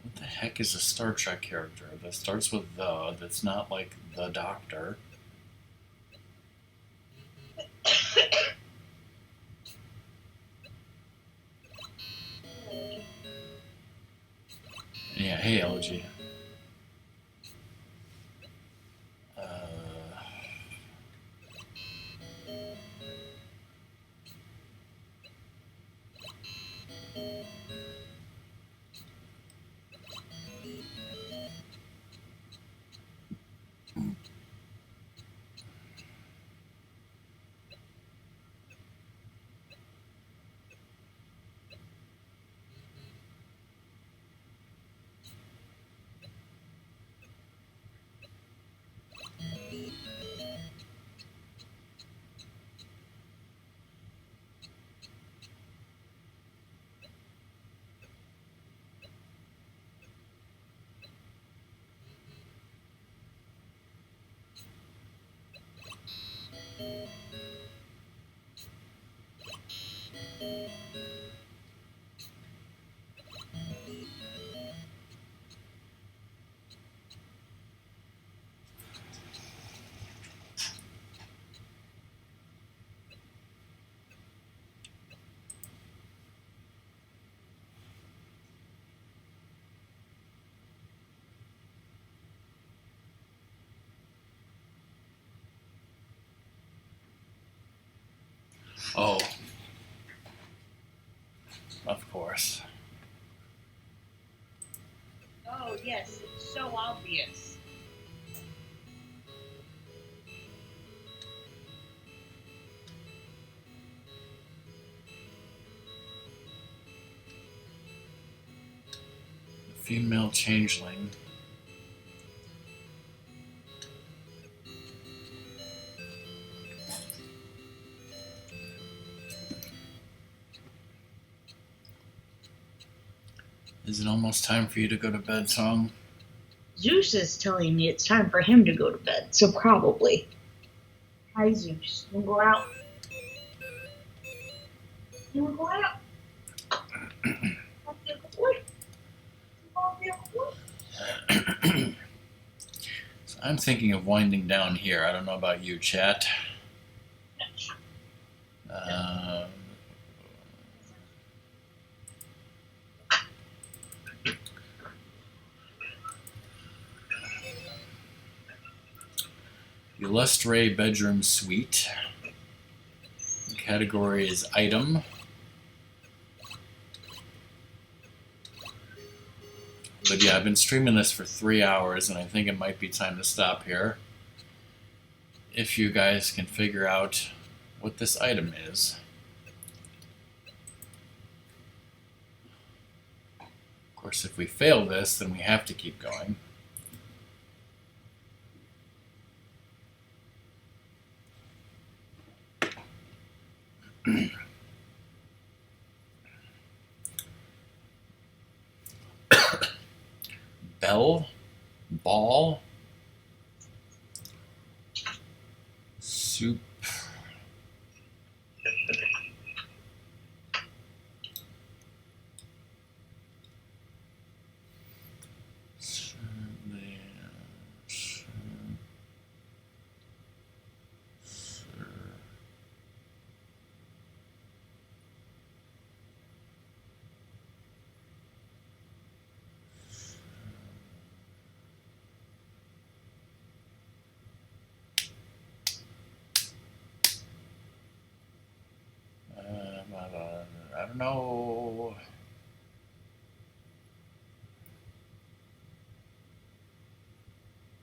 What the heck is a Star Trek character that starts with the, that's not like the Doctor? Yeah, hey, Elegy. Oh, of course. Oh, yes, it's so obvious. The female changeling. Is it almost time for you to go to bed, Song? Zeus is telling me it's time for him to go to bed, so probably. Hi, Zeus. You wanna go out? You wanna go out? Wanna be a good boy? You wanna be a good boy? So I'm thinking of winding down here. I don't know about you, chat. Illustre bedroom suite. Category is item. But yeah, I've been streaming this for 3 hours, and I think it might be time to stop here. If you guys can figure out what this item is. Of course, if we fail this, then we have to keep going. Bell, ball, soup, I don't know.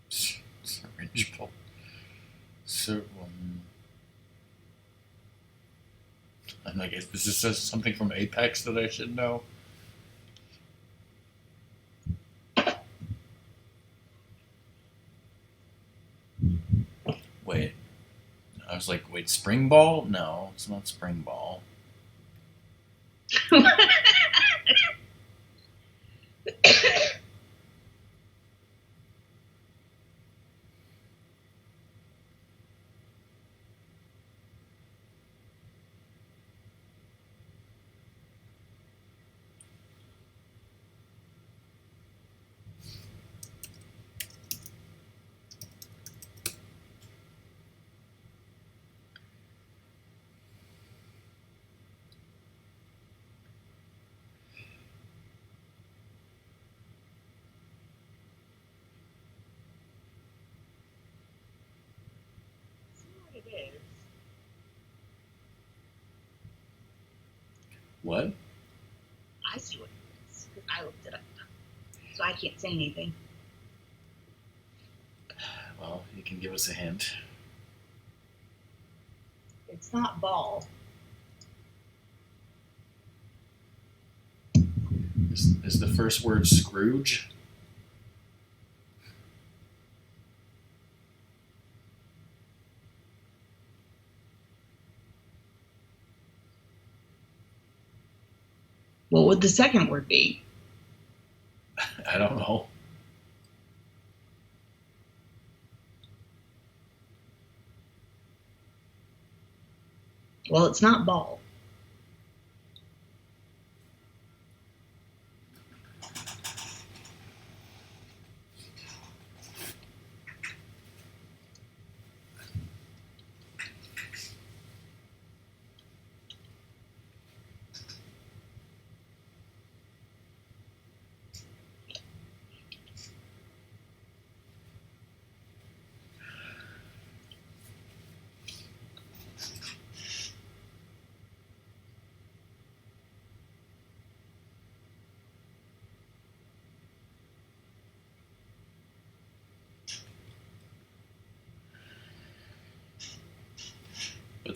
Syringeable. I'm like, is this something from Apex that I should know? Wait. I was like, wait, spring ball? No, it's not spring ball. It is. What? I see what it is, because I looked it up. So I can't say anything. Well, you can give us a hint. It's not ball. Is the first word Scrooge? What would the second word be? I don't know. Well, it's not ball.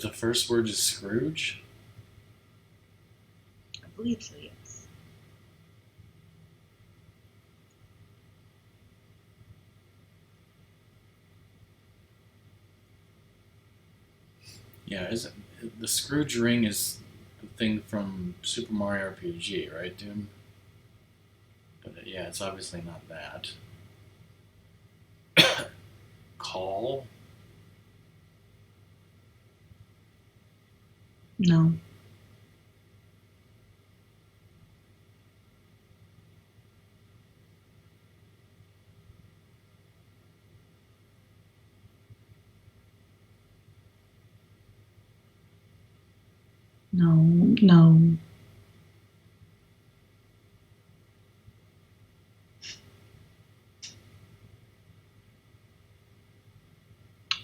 But the first word is Scrooge? I believe so, yes. Yeah, isn't the Scrooge ring is the thing from Super Mario RPG, right, Doom? But yeah, it's obviously not that. Call? No. No. No.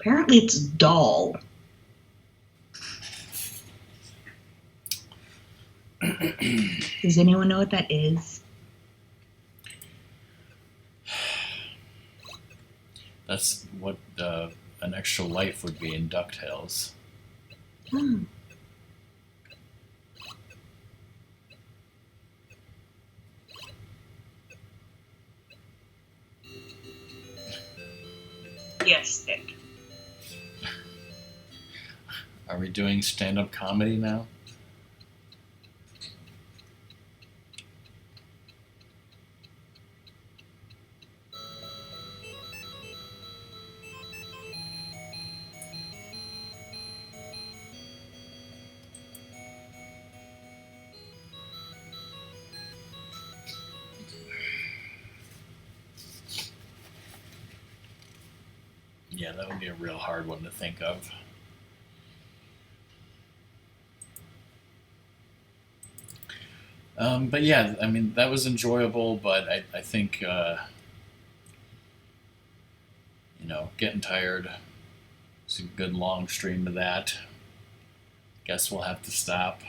Apparently it's doll. Does anyone know what that is? That's what an extra life would be in DuckTales. Hmm. Yes, Nick. Are we doing stand-up comedy now? Yeah, that would be a real hard one to think of. But yeah, I mean, that was enjoyable, but I think, getting tired. It's a good long stream of that. Guess we'll have to stop.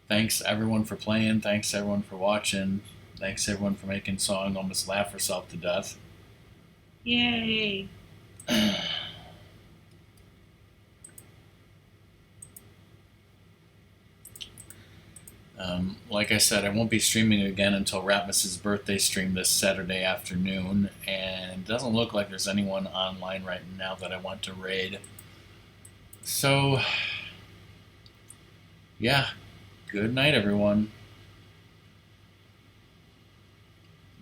Thanks everyone for playing. Thanks everyone for watching. Thanks everyone for making Song almost laugh herself to death. Yay. Like I said, I won't be streaming again until Ratmus's birthday stream this Saturday afternoon, and it doesn't look like there's anyone online right now that I want to raid. So, yeah, good night, everyone.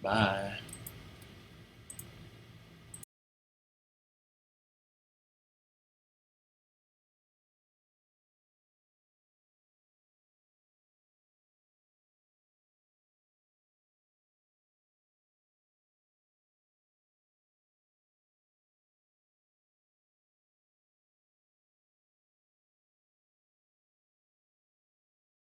Bye.